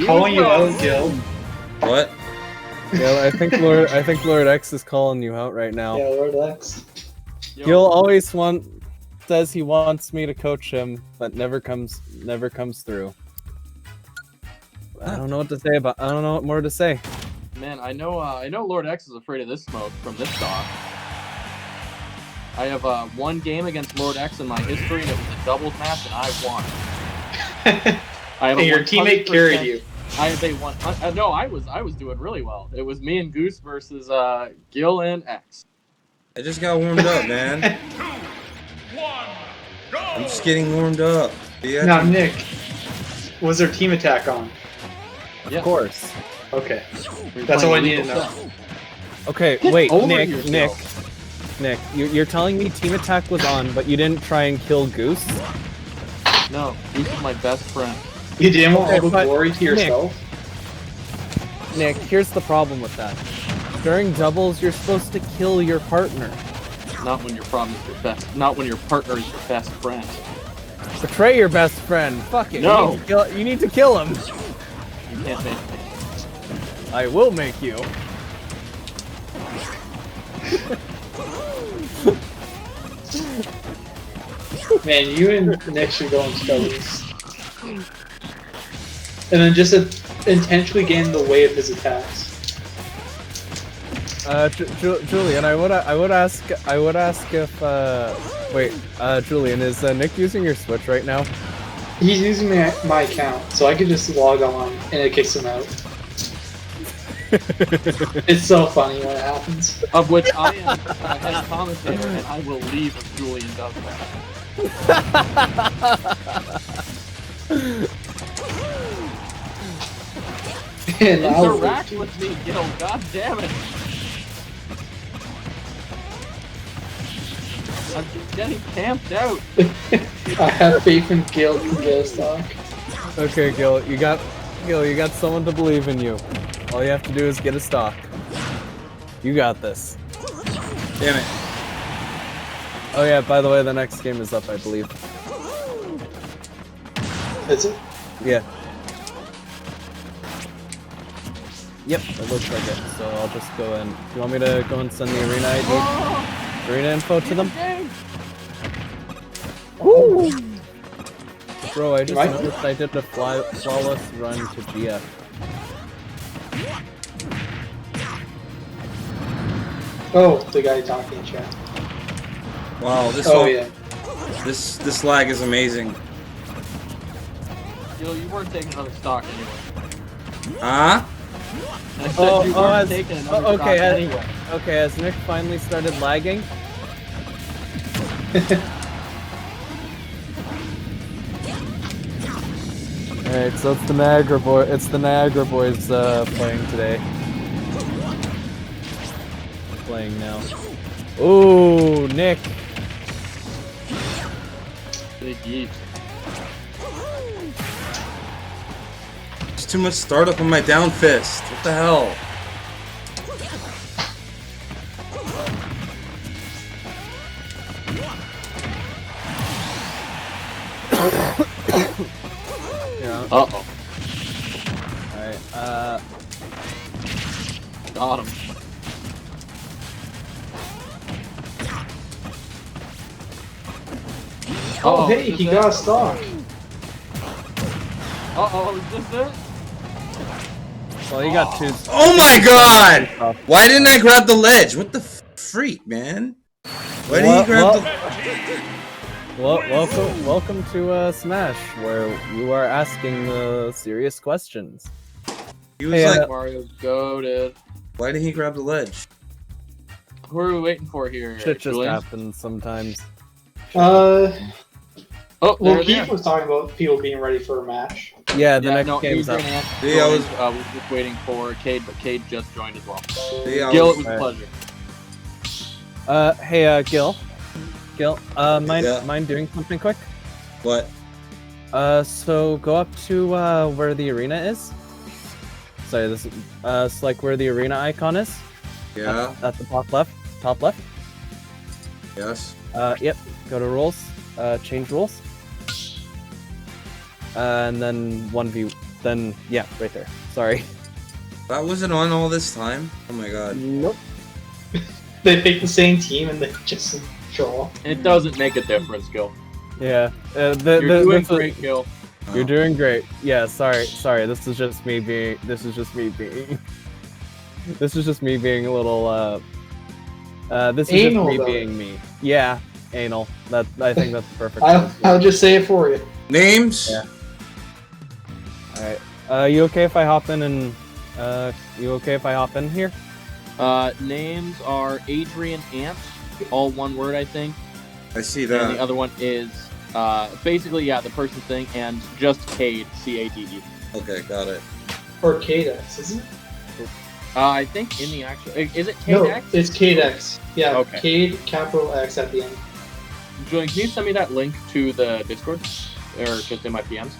calling you out, Gil. What? Gil, I think Lord X is calling you out right now. Yeah, Lord X. Gil always says he wants me to coach him, but never comes through. I don't know what to say I don't know what more to say. Man, I know Lord X is afraid of this smoke from this stock. I have one game against Lord X in my history, and it was a doubles match, and I won. I have And your teammate carried you. They won. No, I was doing really well. It was me and Goose versus Gil and X. I just got warmed up, man. 2, 1, go! I'm just getting warmed up. Yeah. Now, Nick, was there team attack on? Yeah. Of course. Okay. We were That's all I playing need to legal know. stuff. Okay, Get wait, over Nick, yourself. Nick, you're telling me Team Attack was on, but you didn't try and kill Goose? No, Goose is my best friend. You didn't want all the but glory to yourself? Nick, here's the problem with that. During doubles, you're supposed to kill your partner. Not when your problem is your best. Not when your partner is your best friend. Betray your best friend. Fuck it. No. You need to kill him. You can't make me. I will make you. Man, you and Nick should go on studies. And then just intentionally get in the way of his attacks. Julian, I would ask if wait, Julian, is Nick using your Switch right now? He's using my account, so I could just log on and it kicks him out. It's so funny when it happens. Of which I am a head commentator, and I will leave if Julian does that. And I'll Interact with me, Gil. God damn it! I'm just getting camped out. I have faith in Gil to get a stock. Okay, Gil, you got someone to believe in you. All you have to do is get a stock. You got this. Damn it. Oh yeah, by the way, the next game is up, I believe. Is it? Yeah. Yep, it looks like it. So I'll just go and. Do you want me to go and send the arena ID? Arena info to them? Woo! Bro, I just noticed I did a flawless run to GF. Oh, the guy talking in chat. Wow, this yeah. this lag is amazing. You weren't taking another stock anyway. Huh? I said you weren't taking another stock anyway. Okay, has Nick finally started lagging? Alright, so it's the Niagara Boys playing today. Playing now. Ooh, Nick. Big yeet. There's too much startup on my down fist. What the hell? Yeah. Uh-oh. Alright, got him. Oh, hey, he got a stock. Uh-oh, is this it? well, you got two. Oh my god! Why didn't I grab the ledge? What the freak, man? Why didn't he grab the... Welcome to Smash, where you are asking the serious questions. He was like... Mario's goated. Why didn't he grab the ledge? Who are we waiting for here? Shit just Julian? happens sometimes. Oh, well, Keith was talking about people being ready for a match. Yeah, the next game's up. Yeah, I was just waiting for Cade, but Cade just joined as well. Yeah, Gil, it was a pleasure. Hey, Gil, mind doing something quick? What? So go up to where the arena is. Sorry, this it's like where the arena icon is. Yeah. At the top left. Top left. Yes. Yep. Go to rules. Change rules. And then 1v. Then yeah, right there. Sorry. That wasn't on all this time? Oh my god. Nope. They pick the same team and they just draw. It doesn't make a difference, Gil. Yeah. You're doing great, Gil. You're doing great. Yeah. Sorry. This is just me being. This is just me being a little. This is Anal, just me though. being me. Yeah. Anal. I think that's the perfect. I'll just say it for you. Names? Yeah. Alright. You okay if I hop in and you okay if I hop in here? Names are Adrian Ant, all one word, I think. I see And that. the other one is basically, yeah, the person's thing, and just Cade, C-A-D-E. Okay, got it. Or Cadex, isn't it? I think in the actual, is it No, Cade X? it's Cadex. Yeah, Okay. Cade, capital X at the end. Julian, can you send me that link to the Discord? Or just in my PMs?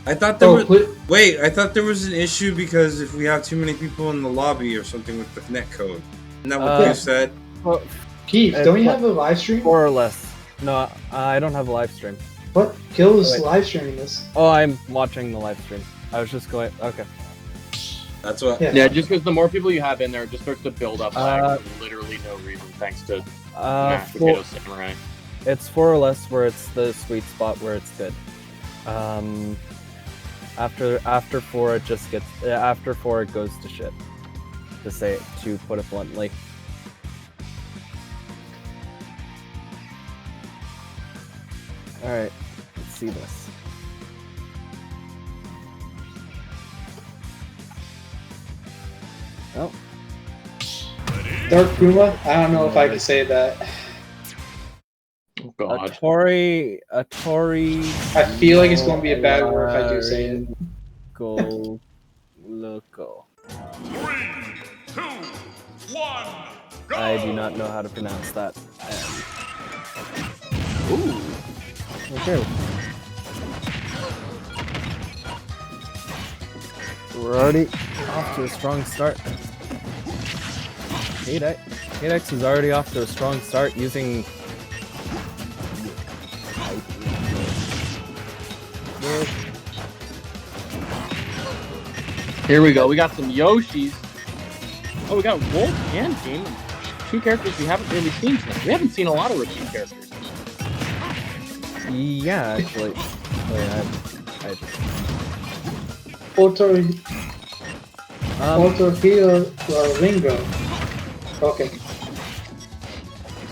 I thought there was... Wait, I thought there was an issue because if we have too many people in the lobby or something with the net code. Isn't that what you said? Well, Keith, don't you have a live stream? More or less. No, I don't have a live stream. What? Gil is Wait. live streaming this. Oh, I'm watching the live stream. I was just going. Okay. That's what... Yeah, just because the more people you have in there, it just starts to build up lag for literally no reason, thanks to Mashed Potato Samurai. It's 4 or less where it's the sweet spot where it's good. After 4 it just gets after 4 it goes to shit. To put it bluntly. All right, let's see this. Oh. Dark Puma? I don't know if I can say that. Oh god. Atori. I feel like it's going to be a bad word if I do say it. Go. Loco. 3, 2, 1, go! I do not know how to pronounce that. Ooh. Okay. We're already off to a strong start. Cadex is already off to a strong start using Here we go. We got some Yoshis. Oh, we got Wolf and Game & Watch. Two characters we haven't really seen tonight. We haven't seen a lot of repeat characters. Yeah, actually. Ringo. Okay.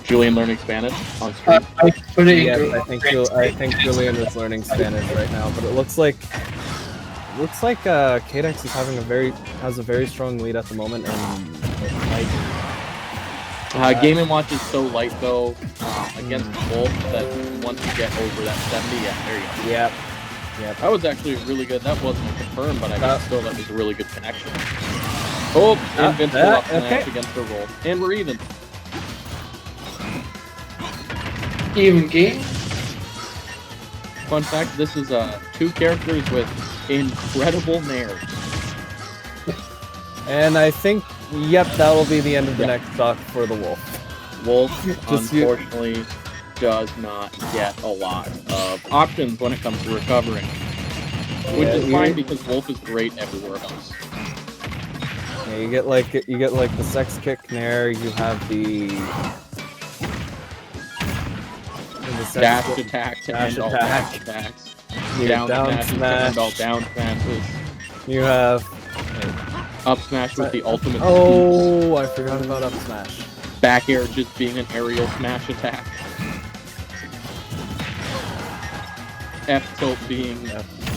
Julian learning Spanish on screen. I put it in Yes, Google. I think Julian is learning Spanish right now, but it looks like Cadex is has a very strong lead at the moment, and it might. Game & Watch is so light though against Wolf that once you get over that 70, yeah, there you go. Yep. That was actually really good. That wasn't confirmed, but I guess still that was a really good connection. Oh, invincible up smash against the Wolf, and we're even. Even game. Fun fact: this is two characters with incredible nairs. And I think, yep, that will be the end of the next stock for the Wolf. Wolf, unfortunately, does not get a lot of options when it comes to recovering, which is fine because Wolf is great everywhere else. Yeah, you get like the sex kick nair. You have the dash attack to end all dash attacks. Down smash to end all down smashes. You have up smash with the ultimate. Oh, I forgot about up smash. Back air just being an aerial smash attack. F tilt being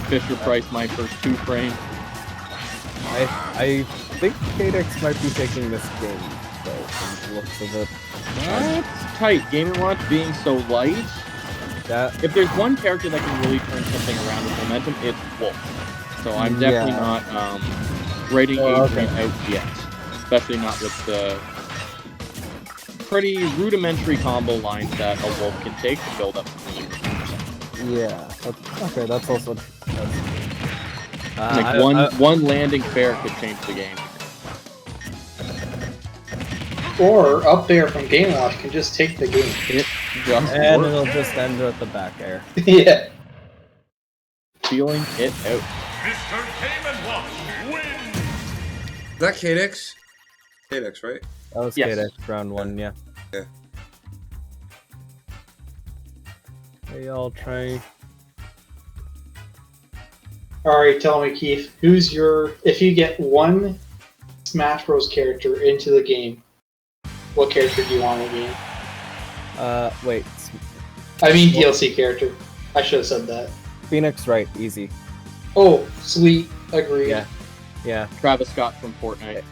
Fisher Price my first 2 frame. I think Cadex might be taking this game, though, from the looks of it. That's tight. Game & Watch being so light. If there's one character that can really turn something around with momentum, it's Wolf. So I'm definitely not rating Adrian out yet. Especially not with the pretty rudimentary combo lines that a Wolf can take to build up. Yeah. Okay, that's also... one landing fair could change the game. Or up there from Game & Watch can just take the game. And it'll just end with the back air. Yeah. Feeling it out. Mr. Game & Watch wins! Is that Cadex? Cadex, right? That was Cadex, round 1, yeah. Yeah. Hey, I'll try... Alright, tell me, Keith, who's your... If you get one Smash Bros. Character into the game, what character do you want in the game? Wait. I mean DLC character. I should have said that. Phoenix Wright, easy. Oh, sweet. Agreed. Yeah. Travis Scott from Fortnite.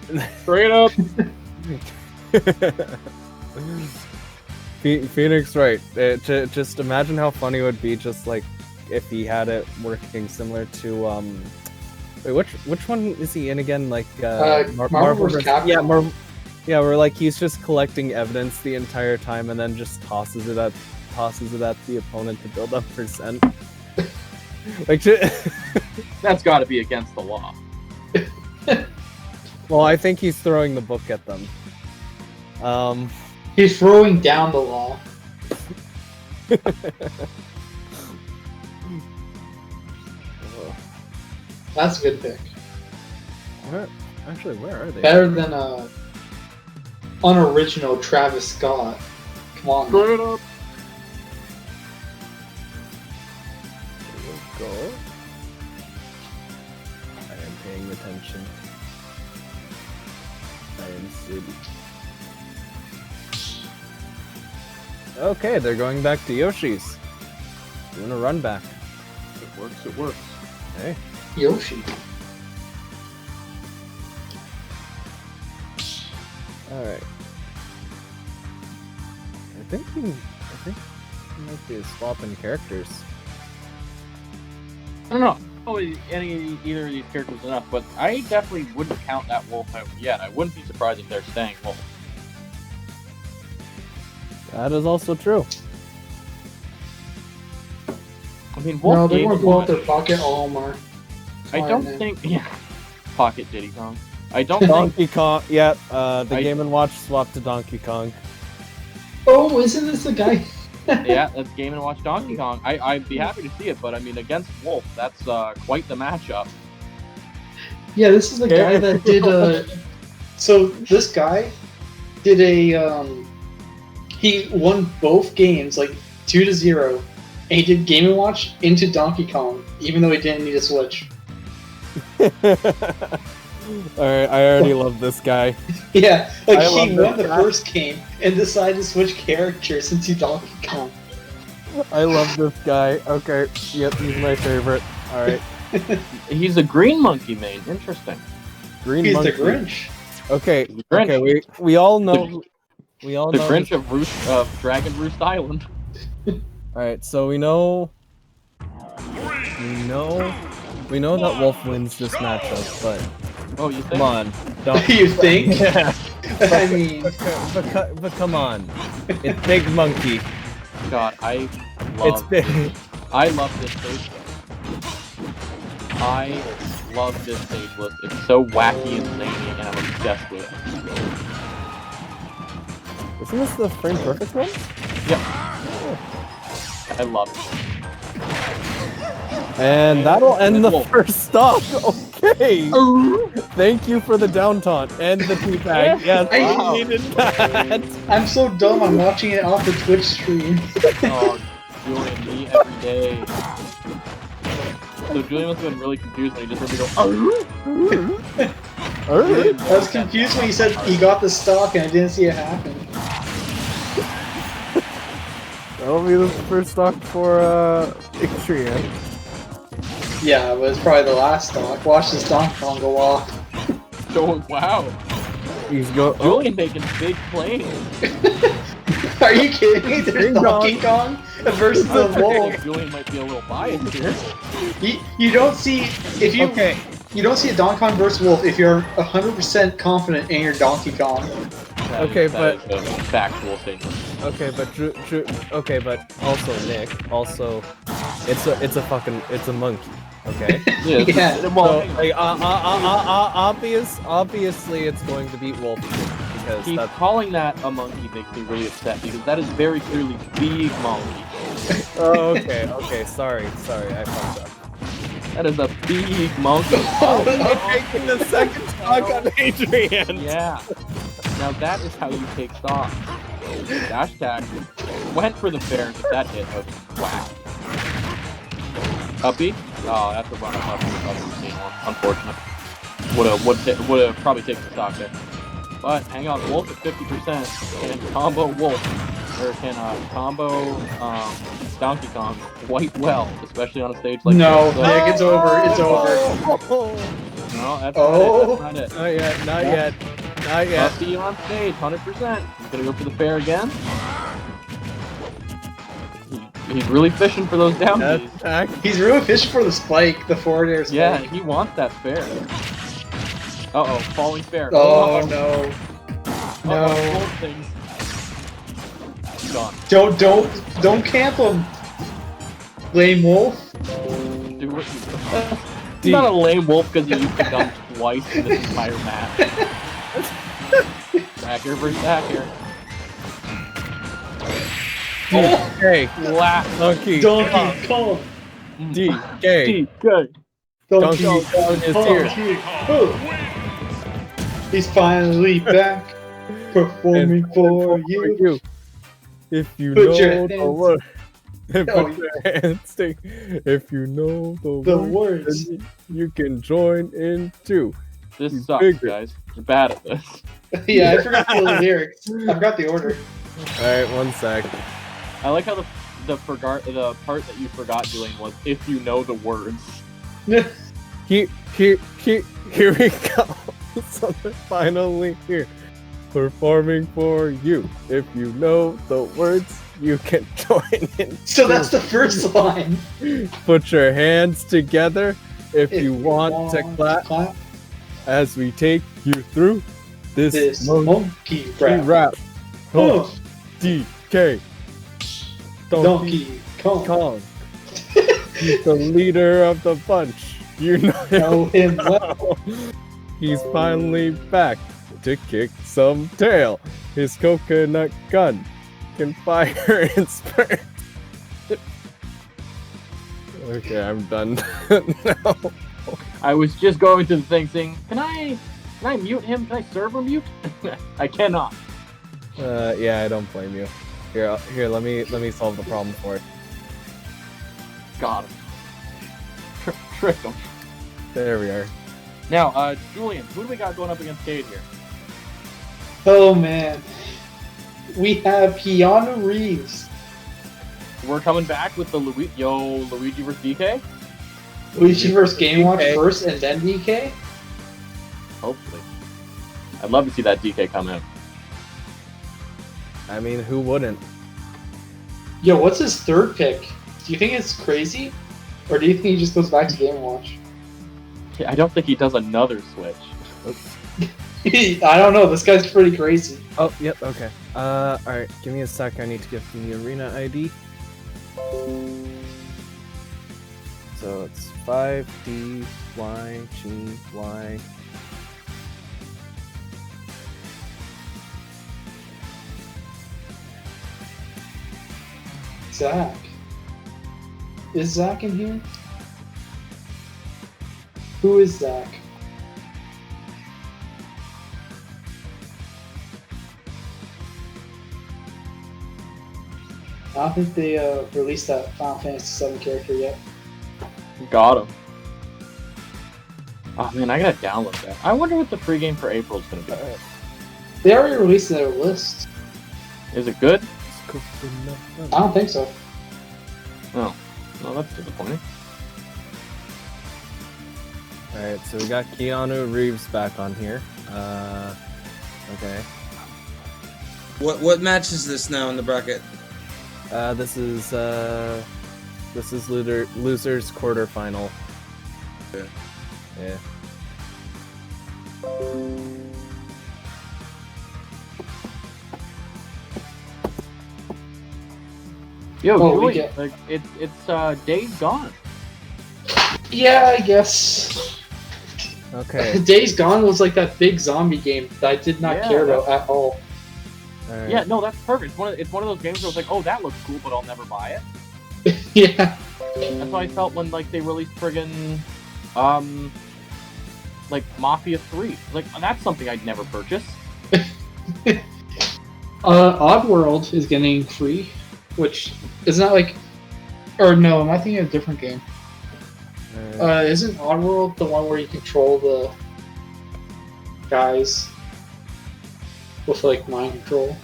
Straight up! Phoenix Wright. Just imagine how funny it would be just like if he had it working similar to wait, which one is he in again? Like Marvel vs. Capcom. Yeah, Marvel. Yeah, where like he's just collecting evidence the entire time and then just tosses it at the opponent to build up percent. Like that's got to be against the law. Well, I think he's throwing the book at them. He's throwing down the law. That's a good pick. Where are they? Better than unoriginal Travis Scott. Come on. Straight up. There we go. I am paying attention. I am city. Okay, they're going back to Yoshi's. Doing a run back. It works. Hey. Yoshi. Alright. I think we might be swapping characters. I don't know. Probably either of these characters enough, but I definitely wouldn't count that Wolf out yet. I wouldn't be surprised if they're staying Wolf. That is also true. I mean, Wolf. No, they won't blow up their pocket Omar. I don't think. Yeah. Pocket Diddy Kong. I don't think. Donkey Kong. Yeah. The Game & Watch swapped to Donkey Kong. Oh, isn't this the guy? Yeah, that's Game & Watch Donkey Kong. I'd be happy to see it, but I mean, against Wolf, that's quite the matchup. Yeah, this is the guy that did. So this guy did he won both games like 2-0, and he did Game & Watch into Donkey Kong, even though he didn't need a Switch. Alright, I already love this guy. Yeah, like I he love won the first game and decided to switch characters into Donkey Kong. I love this guy. Okay, yep, he's my favorite. Alright. He's a green monkey main. Interesting. Green He's monkey. the Grinch. Okay, The Grinch. okay, we all know we all The know Grinch of Dragon Roost Island. Alright, so we know that Wolf wins this matchup, but Oh, you think? come on. Don't You think? Yeah. I mean, But come on. It's Big Monkey. God, It's love big. this stage. I love this stage list. It's so wacky and zany, and I'm obsessed with it. Isn't this the frame perfect one? I love it. And that'll end the Wolf. first stop. Okay. Thank you for the down taunt and the teabag. Yes, Wow. I needed that. I'm so dumb. I'm watching it off the Twitch stream. Oh, Julian, me every day. So Julian must have been really confused when he just heard me go. I was confused when he said he got the stock and I didn't see it happen. That'll be the first stock for Ixtrian. Yeah, but it's probably the last stock. Watch this Donkey Kong go off. Oh, wow. He's go. Julian making big plays. Are you kidding me? There's Donkey Kong versus the wolf. Julian might be a little biased here. You don't see if you Okay. you don't see a Donkey Kong versus wolf if you're 100% confident in your Donkey Kong. Okay, That is a factual statement. Okay, but okay, but also Nick. Also, it's a monkey. Okay. Yeah. Well, So, like, obviously, it's going to beat Wolf because he's that's. calling that a monkey makes me really upset because that is very clearly big monkey. Oh, okay. Sorry, I fucked up. That is a big monkey. I'm taking the second stock on Adrian. Yeah. Now that is how you take stock. Dash tag. Went for the fair, but that hit was whack. Uppy? Oh, that's a run up one. Unfortunate. Would've probably taken the stock there. But hang on, Wolf at 50% can combo Wolf. Or can combo Donkey Kong quite well, especially on a stage like No, this. Nick, it's over. It's over. No, that's Oh. not it. Not yet. I'll see you on stage, 100%. He's gonna go for the fair again. He's really fishing for those down Bs. Attack. He's really fishing for the spike, the forward air spike. Yeah, he wants that fair. Uh-oh, falling fair. Oh no. No. Wolf things. Gone. Don't camp him. Lame wolf. Do what you He's not a lame wolf because he used the gun twice in this entire match. Hacker versus hacker. DK. Donkey. Donkey Kong. DK. Good. Donkey Kong is here. Oh. He's finally back, performing for you. If you Put know your the hands- word. Oh, Put your hands together. If you know The word, words. then you can join in too. This He's sucks, bigger. guys. You're bad at this. Yeah, I forgot the lyrics. I forgot the order. Alright, 1 sec. I like how the part that you forgot doing was if you know the words. Here we go. So they're finally here. Performing for you. If you know the words, you can join in. So that's the first line. Put your hands together if you want to clap as we take you through this monkey rap. rap. Oh, DK. Donkey Kong. Kong. He's the leader of the bunch. You know him well. He's finally back to kick some tail. His coconut gun can fire and sprint. Okay, I'm done now. I was just going to the thing saying, can I mute him? Can I server mute? I cannot. Yeah, I don't blame you. Here, let me solve the problem for it. Got him. Trick him. There we are. Now, Julian, who do we got going up against Cade here? Oh man, we have Keanu Reeves. We're coming back with the Luigi vs DK? Luigi vs Game Watch first and then DK? Hopefully. I'd love to see that DK come in. I mean, who wouldn't? Yo, what's his third pick? Do you think it's crazy? Or do you think he just goes back to Game Watch? I don't think he does another switch. I don't know, this guy's pretty crazy. Oh, yep, okay. Alright, give me a sec, I need to get the arena ID. So it's 5DYGY. Zach. Is Zach in here? Who is Zach? I don't think they released that Final Fantasy VII character yet. Got him. Oh man, I gotta download that. I wonder what the pregame for April is gonna be. They already released their list. Is it good? I don't think so. Oh, no, that's disappointing. Alright, so we got Keanu Reeves back on here. Okay. What match is this now in the bracket? This is losers quarterfinal. Yeah. Yeah. Yo, Oh, Julian, like, it's Days Gone. Yeah, I guess. Okay. Days Gone was like that big zombie game that I did not care about at all. Alright. Yeah, no, that's perfect. It's one of those games where it's like, oh, that looks cool, but I'll never buy it. Yeah. That's how I felt when like they released friggin' like Mafia 3. Like that's something I'd never purchase. Oddworld is getting free, which is not like, or no, am I thinking of a different game? Isn't Oddworld the one where you control the guys with like mind control?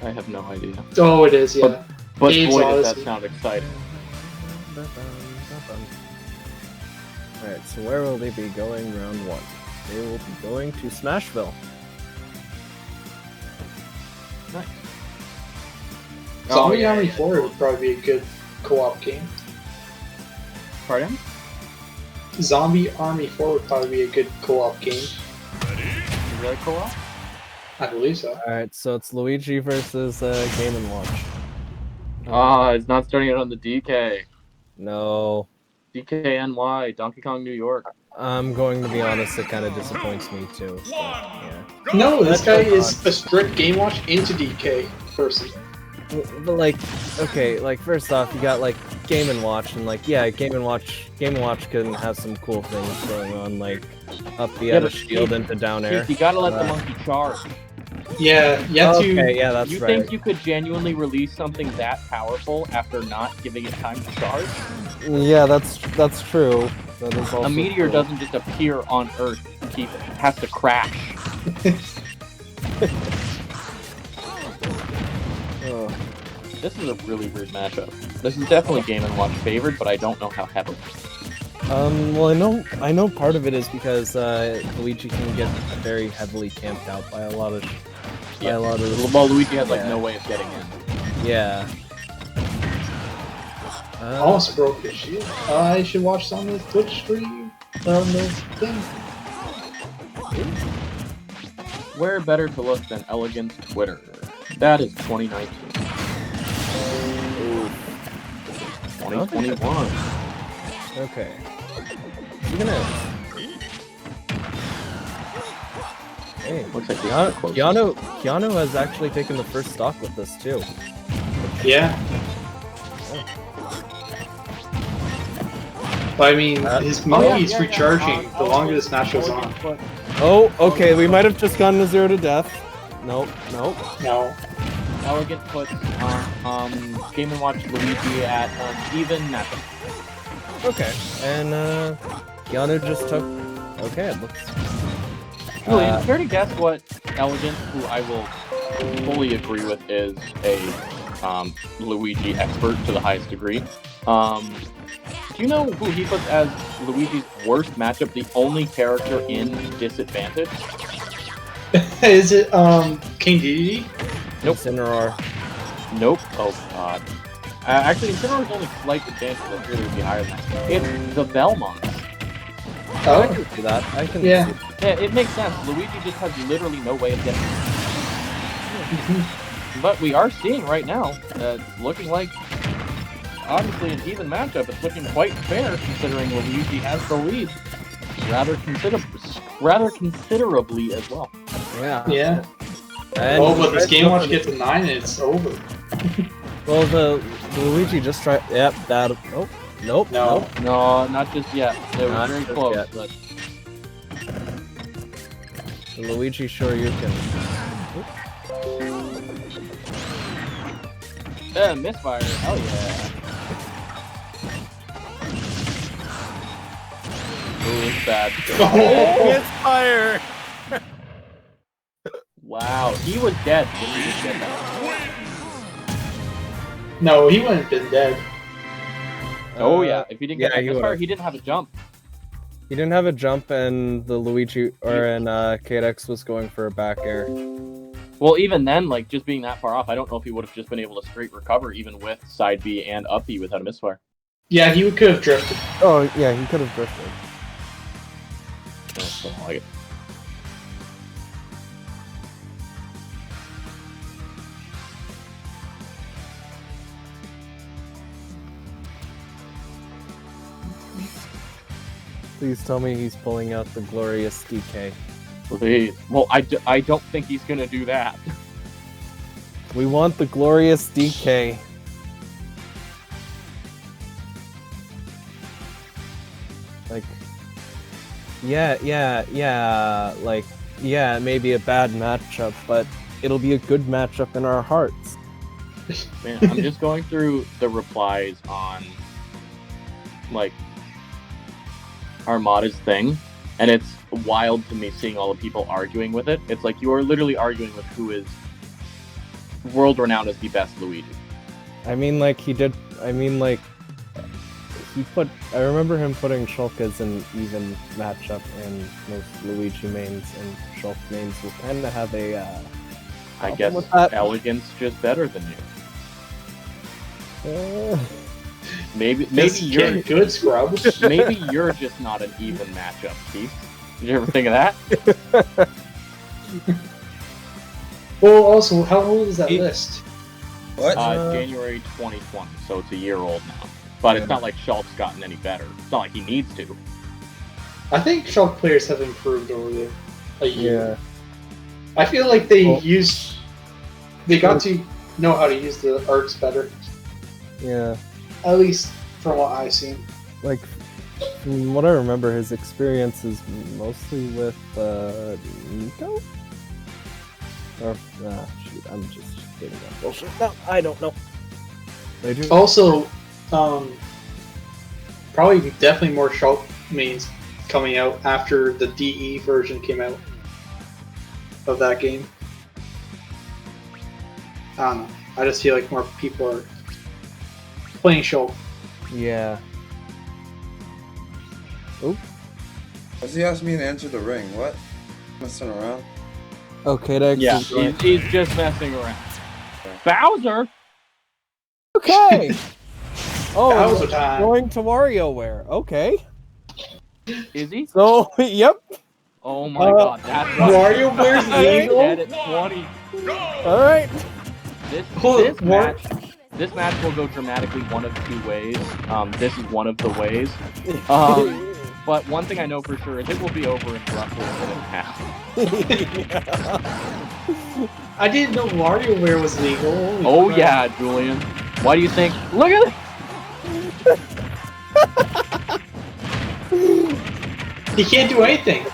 I have no idea. Oh, it is, yeah. But Dave's boy, does that Odyssey. sound exciting. Alright, so where will they be going round one? They will be going to Smashville. Nice. Zombie Army 4 would probably be a good co-op game. Pardon? Zombie Army 4 would probably be a good co-op game. Is that co-op? I believe so. Alright, so it's Luigi versus Game & Watch. Ah, it's not starting out on the DK. No. DKNY, Donkey Kong, New York. I'm going to be honest, it kind of disappoints me too. But, yeah. No, this guy is a strict Game Watch into DK person. But like, okay, like first off, you got like Game & Watch, and like, yeah, Game & Watch can have some cool things going on, like up the but shield into down air. You gotta let the monkey charge. Yeah, you have to. Okay, yeah, that's You right. think you could genuinely release something that powerful after not giving it time to charge? Yeah, that's true. That is also A meteor true. doesn't just appear on Earth. It has to crash. Oh. This is a really weird matchup. This is definitely Game & Watch favored, but I don't know how heavily. Well, I know part of it is because Luigi can get very heavily camped out by a lot of. Well, Luigi has like no way of getting in. Yeah. Almost broke his shield. I should watch some of the Twitch stream on the thing. Where better to look than Elegant Twitter? That is 2019. 2021. Okay. You're gonna. Hey, Looks like we are close. Keanu has actually taken the first stock with this too. Yeah. But I mean, his monkey's recharging the longer this match goes on. Oh, okay, we might have just gone to 0 to death. Nope, nope. No. Elegant puts Game & Watch Luigi at even matchup. Okay, and Yanu just took... Okay, it looks... Julian, care to guess what Elegant, who I will fully agree with is a Luigi expert to the highest degree. Do you know who he puts as Luigi's worst matchup, the only character in disadvantage? Is it King Dedede? Nope. Incineroar. Nope. Oh god. Actually, Incineroar's only slight advantage, so really would be higher than that. It's the Belmonts. Oh. I can see that. I can Yeah. see Yeah, it makes sense. Luigi just has literally no way of getting it. But we are seeing right now, it's looking like, obviously an even matchup. It's looking quite fair considering Luigi has the lead. Rather considerably as well. Yeah. Yeah. And Oh, but this Game Watch gets a 9 and it's over. Well, the Luigi just tried... Yep, that... Oh, nope. No. Nope. No, not just yet. They were Not very just close, yet. but The Luigi Shoryuken. misfire. Hell yeah. Ooh, it's bad. Misfire! Wow, he was dead when he just did that. No, he wouldn't have been dead. Oh yeah, if he didn't get yeah, that he misfire, would've. he didn't have a jump. He didn't have a jump, and the Luigi... and KX was going for a back air. Well, even then, like, just being that far off, I don't know if he would have just been able to straight recover, even with side B and up B without a misfire. Yeah, he could have drifted. Oh, yeah, he could have drifted. I still don't like it. Please tell me he's pulling out the glorious DK. Please. Well, I don't think he's gonna do that. We want the glorious DK. Like, yeah, like, yeah, it may be a bad matchup, but it'll be a good matchup in our hearts. Man, I'm just going through the replies on, like, Armada's thing, and it's wild to me seeing all the people arguing with it. It's like you are literally arguing with who is world-renowned as the best Luigi. I mean, like, he put, I remember him putting Shulk as an even matchup, and most Luigi mains and Shulk mains will tend to have a, I problem guess with that. Elegance just better than you. Maybe Just you're get good, scrub. maybe you're just not an even matchup, Keith. Did you ever think of that? Well, also, how old is that list? What? January 2020, so it's a year old now. But it's not like Shulk's gotten any better. It's not like he needs to. I think Shulk players have improved over a year. yeah. I feel like they Well- got to know how to use the arts better. Yeah. At least from what I've seen. Like, from what I remember, his experience is mostly with Nico? Or, shoot, I'm just getting that bullshit. No, I don't know. They do. Also, probably definitely more Shulk mains coming out after the DE version came out of that game. I don't know. I just feel like more people are playing Shulk. Yeah. Why's he asking me to enter the ring? What? Messing around? Okay, Dex. Yeah, is going- he's just messing around. Bowser! Okay! Oh, Bowser time. going to WarioWare. Okay. Is he? So, yep. Oh my god, that's right. WarioWare's Dead legal? at 20. Alright. This match will go dramatically one of two ways. This is one of the ways. But one thing I know for sure is it will be over in roughly a minute and a half. I didn't know WarioWare was legal. Holy Oh crap. yeah, Julian. Why do you think? Look at it! He can't do anything.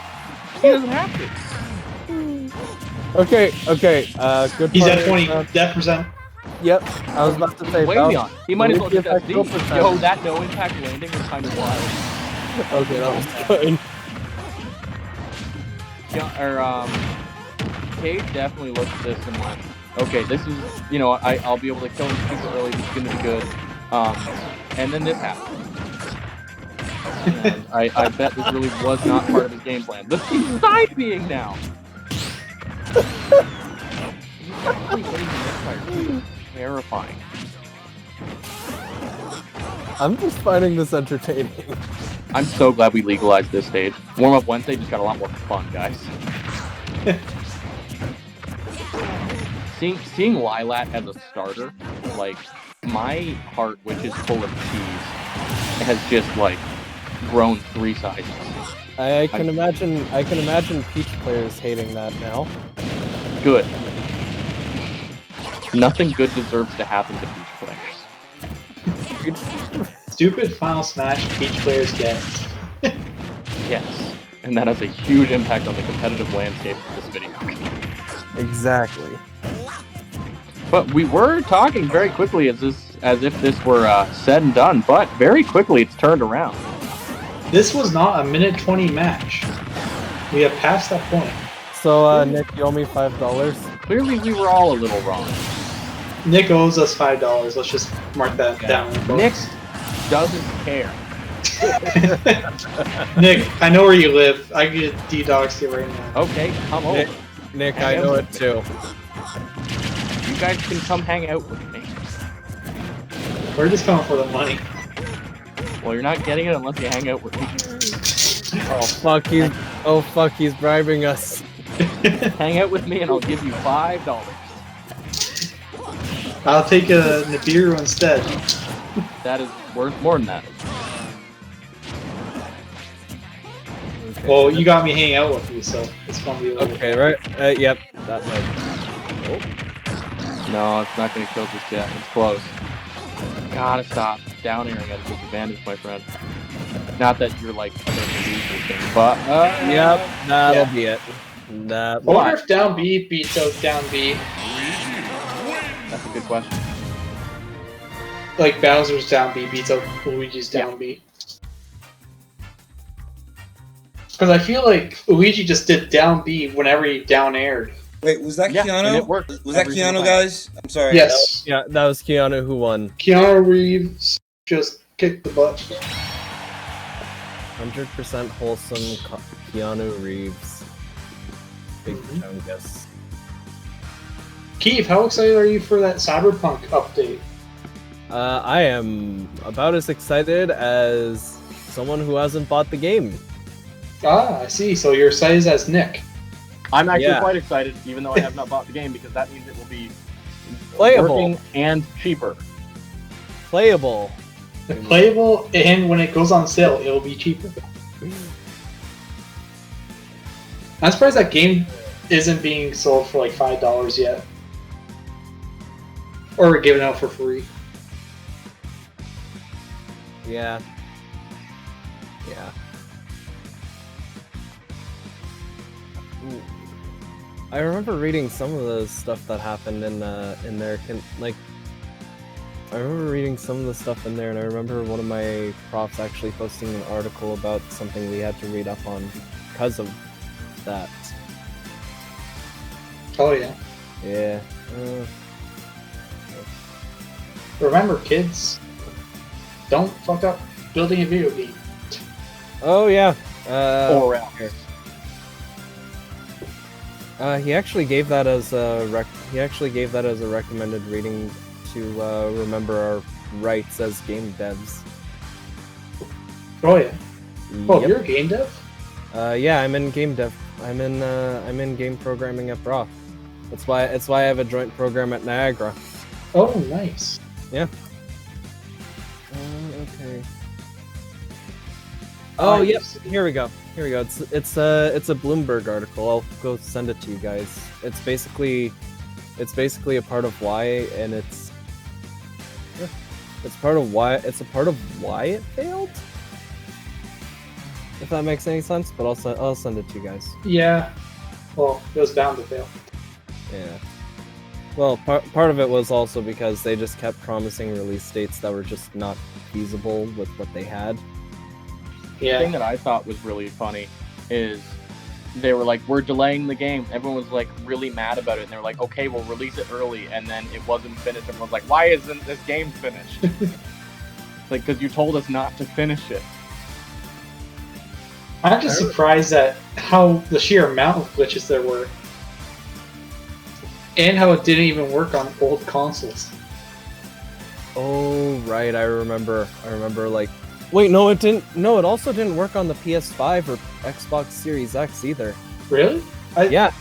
He doesn't have to. Okay. Good. He's at farming, 20 death percent. Yep. I was about to say. Way Val- beyond. He might as well just Impact SD. kill percent. Yo, that no impact landing was kind of wild. Okay, that was good. Cade definitely looked at this and went, okay, this is, I'll be able to kill him super early. This is going to be good. And then this happened. And I bet this really was not part of his game plan. Look, he's side being now. He's actually hitting the misfire. Terrifying. I'm just finding this entertaining. I'm so glad we legalized this stage. Warm Up Wednesday just got a lot more fun, guys. Seeing Lilat as a starter, like, my heart, which is full of cheese, has just like grown 3 sizes. I can imagine Peach players hating that now. Good. Nothing good deserves to happen to Peach players. Stupid Final Smash Peach players get. Yes. And that has a huge impact on the competitive landscape of this video. Exactly. But we were talking very quickly as if this were said and done, but very quickly it's turned around. This was not a minute 20 match. We have passed that point. So, Nick, you owe me $5. Clearly we were all a little wrong. Nick owes us $5. Let's just mark that down. Nick doesn't care. Nick, I know where you live. I can get D-Dogs to you right now. Okay, come over. Nick, I know it too. You guys can come hang out with me. We're just coming for the money. Well, you're not getting it unless you hang out with me. Oh fuck, he's bribing us. Hang out with me and I'll give you $5. I'll take a Nibiru instead. That is worth more than that. Okay. Well, you got me hanging out with you, so it's gonna be a little... Okay, right? Yep. That might. No, it's not going to kill just yet. It's close. Gotta stop down airing at a disadvantage, my friend. Not that you're like going to lose this thing, but Yep, that'll be it. I wonder if down B beats out down B. That's a good question. Like Bowser's down B beats out Luigi's down B. Because I feel like Luigi just did down B whenever he down aired. Wait, was that Yeah, and Keanu? it worked Was that every single Keanu, time. guys? I'm sorry. Yes. Yeah, that was Keanu who won. Keanu Reeves just kicked the butt. 100% wholesome Keanu Reeves. Big chungus. Keith, how excited are you for that Cyberpunk update? I am about as excited as someone who hasn't bought the game. Ah, I see. So you're excited as Nick. I'm actually Yeah. quite excited, even though I have not bought the game, because that means it will be Playable. working and cheaper. Playable. Playable, and when it goes on sale, it'll be cheaper. I'm surprised that game isn't being sold for like $5 yet. Or given out for free. Yeah. Yeah. Ooh. I remember reading some of the stuff that happened in there. I remember reading some of the stuff in there, and I remember one of my profs actually posting an article about something we had to read up on because of that. Oh yeah. Yeah. Remember, kids, don't fuck up building a video game. Oh yeah. Or else. here. He actually gave that as a recommended reading to remember our rights as game devs. Oh yeah. Oh, Yep. you're a game dev? Yeah, I'm in game dev. I'm in game programming at Brock. That's why I have a joint program at Niagara. Oh, nice. Yeah. Okay. Oh, yep. Here we go. It's a Bloomberg article. I'll go send it to you guys. It's basically a part of why, and it's a part of why it failed. if that makes any sense. But I'll send it to you guys. Yeah. Well, it was bound to fail. Yeah. Well, part of it was also because they just kept promising release dates that were just not feasible with what they had. The Yeah. thing that I thought was really funny is they were like, we're delaying the game. Everyone was like really mad about it, and they were like, okay, we'll release it early, and then it wasn't finished. Everyone was like, why isn't this game finished? Like, because you told us not to finish it. I'm just surprised at how the sheer amount of glitches there were. And how it didn't even work on old consoles. Oh, right. I remember like, wait, no, it didn't. No, it also didn't work on the PS5 or Xbox Series X either. Really? Yeah.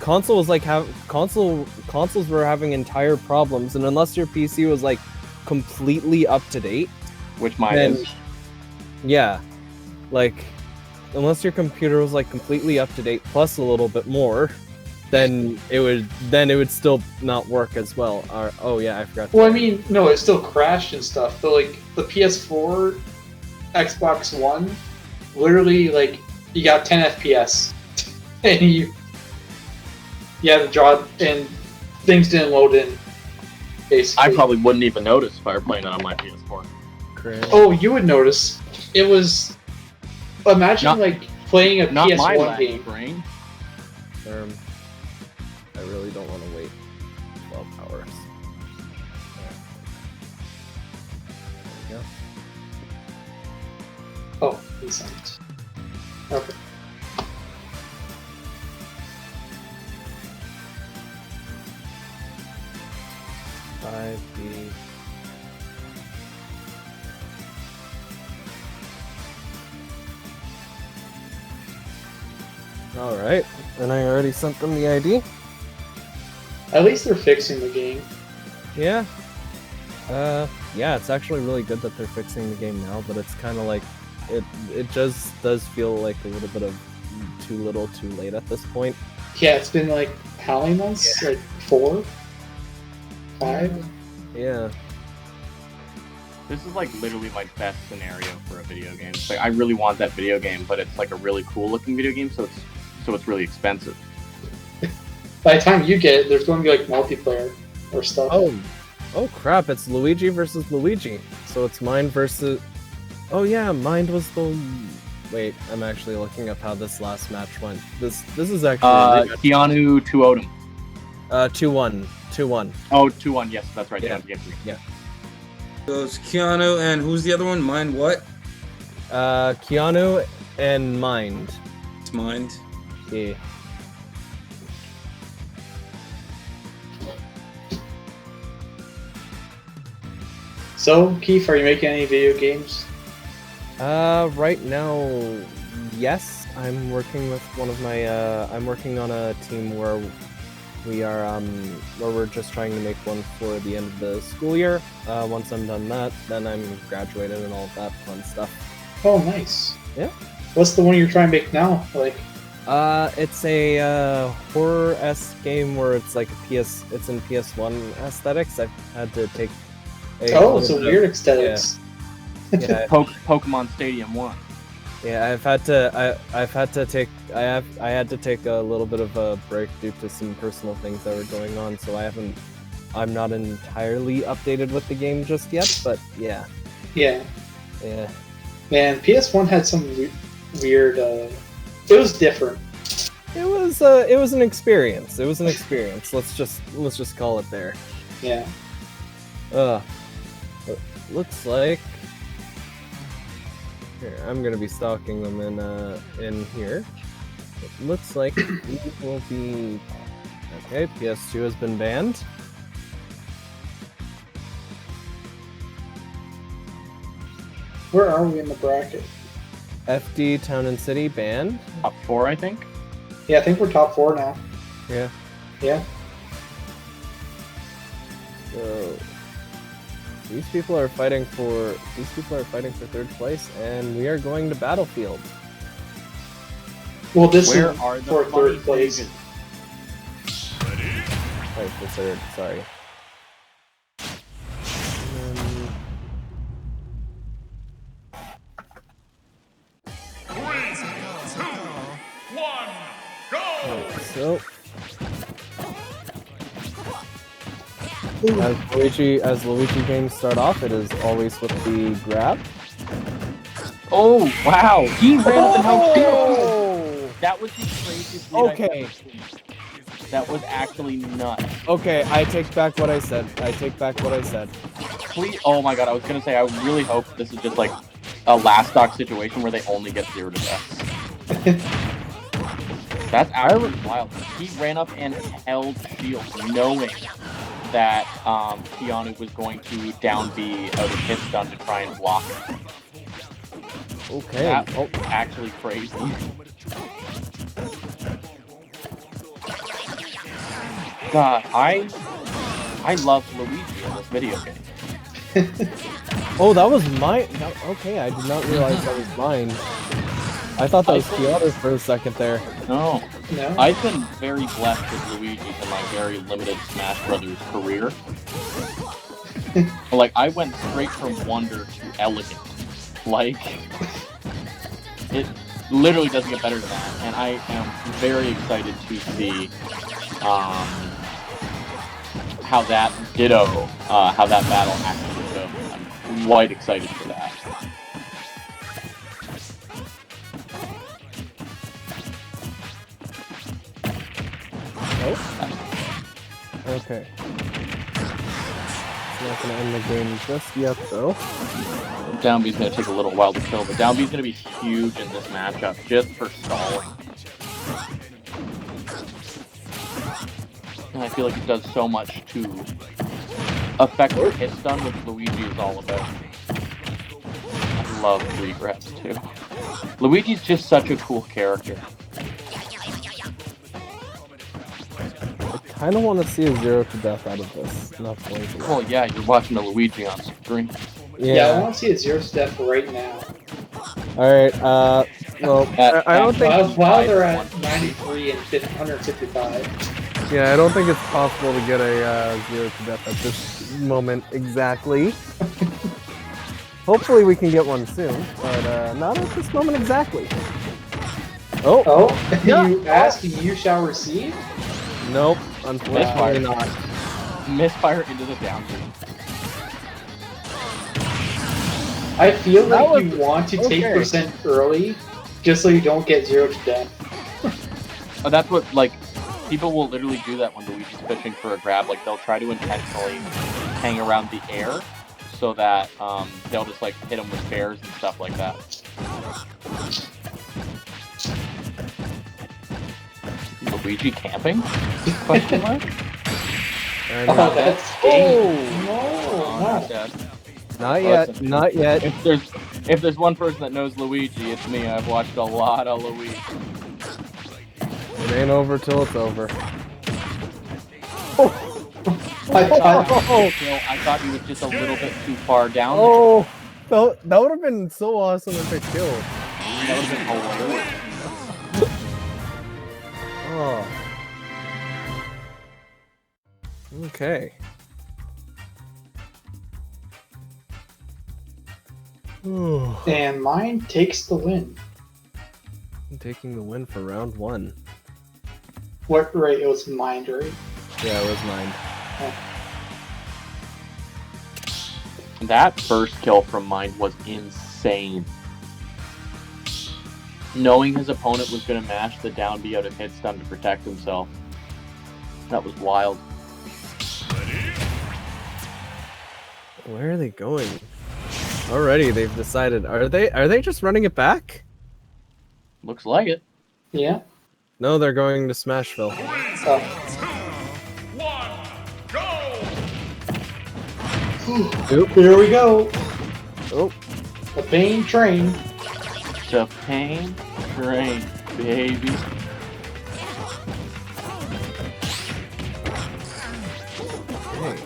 Console was like consoles were having entire problems, and unless your PC was like completely up to date, Which mine then is. yeah, like unless your computer was like completely up to date plus a little bit more, then it would still not work as well. Oh yeah, I forgot. Well, I mean, no, it still crashed and stuff, but like the PS4, Xbox One, literally like you got 10 FPS, and you had to draw, and things didn't load in. Basically, I probably wouldn't even notice if I were playing it on my PS4. Oh, you would notice. It was. Imagine Not- like playing a Not my PS1 laggy game. brain. I really don't want to wait 12 hours. There we go. Oh, decent. Okay. Five B. All right, and I already sent them the ID. At least they're fixing the game. Yeah. Yeah, it's actually really good that they're fixing the game now, but it's kind of like it just does feel like a little bit of too little, too late at this point. Yeah, it's been like how many months? Like 4, 5. Yeah. This is like literally my best scenario for a video game. It's like I really want that video game, but it's like a really cool looking video game, so it's really expensive. By the time you get it, there's going to be like multiplayer or stuff. Oh crap! It's Luigi versus Luigi. So it's mine versus. Oh yeah, mine was the. Wait, I'm actually looking up how this last match went. This is actually. Keanu to Odom. 2-1. 2-1. Oh, 2-1. Yes, that's right. Yeah. Yeah. So it's Keanu and who's the other one? Mind what? Keanu and Mind. It's Mind. Yeah. So, Keith, are you making any video games? Right now, yes. I'm working with one of my. I'm working on a team where we are where we're just trying to make one for the end of the school year. Once I'm done that, then I'm graduated and all of that fun stuff. Oh, nice. Yeah. What's the one you're trying to make now? Like, it's a horror-esque game where it's like it's in PS1 aesthetics. I've had to take. It's a weird aesthetics. Yeah. Pokemon Stadium 1. Yeah, I had to take a little bit of a break due to some personal things that were going on, so I'm not entirely updated with the game just yet, but yeah. Yeah. Yeah. Man, PS1 had some weird, it was different. It was an experience. It was an experience. Let's just call it there. Yeah. It looks like here, I'm gonna be stalking them in here. It looks like we will be okay. PS2 has been banned. Where are we in the bracket? FD Town and City banned. Top 4, I think. Yeah, I think we're top 4 now. Yeah. Yeah. So these people are fighting for third place, and we are going to Battlefield. Well, this Where is are the for funny third place. pages? Right, for third. Sorry. As Luigi games start off, it is always with the grab. Oh wow! He ran up and held shield. That was the craziest lead I've ever seen. That was actually nuts. Okay, I take back what I said. Please, oh my god! I was gonna say I really hope this is just like a last stock situation where they only get 0 to deaths. That's actually wild. He ran up and held shield, knowing that Keanu was going to down B out of hit stun to try and block it. Okay. That's actually crazy. God, I love Luigi in this video game. Oh, that was mine. Okay, I did not realize that was mine. I thought that was Keanu for a second there. No. I've been very blessed with Luigi in my very limited Smash Brothers career. Like, I went straight from Wonder to Elegant. Like, it literally doesn't get better than that. And I am very excited to see how that how that battle actually goes. I'm quite excited for that. Oh. Okay. It's not gonna end the game just yet, though. Down B's gonna take a little while to kill, but Down B's gonna be huge in this matchup just for stalling. And I feel like it does so much to affect your hit stun, which Luigi is all about. I love regrets too. Luigi's just such a cool character. I kind of want to see a 0 to death out of this. Not going to. Well, yeah, you're watching a Luigi on screen. Yeah, I want to see a 0 to death right now. Alright, well, I don't think... While they're at 93 and 155. Yeah, I don't think it's possible to get a 0 to death at this moment exactly. Hopefully we can get one soon, but not at this moment exactly. Oh, yeah. You ask and you shall receive? Nope, unfortunately not. Misfire into the down B. I feel like you want to take percent early, just so you don't get 0 to death. Oh, that's what, like, people will literally do that when Luigi's fishing for a grab. Like, they'll try to intentionally hang around the air so that they'll just, like, hit him with bears and stuff like that. Luigi camping? Question mark? Oh, that's game. No, not dead. Not yet, not yet. If there's one person that knows Luigi, it's me. I've watched a lot of Luigi. It ain't over till it's over. I thought he was just a little bit too far down. Oh, that would have been so awesome if it killed. That would have been hilarious. Oh. Okay. And mine takes the win. I'm taking the win for round 1. What? Right, it was mine, right? Yeah, it was mine. Oh. That first kill from mine was insane. Knowing his opponent was going to mash the down B out of hit stun to protect himself. That was wild. Where are they going? Already they've decided. Are they just running it back? Looks like it. Yeah. No, they're going to Smashville. 3, 2, 1, go! Oop. Here we go. Oh. The pain train. The pain train, baby. Hey.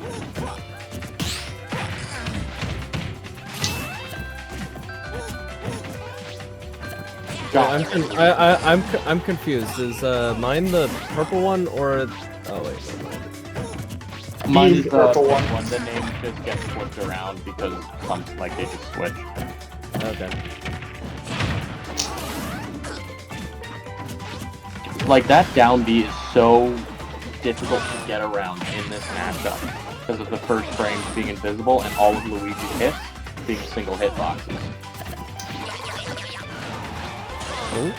I'm confused. Is mine the purple one or? Oh wait, never mind. Mine's the purple one. The name just gets flipped around because like they just switch. Okay. Like that down B is so difficult to get around in this matchup. because of the first frame being invisible and all of Luigi's hits being single hitboxes. Oh.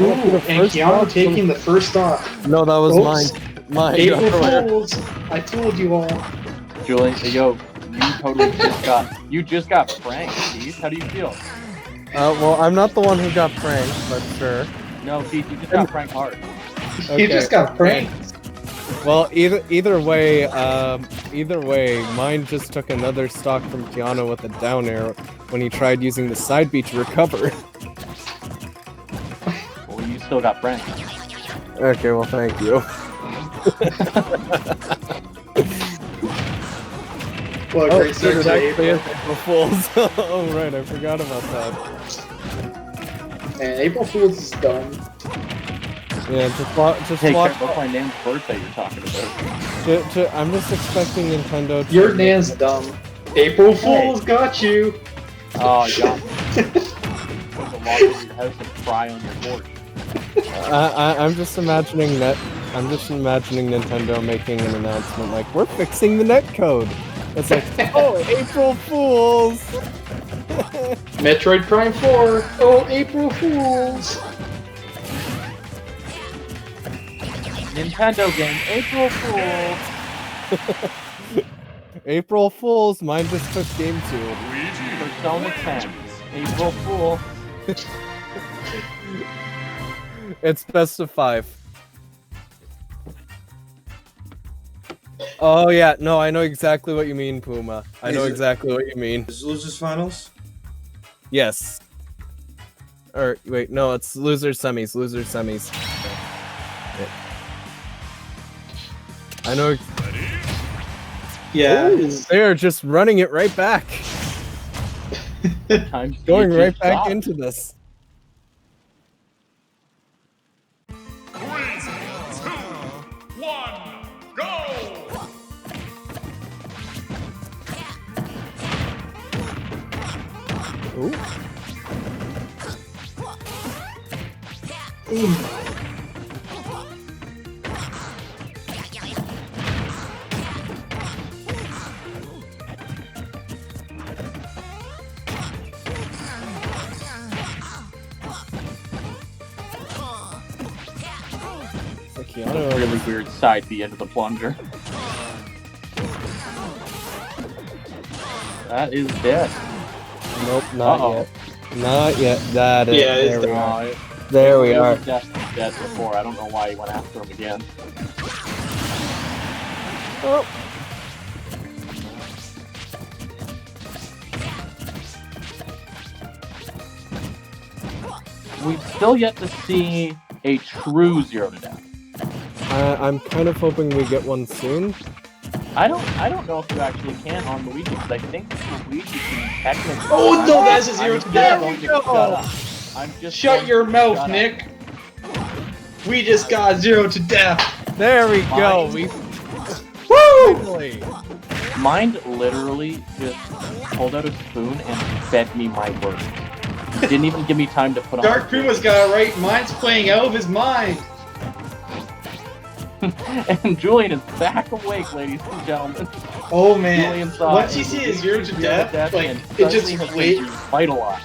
Ooh, and Keanu taking the first stock. No, that was Oops. mine. April Fools! I told you all. Julian, yo, you totally just got pranked, Keith. How do you feel? Well, I'm not the one who got pranked, but sure. No, Keith, you just got pranked hard. You just got pranked. Well, either way, mine just took another stock from Keanu with a down air when he tried using the side B to recover. Well, you still got pranked. Okay, well, thank you. What a great start it to actually April. is April Fools. Oh, right, I forgot about that. And April Fools is dumb. Yeah, just Hey, watch. what's my name's birthday you're talking about? I'm just expecting Nintendo to... Your Nan's dumb. April Fools got you! Oh, you got me. Put the lock in your house and cry on your porch. I'm just imagining Nintendo making an announcement like, we're fixing the netcode. It's like, oh, April Fools! Metroid Prime 4! Oh, April Fools! Nintendo game, April Fool! April Fools, mine just took Game 2. Persona 10, April Fool. It's best of 5. Oh yeah, no, I know exactly what you mean, Puma. I know exactly what you mean. Is Losers Finals? Yes. Or, wait, no, it's Losers Semis, I know. Yeah. They're just running it right back. Going right back into this. Ooh. Really weird side B into the plunger. That is dead. Nope, not yet. Not yet. That is. Yeah, there it's we are. There we are. Dead before. I don't know why he went after him again. Oh. We've still yet to see a true zero to death. I'm kind of hoping we get one soon. I don't know if you actually can on Luigi, because I think Luigi can technically... Oh no, that's a zero to death! Shut your mouth, Nick! We just got 0 to death! There we go! We... Woo! Mine literally just pulled out a spoon and fed me my words. He didn't even give me time to put on... Dark Puma's got it right, mine's playing out of his mind! And Julian is back awake, ladies and gentlemen. Oh man, once you see a 0 to death, like, it just fight a lot.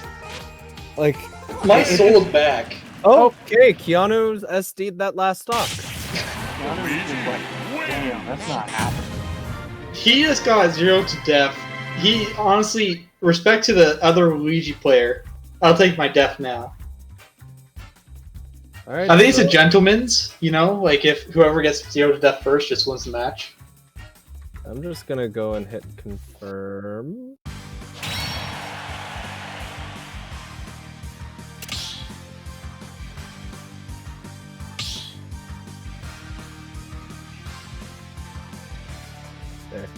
Like, my soul is back. Okay, Keanu's SD'd that last stock. Keanu's just like, damn, that's not happening. He just got 0 to death. He, honestly, respect to the other Luigi player, I'll take my death now. Alright, I think it's a gentleman's, you know, like if whoever gets 0 to death first just wins the match. I'm just gonna go and hit confirm. There.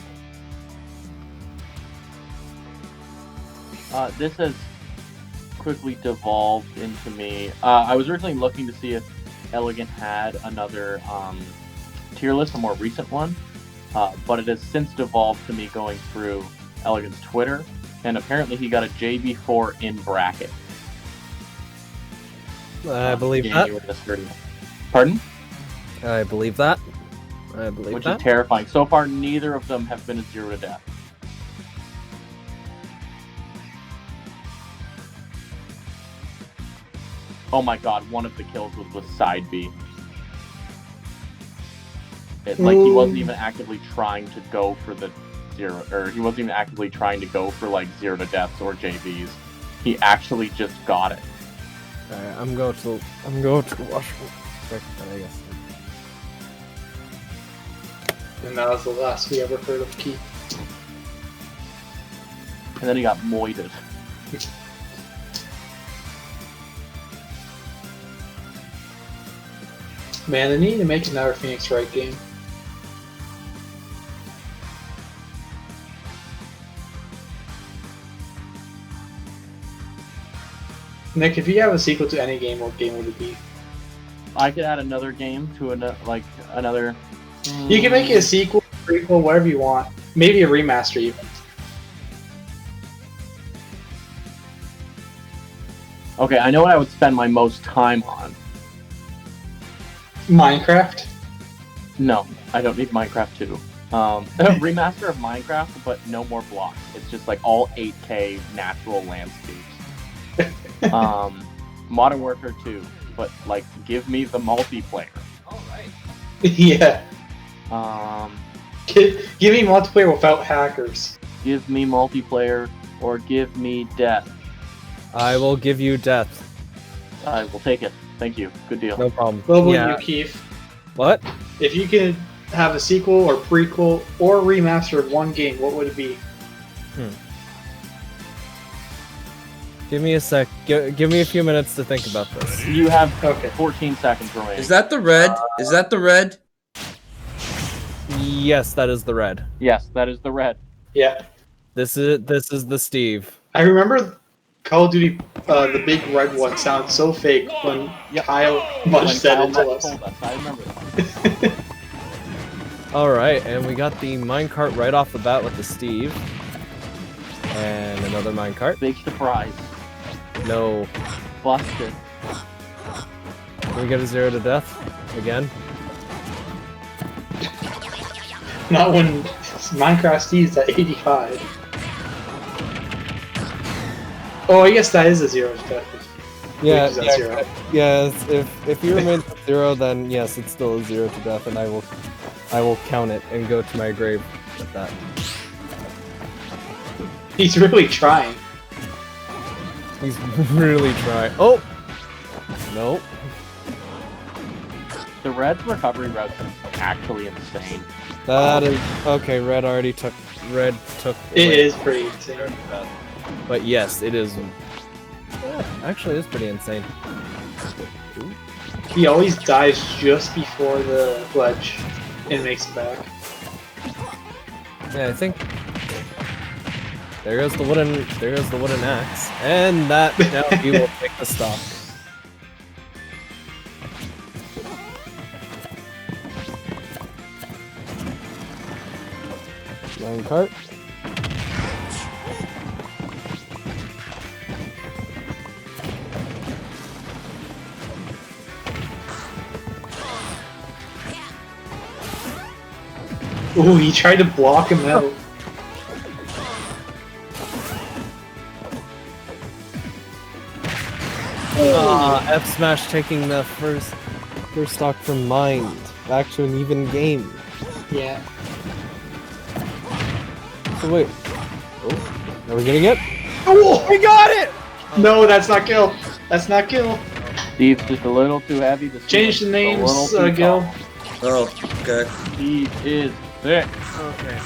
This has quickly devolved into me. I was originally looking to see if Elegant had another tier list, a more recent one, but it has since devolved to me going through Elegant's Twitter and apparently he got a JV4 in bracket. I believe that. January the 30th. Pardon? I believe that. I believe Which that. is terrifying. So far, neither of them have been a 0 to death. Oh my god, one of the kills was with side B. Like, he wasn't even actively trying to go for the 0, or he wasn't even actively trying to go for, like, 0 to deaths or JVs. He actually just got it. Alright, I'm going to wash quick, I guess. And that was the last we ever heard of Keith. And then he got moited. Man, they need to make another Phoenix Wright game. Nick, if you have a sequel to any game, what game would it be? I could add another game to another. You can make it a sequel, prequel, whatever you want. Maybe a remaster even. Okay, I know what I would spend my most time on. Minecraft? No, I don't need Minecraft 2. Remaster of Minecraft, but no more blocks. It's just like all 8K natural landscapes. Modern Warfare 2, but like give me the multiplayer. Yeah. Give me multiplayer without hackers. Give me multiplayer or give me death. I will give you death. I will take it. Thank you. Good deal. No problem. What about you, Keith? What? If you could have a sequel or prequel or remaster of one game, what would it be? Give me a sec. Give me a few minutes to think about this. You have 14 seconds remaining. Is that the red? Is that the red? Yes, that is the red. Yes, that is the red. Yeah. This is the Steve. I remember Call of Duty, the big red one sounded so fake when Kyle Mudge said it to us. I remember that. Alright, and we got the minecart right off the bat with the Steve. And another minecart. Big surprise. No. Busted. Can we get a 0 to death? Again? Not when Minecraft Steve's at 85. Oh, I guess that is a 0 to death. Yeah, That zero. yes. If you remain at 0, then yes, it's still a 0 to death, and I will count it and go to my grave with that. He's really trying. He's really trying. Oh! Nope. The red's recovery route is actually insane. That is okay. Red took. It is pretty insane. But yes, it is. Yeah, actually, it's pretty insane. He always dies just before the ledge and makes it back. Yeah, I think. There goes the wooden. There goes the wooden axe, and that now he will take the stock. Minecart. Ooh, he tried to block him out. F Smash taking the first stock from Mind back to an even game. Yeah. So wait. Oh, are we getting it? Oh, we got it! No, that's not kill. That's not kill. Steve's just a little too heavy. Change the names, Gil. Oh, okay. Steve is thick. Okay.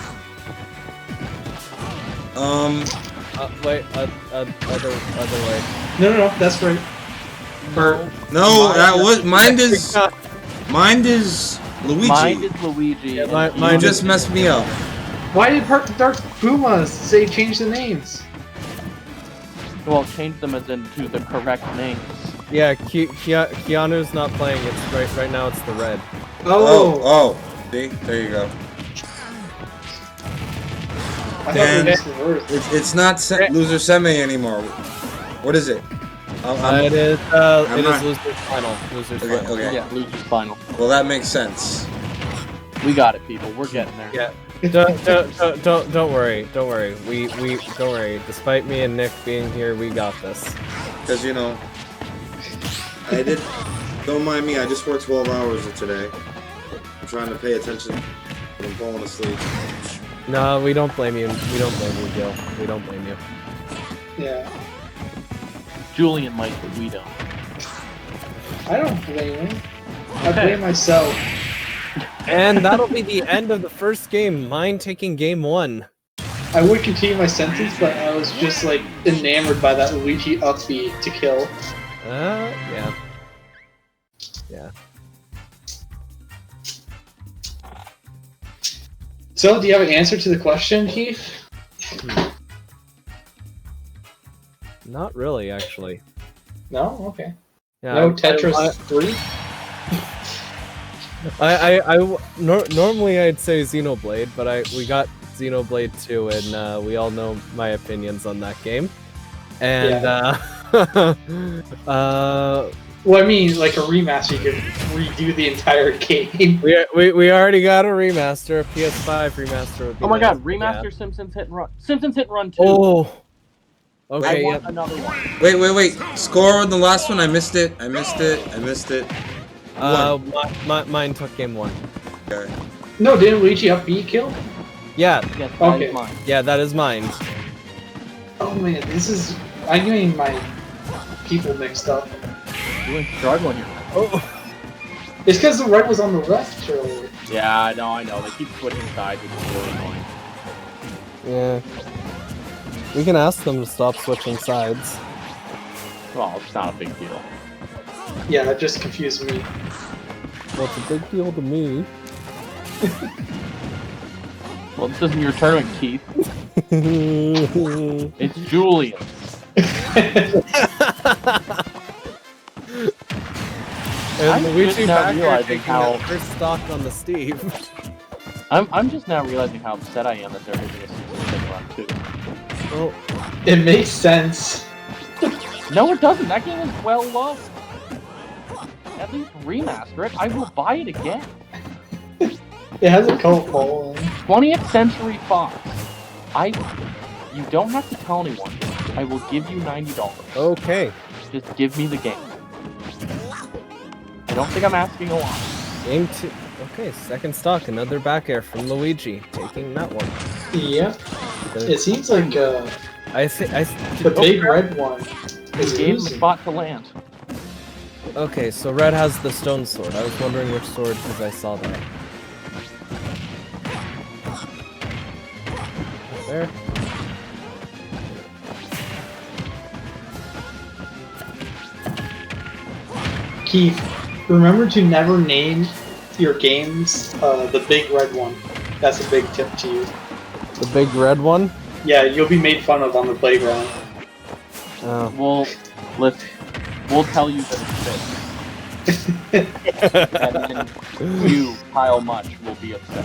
Wait, other way. No, that's right. Or No, that was mine is Luigi. Mine is Luigi. Yeah, and You mine just messed me up. why did Dark Puma say change the names? Well, change them as into the correct names. Yeah, Keanu's not playing. It's right now. It's the red. Oh, see, there you go. I Dan, thought it was reversed. it's not loser semi anymore. What is it? It is not- loser's final. Loser's Okay, final. okay. Yeah, losers final. Well, that makes sense. We got it, people. We're getting there. Yeah. Don't worry. Don't worry. We don't worry. Despite me and Nick being here, we got this. Because, you know, I did. Don't mind me, I just worked 12 hours today. I'm trying to pay attention, but I'm falling asleep. No, we don't blame you. We don't blame you, Gil. We don't blame you. Yeah. Julian might, but we don't. I don't blame him. I blame myself. And that'll be the end of the first game. Mine taking game 1. I would continue my sentence, but I was just like enamored by that Luigi up B to kill. Yeah. Yeah. So, do you have an answer to the question, Keith? Not really, actually. No? Okay. Yeah, No Tetris 3? Normally I'd say Xenoblade, but we got Xenoblade 2, and we all know my opinions on that game. And Well, I mean, like a remaster, you could redo the entire game. we already got a remaster, a PS5 remaster. Would be Oh my nice, god, remaster yeah. Simpsons Hit and Run. Simpsons Hit and Run 2. Oh. I Okay. want Yeah. another one. Wait. Score on the last one. I missed it. Mine took game 1. Okay. No, didn't Luigi up B kill? Yeah. Yes, that Okay. is mine. Yeah, that is mine. Oh man, this is... I'm getting my people mixed up. You're struggling here. Oh. It's because the right was on the left earlier. Yeah, I know. They keep switching sides, which is really annoying. Yeah. We can ask them to stop switching sides. Well, it's not a big deal. Yeah, that just confused me. Well, it's a big deal to me. Well, this isn't your tournament, Keith. It's Julian. And I'm Luigi just now back here realizing taking how- that first stock on the Steve. I'm just now realizing how upset I am that they're making a Simpsons Hit and Run 2. Oh, It makes sense. No, it doesn't. That game is well loved. At least remaster it. I will buy it again. It has a cult following. 20th Century Fox. You don't have to tell anyone. I will give you $90. okay. Just give me the game. I don't think I'm asking a lot. Game 2. Okay, second stock, another back air from Luigi, taking that one. Yeah. It seems like the big red one is Gave him a losing. spot to land. Okay, so red has the stone sword. I was wondering which sword because I saw that. There. Keith, remember to never name your games the big red one. That's a big tip to you. The big red one? Yeah, you'll be made fun of on the playground. Oh. We'll tell you that it's fake. And then you, Kyle Much, will be upset.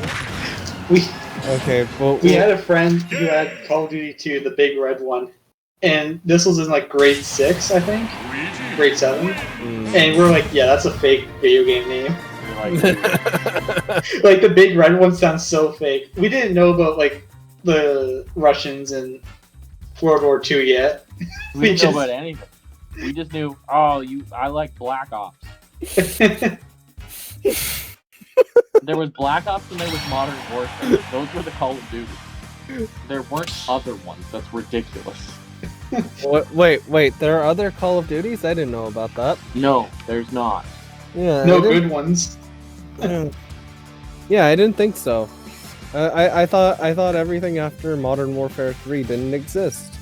Okay, well... We had a friend who had Call of Duty 2, the big red one. And this was in like grade 6, I think? Grade 7. And we're like, yeah, that's a fake video game name. Like, the big red one sounds so fake. We didn't know about, like, the Russians and World War II yet. We didn't know about anything. We just knew, I like Black Ops. There was Black Ops and there was Modern Warfare. Those were the Call of Duty. There weren't other ones. That's ridiculous. Wait, there are other Call of Duties? I didn't know about that. No, there's not. Yeah, No good ones. Yeah, I didn't think so. I thought everything after Modern Warfare 3 didn't exist.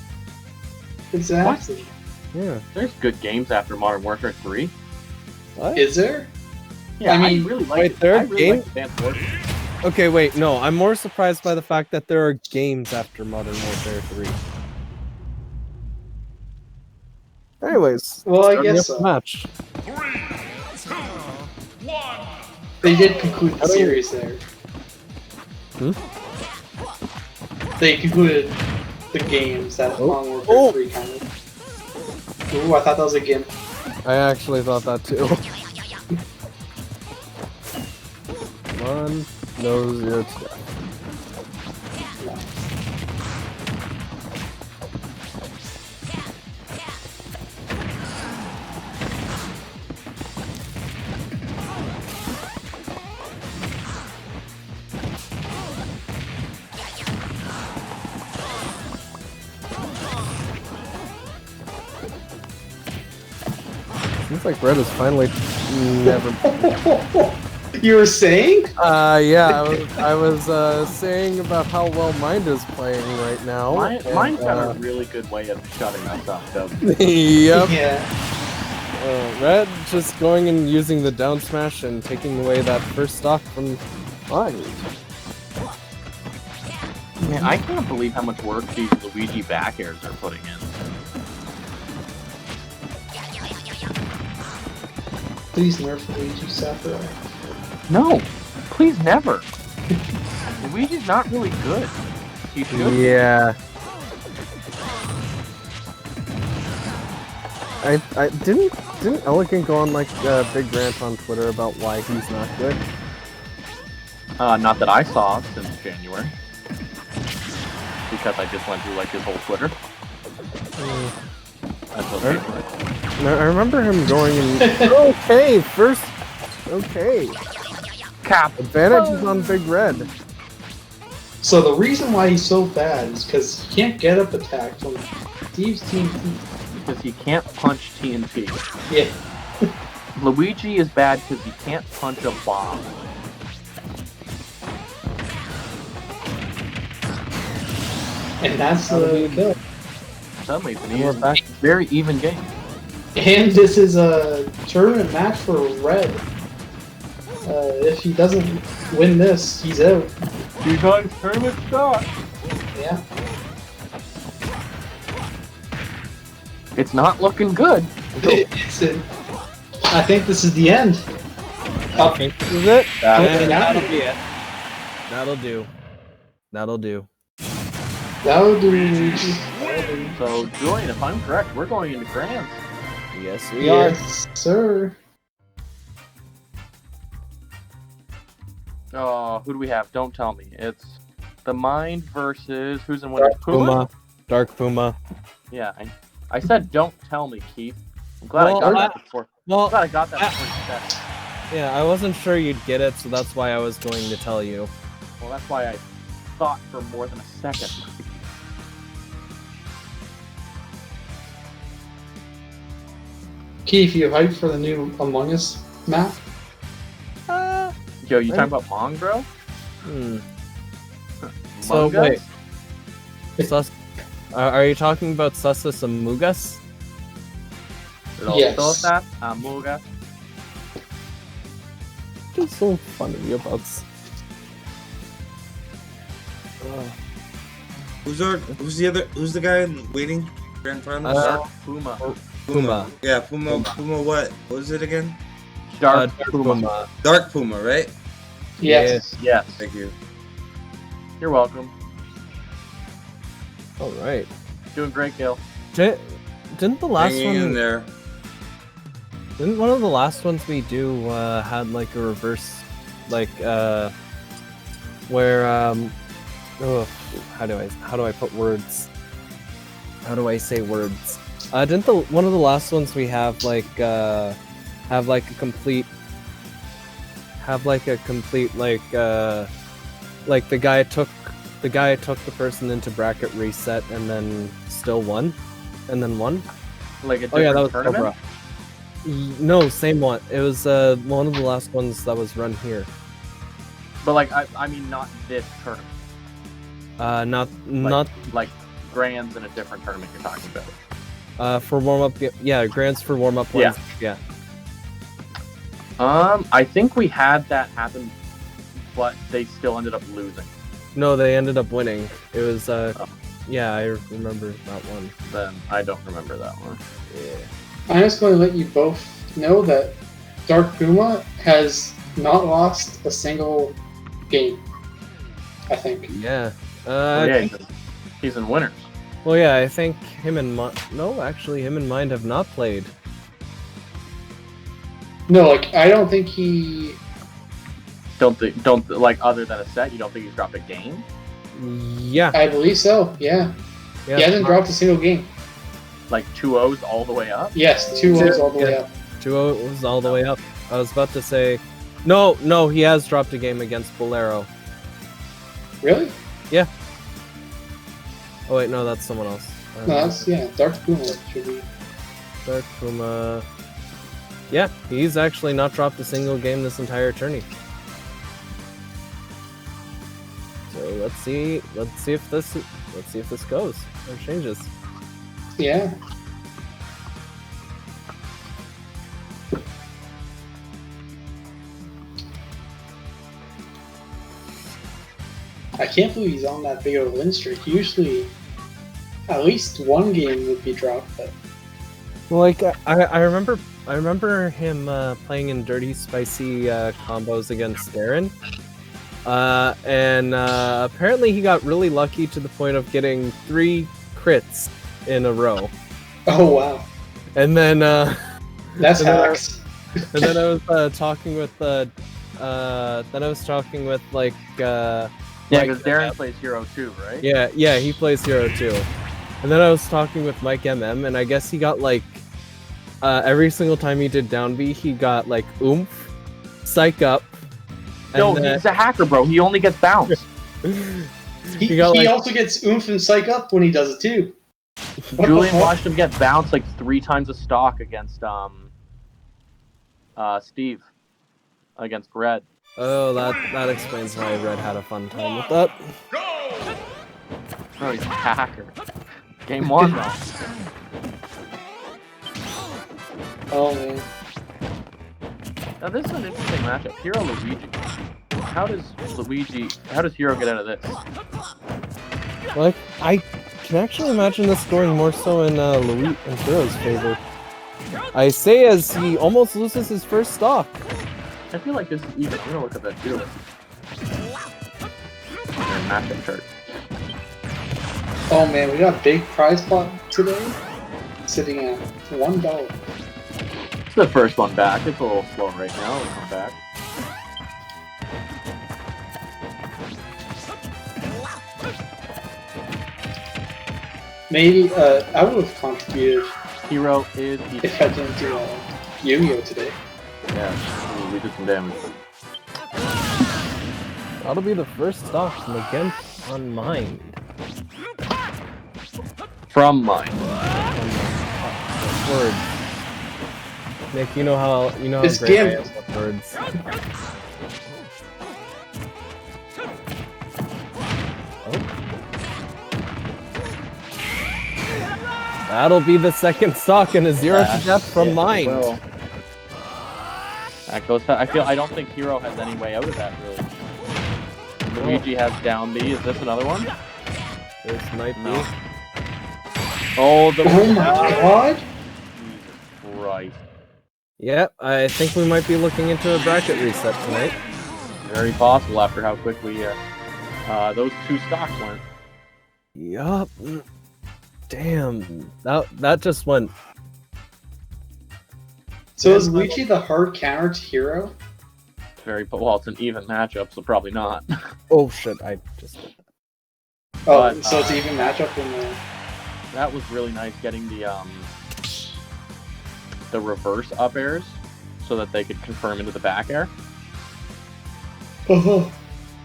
Exactly. Yeah. There's good games after Modern Warfare 3. What? Is there? Yeah, I mean, I really like wait, it. there are I really games? like Advanced Warfare. Okay, wait, no, I'm more surprised by the fact that there are games after Modern Warfare 3. Anyways, Well, I starting guess up the so. match. 3, 2, 1. They did conclude the series there. they concluded the games that Modern Warfare 3 kind of. Ooh, I thought that was a gimp. I actually thought that too. Come on, knows your stuff. Seems like Red is finally never. You were saying? Yeah, I was saying about how well Mind is playing right now. Mine's got a really good way of shutting us up, though. Yep. Yeah. Red just going and using the down smash and taking away that first stock from Mind. Man, I can't believe how much work these Luigi back airs are putting in. Please nerf Luigi Sakurai. No, please never. Luigi's not really good. He should. Yeah. I didn't Elegant go on like a big rant on Twitter about why he's not good? Not that I saw since January. Because I just went through like his whole Twitter. That's what I remember him going and okay, first okay. Cap. Advantage is on Big Red. So the reason why he's so bad is because he can't get up attack from Steve's TNT. Because he can't punch TNT. Yeah. Luigi is bad because he can't punch a bomb. And that's the kill. Suddenly, it's a very even game. And this is a tournament match for Red. If he doesn't win this, he's out. You guys tournament start. Yeah. It's not looking good. I think this is the end. Okay, this is it? That'll be it. That'll do. That'll do. That'll do. So, Julian, if I'm correct, we're going into Grands. Yes, we are. Yes, sir. Oh, who do we have? Don't tell me. It's the Mind versus who's in winner? Puma. Dark Puma. Yeah, I said don't tell me, Keith. I'm glad I got that before. Well, I'm glad I got that before you said it. Yeah, I wasn't sure you'd get it, so that's why I was going to tell you. Well, that's why I thought for more than a second. Keith, you hyped for the new Among Us map? Yo, you talking about Mongrel? So wait, are you talking about Sussus Amugas? Yes. Amugas. It's so funny about. Who's the guy waiting? Grand Finals? Puma. Yeah, Puma. Puma. What was it again? Dark Puma. Dark Puma, right? Yes. Yes. Thank you. You're welcome. All right. Doing great, Gil. Didn't the last Hanging one in there? Didn't one of the last ones we do had like a reverse, like where how do I put words? How do I say words? Didn't one of the last ones we have like a complete like the guy took the person into bracket reset and then still won, and then won. Like a that was tournament? Cobra. No, same one. It was one of the last ones that was run here. But like I mean not this tournament. Not like Grands in a different tournament you're talking about. For warm up, yeah, Grands for warm up ones. Yeah. I think we had that happen, but they still ended up losing. No, they ended up winning. It was yeah, I remember that one. Then I don't remember that one. Yeah. I'm just going to let you both know that Dark Puma has not lost a single game, I think. Yeah. Yeah, he's in winners. Well, yeah, I think him and him and Mind have not played. No, like I don't think he. Don't like other than a set. You don't think he's dropped a game? Yeah. I believe so. Yeah. He hasn't dropped a single game. Like 2-0s all the way up? Yes, 2-0s all the way up. 2-0s all the way up. I was about to say, no, he has dropped a game against Bolero. Really? Yeah. Oh wait, no, that's someone else. No, that's Dark Puma should be. Dark Puma. Yeah, he's actually not dropped a single game this entire tourney. So let's see if this goes or changes. Yeah. I can't believe he's on that big of a win streak. Usually, at least one game would be dropped. But like I remember him playing in Dirty Spicy combos against Darren. And apparently he got really lucky to the point of getting 3 crits in a row. Oh wow! And then that's hacks. And then I was talking with like yeah, because Darren plays Hero 2, right? Yeah, he plays Hero 2. And then I was talking with Mike MM, and I guess he got like every single time he did down B, he got like oomph, psych up. No, he's a hacker, bro. He only gets bounce. he also gets oomph and psych up when he does it too. Julian watched him get bounced like 3 times a stock against Steve against Red. Oh, that explains why Red had a fun time with that. Oh, he's a hacker. Game 1 though. Oh man. Now this is an interesting matchup. Hero Luigi. How does Hero get out of this? Like, I can actually imagine this going more so in Luigi and Hero's favor. I say as he almost loses his first stock. I feel like this is even. I'm gonna look at that too. Matchup chart. Oh man, we got a big prize pot today, sitting at $1. It's the first one back. It's a little slow right now. We'll come back. Maybe I would have contributed. Hero is if I didn't do Yu-Gi-Oh today. Yeah, we did some damage. That'll be the first stock from against on Mind. From Mind. Words. Nick, you know how it's great I am Gambit. with words. That'll be the second stock and a 0 to death from Mind. Well, that goes. I don't think Hero has any way out of that really. Luigi has down B. Is this another one? This might be. Oh, oh my god! Jesus Christ. Yep, I think we might be looking into a bracket reset tonight. Very possible after how quickly those 2 stocks went. Yup. Damn. That just went. So is Luigi the hard counter to Hero? Well, it's an even matchup, so probably not. Oh shit! I just did that. Oh, but, so it's an even matchup in the. That was really nice getting the reverse up airs so that they could confirm into the back air. Oh.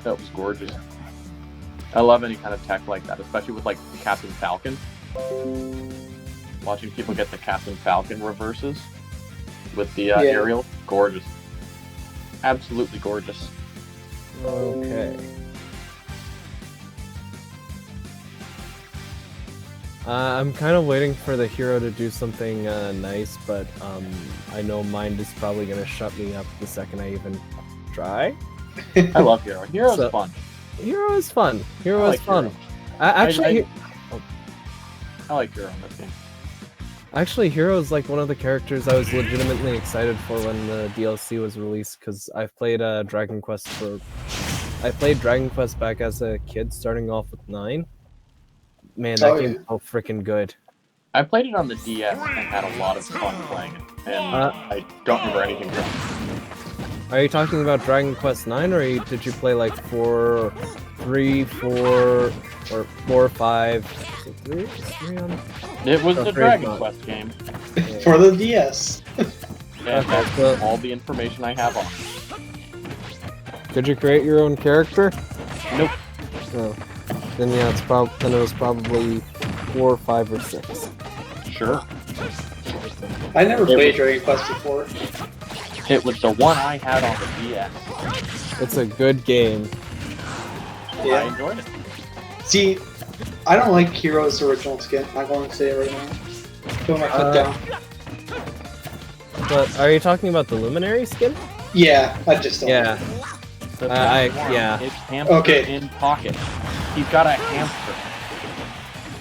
That was gorgeous. I love any kind of tech like that, especially with like Captain Falcon. Watching people get the Captain Falcon reverses with the aerial, gorgeous. Absolutely gorgeous. Okay. I'm kind of waiting for the Hero to do something nice, but I know Mind is probably going to shut me up the second I even try. I love Hero. Hero's fun. Hero is fun. Hero is fun. Actually, I like Hero in this game. Actually, Hero is like one of the characters I was legitimately excited for when the DLC was released, because I've played Dragon Quest for I played Dragon Quest back as a kid, starting off with 9. Man, that game's so freaking good. I played it on the DS and had a lot of fun playing it, and I don't remember anything from it. Are you talking about Dragon Quest 9, or did you play like 4, 3, 4, or 4, 5? So 3 on? It was the Dragon Quest game. For the DS. And that's all the information I have on it. Could you create your own character? Nope. Oh. Then yeah, then it was probably 4, 5, or 6. Sure. I never played Dragon Quest before. It was the one I had on the DS. It's a good game. I enjoyed it. See, I don't like Hero's original skin. I'm going to say it right now. Put my foot down. But are you talking about the Luminary skin? Yeah, I just don't. Yeah. Yeah. It's hamster in pocket. He's got a hamster.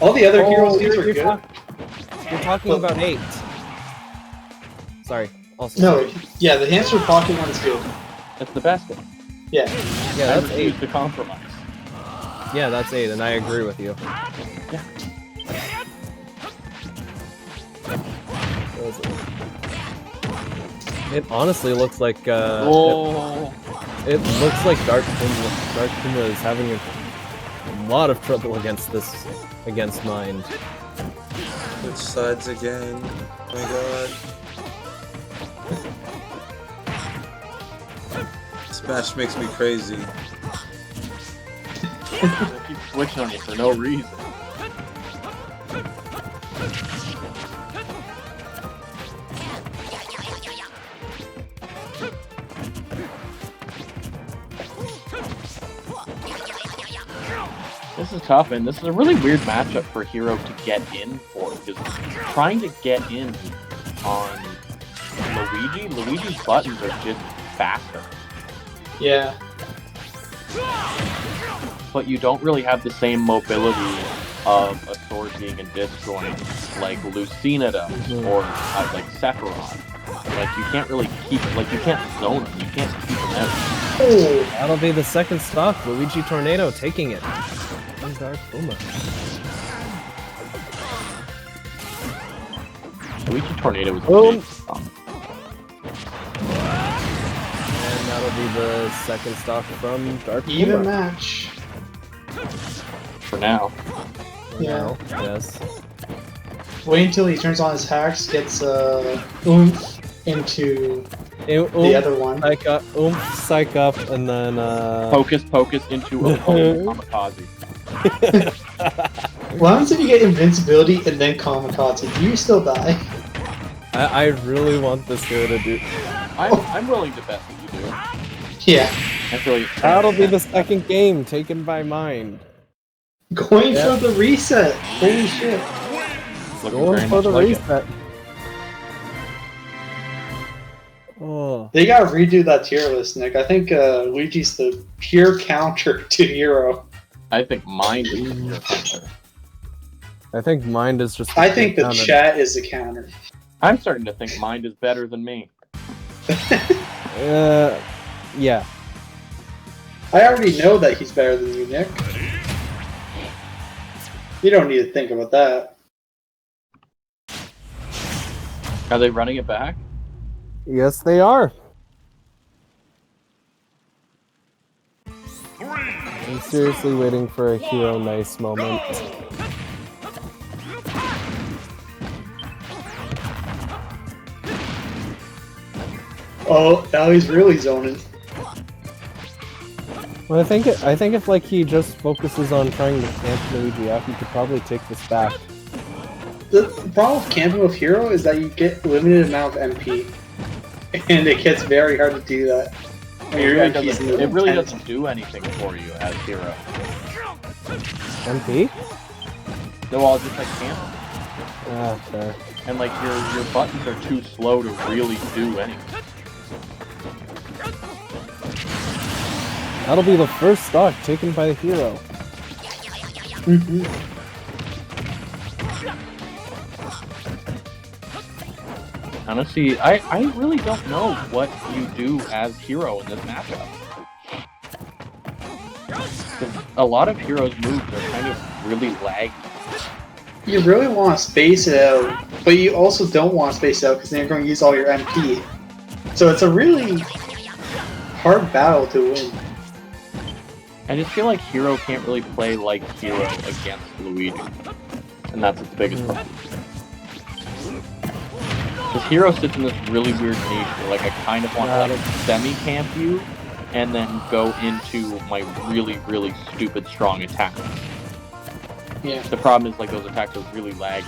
All the other Hero skins are good. You're talking about 8. Sorry. Also. No, yeah, the hamster pocket one is good. That's the best one. Yeah. Yeah, I that's refuse 8. to compromise. Yeah, that's 8, and I agree with you. Yeah. It honestly looks like it looks like Dark Puma is having a lot of trouble against Mind. Which sides again? Oh my god. Smash makes me crazy. I keep switching on you for no reason. This is tough, and this is a really weird matchup for Hero to get in for, because trying to get in on Luigi's buttons are just faster. Yeah. But you don't really have the same mobility of a sword being a disjoint like Lucina does, or like Sephiroth. Like, you can't really keep, like, you can't zone them, you can't keep them out. That'll be the second stop, Luigi Tornado taking it. And Dark Puma. Luigi Tornado was a big stop. And that'll be the second stop from Dark Puma. Even match. For now. Yeah. Yes. Wait until he turns on his hacks, gets oomph into the other one. Psych up, and then Focus into a kamikaze. What happens if you get invincibility and then kamikaze? Do you still die? I really want this hero to do. I'm willing to bet that you do. Yeah. That'll be the second game taken by Mind. Going for the reset. Holy shit. Going for the reset. Oh. They gotta redo that tier list, Nick. I think Luigi's the pure counter to Hero. I think Mind is the pure counter. I think Mind is just. I think the chat is the counter. I'm starting to think Mind is better than me. Yeah. I already know that he's better than you, Nick. You don't need to think about that. Are they running it back? Yes, they are. I'm seriously waiting for a Hero Nice moment. Oh, now he's really zoning. Well, I think if like he just focuses on trying to camp Luigi out, he could probably take this back. The problem with camping with Hero is that you get limited amount of MP, and it gets very hard to do that. It really doesn't do anything for you as Hero. MP? No, I'll just like camp. Ah, fair. And like your buttons are too slow to really do anything. That'll be the first stock taken by the Hero. Honestly, I really don't know what you do as Hero in this matchup. a lot of Hero's moves are kind of really laggy. You really want to space it out, but you also don't want to space it out because then you're going to use all your MP. So it's a really hard battle to win. I just feel like Hero can't really play like Hero against Luigi. And that's its biggest problem. Because Hero sits in this really weird niche where like I kind of want to like semi-camp you and then go into my really, really stupid strong attacks. Yeah. The problem is like those attacks are really laggy.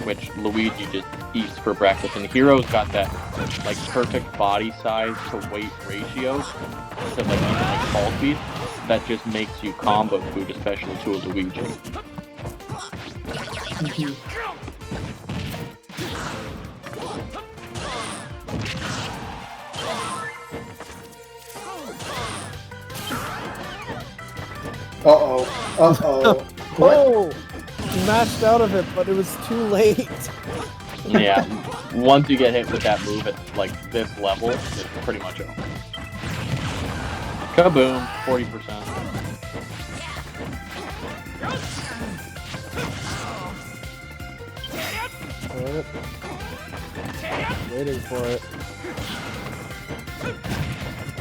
Which Luigi just eats for breakfast. And Hero's got that like perfect body size to weight ratio to like even like ball speed that just makes you combo food, especially to a Luigi. Uh-oh. Uh-oh. What? Oh! Mashed out of it, but it was too late. Yeah, once you get hit with that move at like this level, it's pretty much over. Kaboom, 40%. Alright. Waiting for it.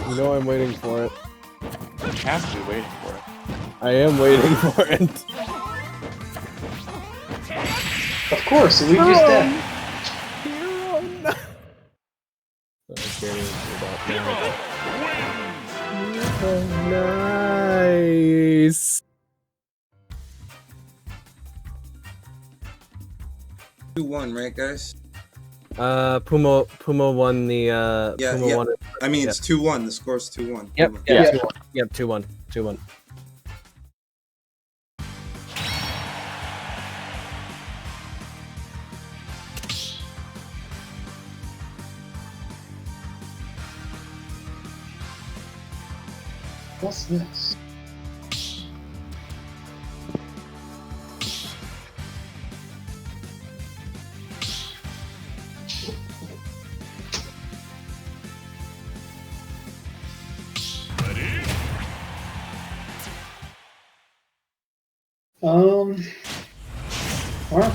You know I'm waiting for it. You have to be waiting for it. I am waiting for it. Of course, Luigi's dead. Hero, no. Okay, nice. 2-1, right, guys? Puma won the Yeah, Puma yeah. won it. I mean, it's 2-1. The score's 2-1. Yep, Puma. yeah, Yeah. 2-1. Yep, 2-1. 2-1. What's this?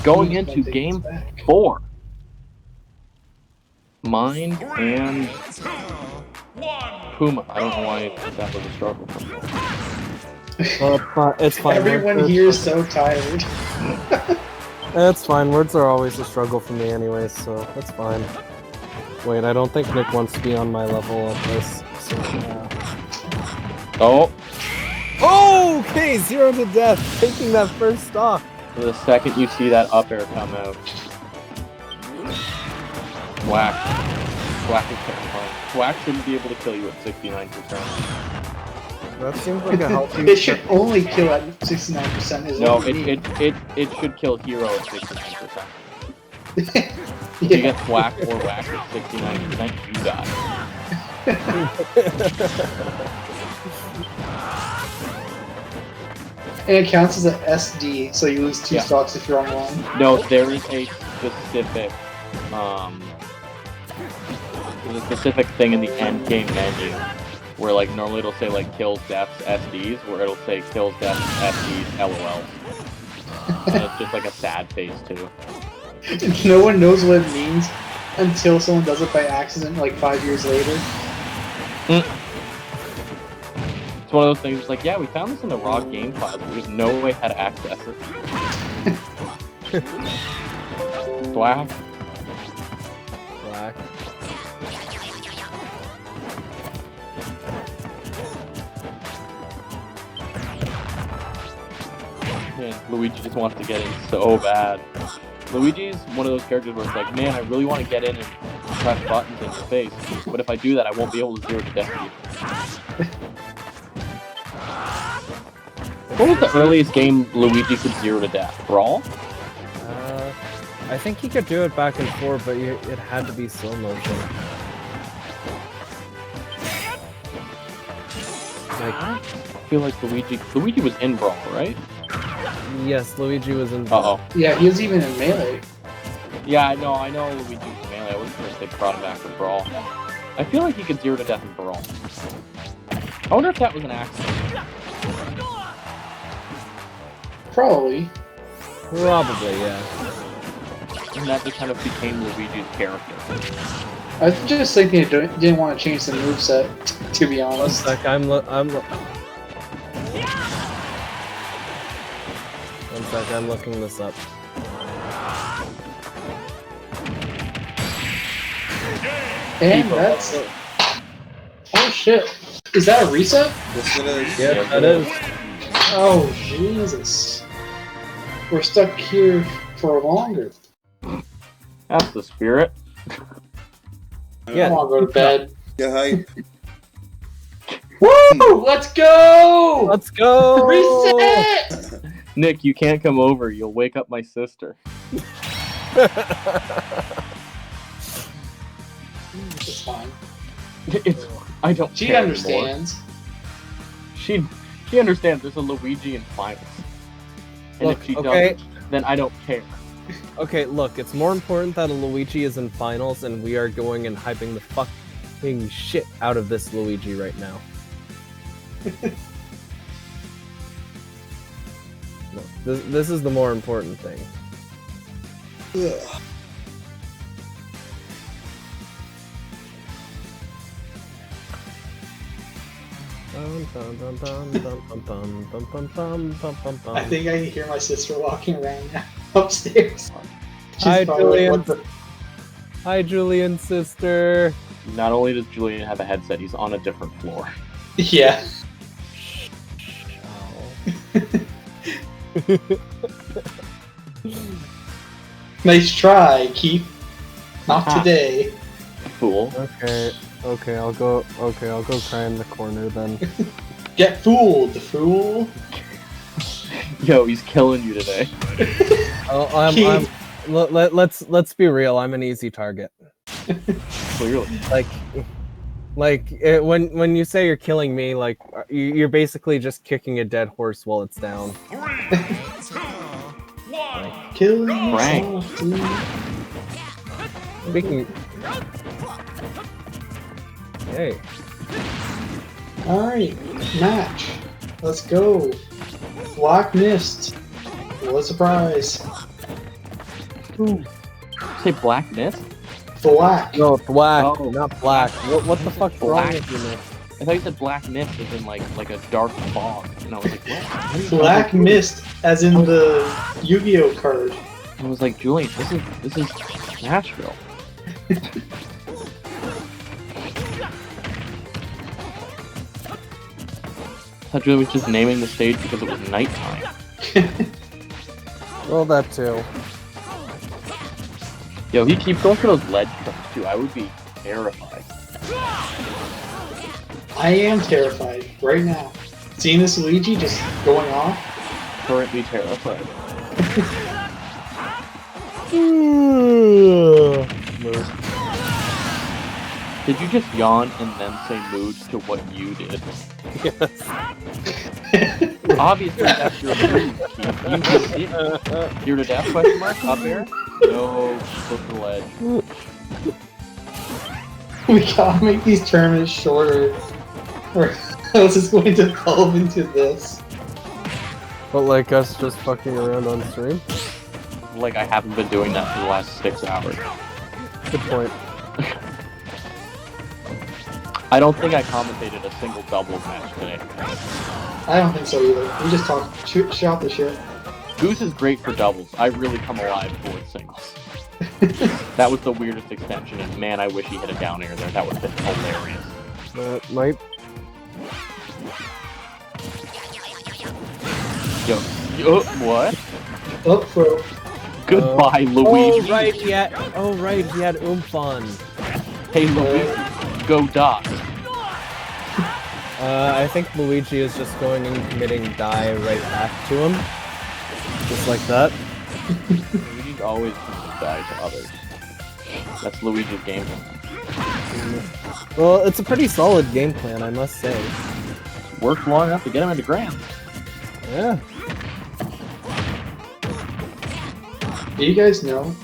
Going into game 4. Mine and Puma. I don't know why that was a struggle. Well, it's fine. Everyone here is so tired. It's fine. Words are always a struggle for me anyways, so that's fine. Wait, I don't think Nick wants to be on my level of this. So, Oh, Oh, okay, 0 to death, taking that first stock. the second you see that up air come out. Whack. Whack is terrifying. Whack shouldn't be able to kill you at 69%. That seems like a healthy. It should only kill at 69%. Is No, what we need. it should kill Hero at 69%. If you Yeah. get Whack or Whack at 69%, you die. And it counts as an SD, so you lose 2 Yeah. stocks if you're on one. No, there is a specific thing in the end game menu where like normally it'll say like kills, deaths, SDs, where it'll say kills, deaths, SDs, LOL. And it's just like a sad face too. No one knows what it means until someone does it by accident, like 5 years later. It's one of those things like, yeah, we found this in the raw game files, but there's no way how to access it. Black. Black. Man, Luigi just wants to get in so bad. Luigi's one of those characters where it's like, man, I really want to get in and press buttons in your face, but if I do that, I won't be able to 0 to death you. What was the earliest game Luigi could 0 to death? Brawl? I think he could do it back and forth, but it had to be slow motion. I feel like Luigi was in Brawl, right? Yes, Luigi was in. Uh-oh. Yeah, he was even in Melee. Yeah, I know Luigi was in Melee. I wasn't sure if they brought him back for Brawl. I feel like he could 0 to death in Brawl. I wonder if that was an accident. Probably. Probably, yeah. And that just kind of became Luigi's character. I just think they didn't want to change the moveset, to be honest. One sec, I'm looking this up. And that's... Oh shit. Is that a reset? Yes, it is. Yeah, that is. Oh, Jesus. We're stuck here for longer. That's the spirit. Yeah. I want to go to bed. Yeah, hype. Woo! Let's go! Let's go! Reset! Nick, you can't come over. You'll wake up my sister. It's fine. I don't She care understands. Anymore. She understands there's a Luigi in finals. And Look, if she okay. doesn't, then I don't care. Okay, look, it's more important that a Luigi is in finals, and we are going and hyping the fucking shit out of this Luigi right now. Look, this is the more important thing. Ugh. I think I can hear my sister walking around now upstairs. She's Hi, probably like, Julian. what the... Hi, Julian's sister. Not only does Julian have a headset, he's on a different floor. Yeah. Nice try, Keith. Not today. Fool. Okay, I'll go cry in the corner then. Get fooled, fool. Yo, he's killing you today. Keith. Let's be real. I'm an easy target. Clearly. When you say you're killing me, like you're basically just kicking a dead horse while it's down. 3, 2, 1. Kill Frank. softly. Speaking. Hey. Alright, match. Let's go. Black Mist. What a surprise. Say Black Mist? Black. No, black, Oh. not black. What the fuck's wrong Black. with you, man? I thought you said Black Mist as in like a dark fog. And I was like, what? Black Mist, as in the Yu-Gi-Oh card. I was like, Julian, this is Nashville. I thought Julian was just naming the stage because it was nighttime. Well, that too. Yo, he keeps going for those ledge jumps too. I would be terrified. I am terrified right now. Seeing this Luigi just going off. Currently terrified. Did you just yawn and then say mood to what you did? Yes. Obviously, that's your mood, Keith. You just did it. You're to death, question mark? Up air? No, flip the ledge. We gotta make these tournaments shorter, or else it's going to evolve into this. But like us just fucking around on stream? Like I haven't been doing that for the last 6 hours. Good point. I don't think I commentated a single doubles match today. I don't think so either. We just talk, shout the shit. Goose is great for doubles. I really come alive for singles. That was the weirdest extension, and man, I wish he hit a down air there. That would have been hilarious. Might. Yo, what? Up throw. Goodbye, Luigi. Oh right, yeah. Oh right, he had oomph on. Hey, Luigi, go dot. I think Luigi is just going and committing die right back to him. Just like that. Luigi's always committing die to others. That's Luigi's game plan. Well, it's a pretty solid game plan, I must say. Worked long enough to get him into Grand. Yeah. Do you guys know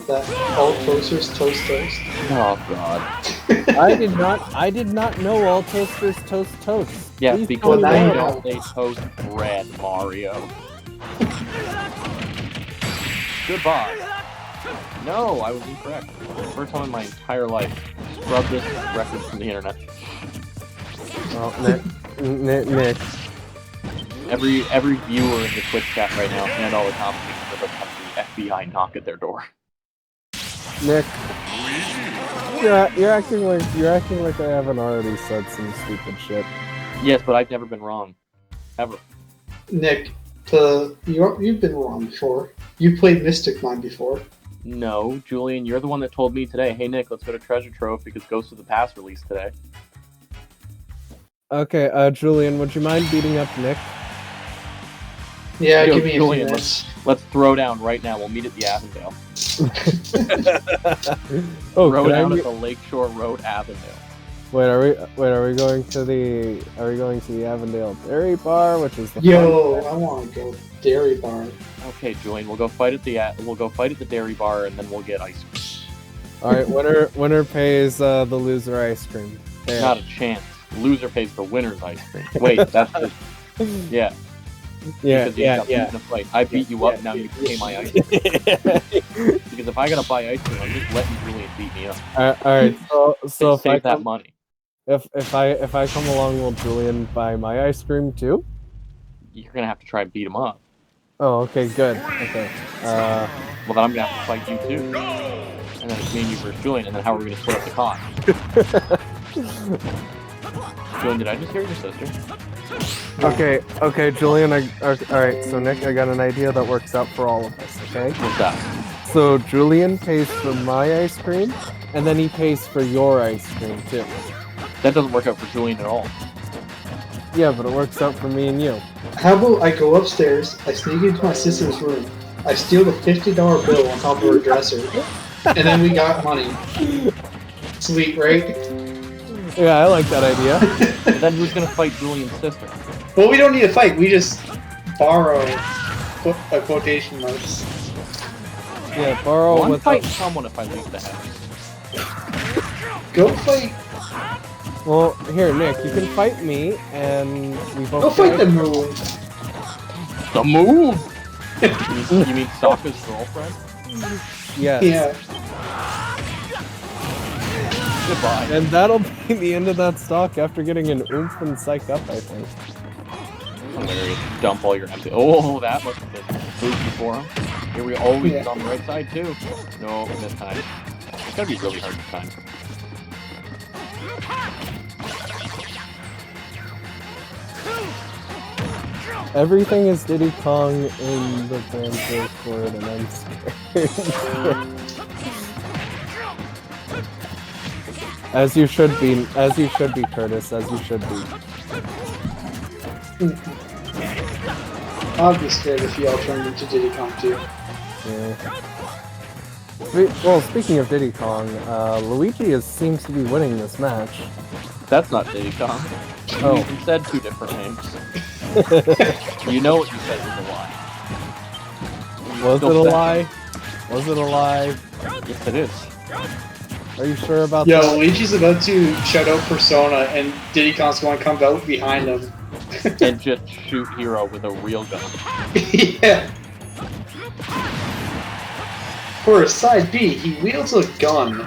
that all toasters toast toast. Oh god. I did not know all toasters toast. Yes, Please because tell me they more. don't they toast bread, Mario. Goodbye. No, I was incorrect. First time in my entire life. Scrub this record from the internet. Oh, Nick. Every viewer in the Twitch chat right now and all the commentators are about to have the FBI knock at their door. Nick. Yeah, you're acting like I haven't already said some stupid shit. Yes, but I've never been wrong. Ever. Nick, you've been wrong before. You played Mystic Mine before. No, Julian, you're the one that told me today, hey Nick, let's go to Treasure Trove because Ghost of the Past released today. Okay, Julian, would you mind beating up Nick? Yeah, Yo, give me Julian, a few minutes. let's throw down right now. We'll meet at the Avondale. Oh, Throw can I down meet- at the Lakeshore Road Avondale. Wait, are we going to the Avondale Dairy Bar, which is the Yo, fun- I want to go Dairy Bar. Okay, Julian, we'll go fight at the Dairy Bar and then we'll get ice cream. All right, winner pays the loser ice cream. There. Not a chance. Loser pays for winner's ice cream. Wait, that's just yeah. Yeah, Because you got beat in a fight. I beat you up, now you pay my ice cream. Because if I gotta buy ice cream, I'm just letting Julian beat me up. All right. So if I Save that come, money. if I come along, will Julian buy my ice cream too? You're gonna have to try and beat him up. Oh, okay, good. Okay. Well, then I'm gonna have to fight you too. And then it's me and you versus Julian, and then how are we gonna split up the cost? Julian, did I just hear your sister? Okay, Julian. All right. So Nick, I got an idea that works out for all of us. Okay. What's that? So Julian pays for my ice cream, and then he pays for your ice cream too. That doesn't work out for Julian at all. Yeah, but it works out for me and you. How about I go upstairs, I sneak into my sister's room, I steal the $50 bill on top of her dresser, and then we got money. Sweet, right? Yeah, I like that idea. And then who's gonna fight Julian's sister? Well, we don't need to fight, we just borrow quotation marks. Yeah, borrow Well, I'm with. fighting someone if I leave the house. Go fight. Well, here, Nick, you can fight me, and we both. Go fight the moon. The move! You mean Sokka's girlfriend? Yes. Yeah. Goodbye. And that'll be the end of that stock after getting an oomph and psych up, I think. Hilarious. Dump all your empty. Oh, that must have been spooky for him. Here we go. Oh, he's on the right side too. No, this time. It's gonna be really hard this time. Everything is Diddy Kong in the Banjo Sword, and I'm scared. As you should be, Curtis, as you should be. I'd be scared if y'all turned into Diddy Kong too. Yeah. Well, speaking of Diddy Kong, Luigi seems to be winning this match. That's not Diddy Kong. Oh. You said two different names. You know what you said was a lie. Was Still it a said lie? Was it a lie? Yes, it is. Are you sure about Yo, that? Luigi's about to shout out Persona, and Diddy Kong's going to come out behind him. And just shoot Hero with a real gun. Yeah. For a side B, he wields a gun.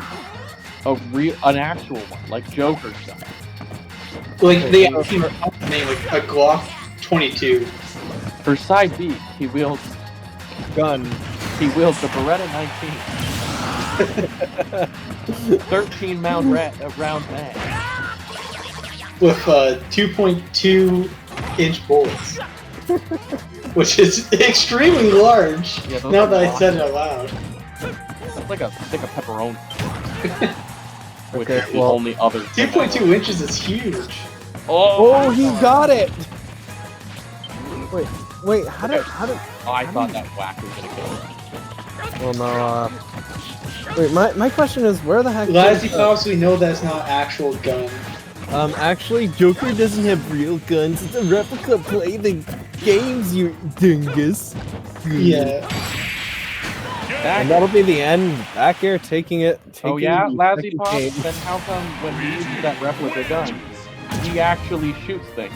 An actual one, like Joker's gun. Like they have a name, like a Glock 22. For side B, he wields Gun. the Beretta 19. 13 round mag. With 2.2-inch bullets. Which is extremely large, Yeah, those now are that I long. said it out loud. That's like a stick of pepperoni. Which Okay, is the well- only other thing I 2.2 inches is huge. Oh, he got it! Wait, how did... I thought that whack was gonna kill him. Well, no, wait, my question is, where the heck... Lassie Pops, we know that's not actual gun. Actually, Joker doesn't have real guns. It's a replica. Play the games, you dingus. Yeah. And that'll be the end. Back air taking it. Oh yeah, the Lazzy second Pop? game. Then how come when he uses that replica gun, he actually shoots things?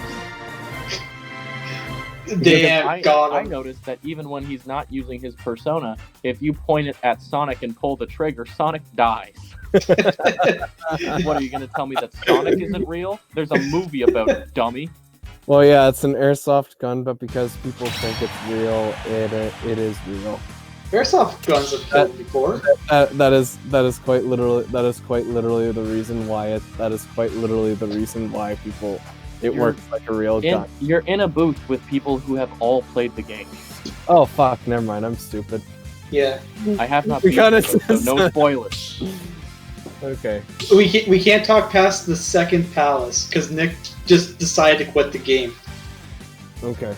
Damn, I got him. noticed that even when he's not using his persona, if you point it at Sonic and pull the trigger, Sonic dies. What are you going to tell me that Sonic isn't real? There's a movie about it, dummy. Well, yeah, it's an airsoft gun, but because people think it's real, it is real. Airsoft guns have killed before. That is quite literally the reason why people. It works like a real gun. You're in a booth with people who have all played the game. Oh fuck! Never mind. I'm stupid. Yeah. I have not. We gotta so no spoilers. Okay. We can't talk past the second palace because Nick just decided to quit the game Okay.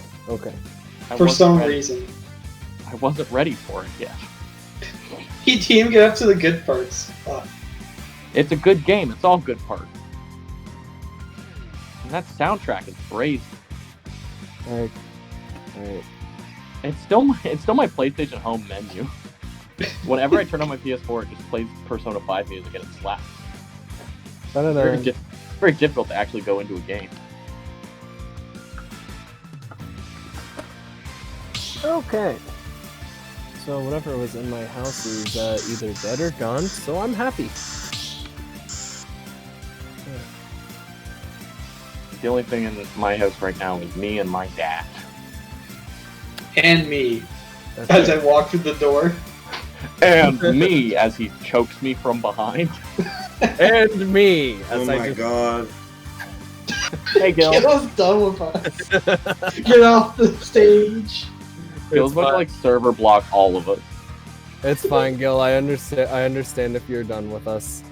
for some reason. I wasn't ready for it yet. He didn't get up to the good parts. It's a good game. It's all good parts. And that soundtrack is crazy. Alright. It's still my PlayStation Home menu. Whenever I turn on my PS4, it just plays Persona 5 music and it slaps. Very difficult to actually go into a game. Okay. So whatever was in my house is either dead or gone, so I'm happy. The only thing in my house right now is me and my dad. And me, as I walk through the door. And me as he chokes me from behind. And me as Oh my god. Hey Gil. Gil's done with us. Get off the stage. Gil's about to like server block all of us. It's fine, Gil. I understand if you're done with us.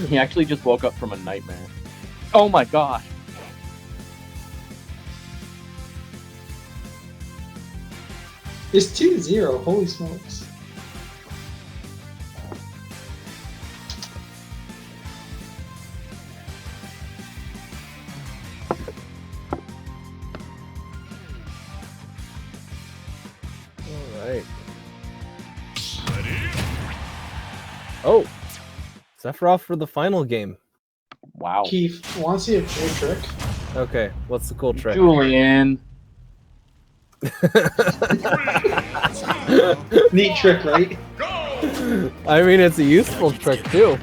He actually just woke up from a nightmare. Oh my god. It's 2-0. Holy smokes. Alright. Oh! Sephiroth for the final game. Wow. Keith, want to see a cool trick? Okay, what's the cool trick? Julian. Neat trick, right? I mean, it's a useful trick too.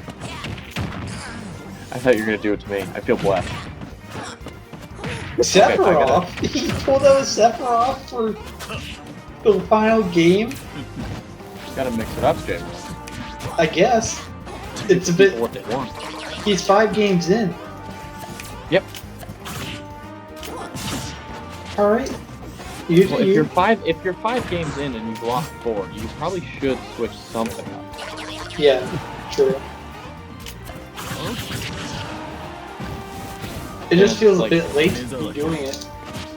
I thought you were gonna do it to me. I feel blessed. Sephiroth? He pulled out a Sephiroth for the final game? Gotta mix it up, Jay. I guess. It's a bit... What they want. He's 5 games in. Yep. Alright. Well, if you're five games in and you've lost 4, you probably should switch something up. Yeah, true. It just feels like, a bit late to be doing it.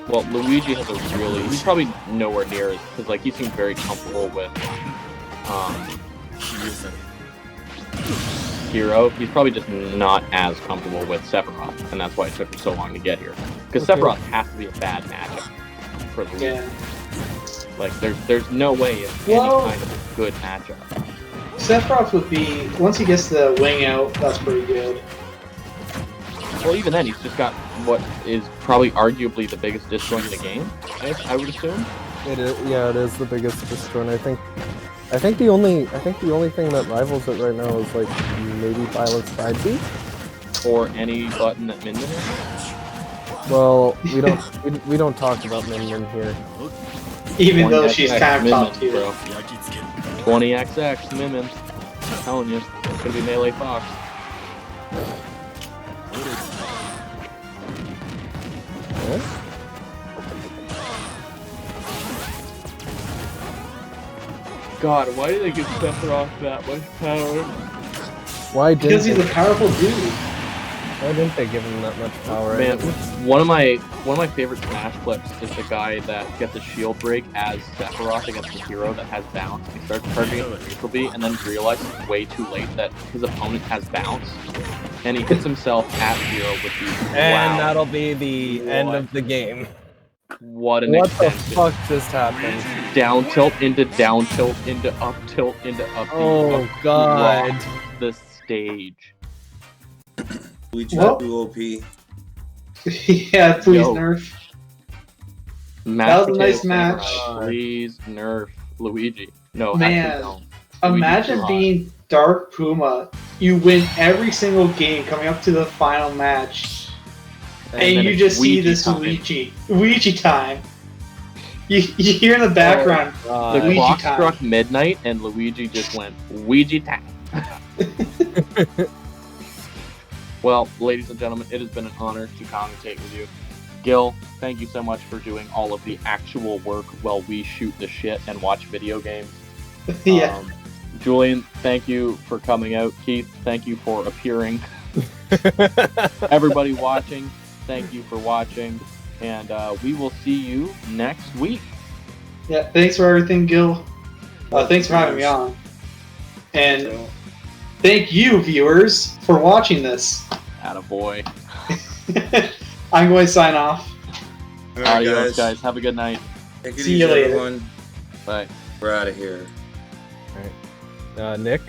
Well, Luigi has a really... He's probably nowhere near it, because like, he seems very comfortable with Hero. He's probably just not as comfortable with Sephiroth, and that's why it took him so long to get here. Because Sephiroth has to be a bad matchup for Luigi. Yeah. Like, there's no way it's any kind of a good matchup. Sephiroth would be... Once he gets the wing out, that's pretty good. Well, even then, he's just got what is probably arguably the biggest disjoint in the game, I would assume. It is, yeah, it is the biggest disjoint. I think the only thing that rivals it right now is like maybe Violet's side B. Or any button that Min Min is. Well, we don't talk about Min Min here. Even though she's kind of top tier. 20XX Min Min. I'm telling you, it's gonna be Melee Fox. God, why did they give Sephiroth that much power? Why didn't Because he's a powerful dude. Why didn't they give him that much power? Man, one of my favorite Smash clips is the guy that gets a shield break as Sephiroth against the hero that has bounce. He starts targeting the neutral B and then realizes way too late that his opponent has bounce. and he hits himself at 0 with the. And wow. that'll be the end of the game. What an What the extension. fuck just happened? Down tilt into down tilt into up tilt into up. Oh god. Across the stage. Luigi Well- too OP. Yeah, please Yo. nerf. Mashed That was a nice potato samurai, match. Please nerf Luigi. No, Man. actually don't. Luigi's Imagine too hot. being Dark Puma. You win every single game coming up to the final match, and then you it's just see Ouija this time. Ouija time. You hear in the background, The Luigi clock time. struck midnight and Luigi just went Ouija time. Well, ladies and gentlemen, it has been an honor to commentate with you. Gil, thank you so much for doing all of the actual work while we shoot the shit and watch video games. Yeah. Julian, thank you for coming out. Keith, thank you for appearing. Everybody watching, thank you for watching. And we will see you next week. Yeah, thanks for everything, Gil. Thanks for having me on. And thank you, viewers, for watching this. Attaboy. I'm going to sign off. All right, Adios, guys. Have a good night. Take it See easy, you later. everyone. Bye. We're out of here. Nick?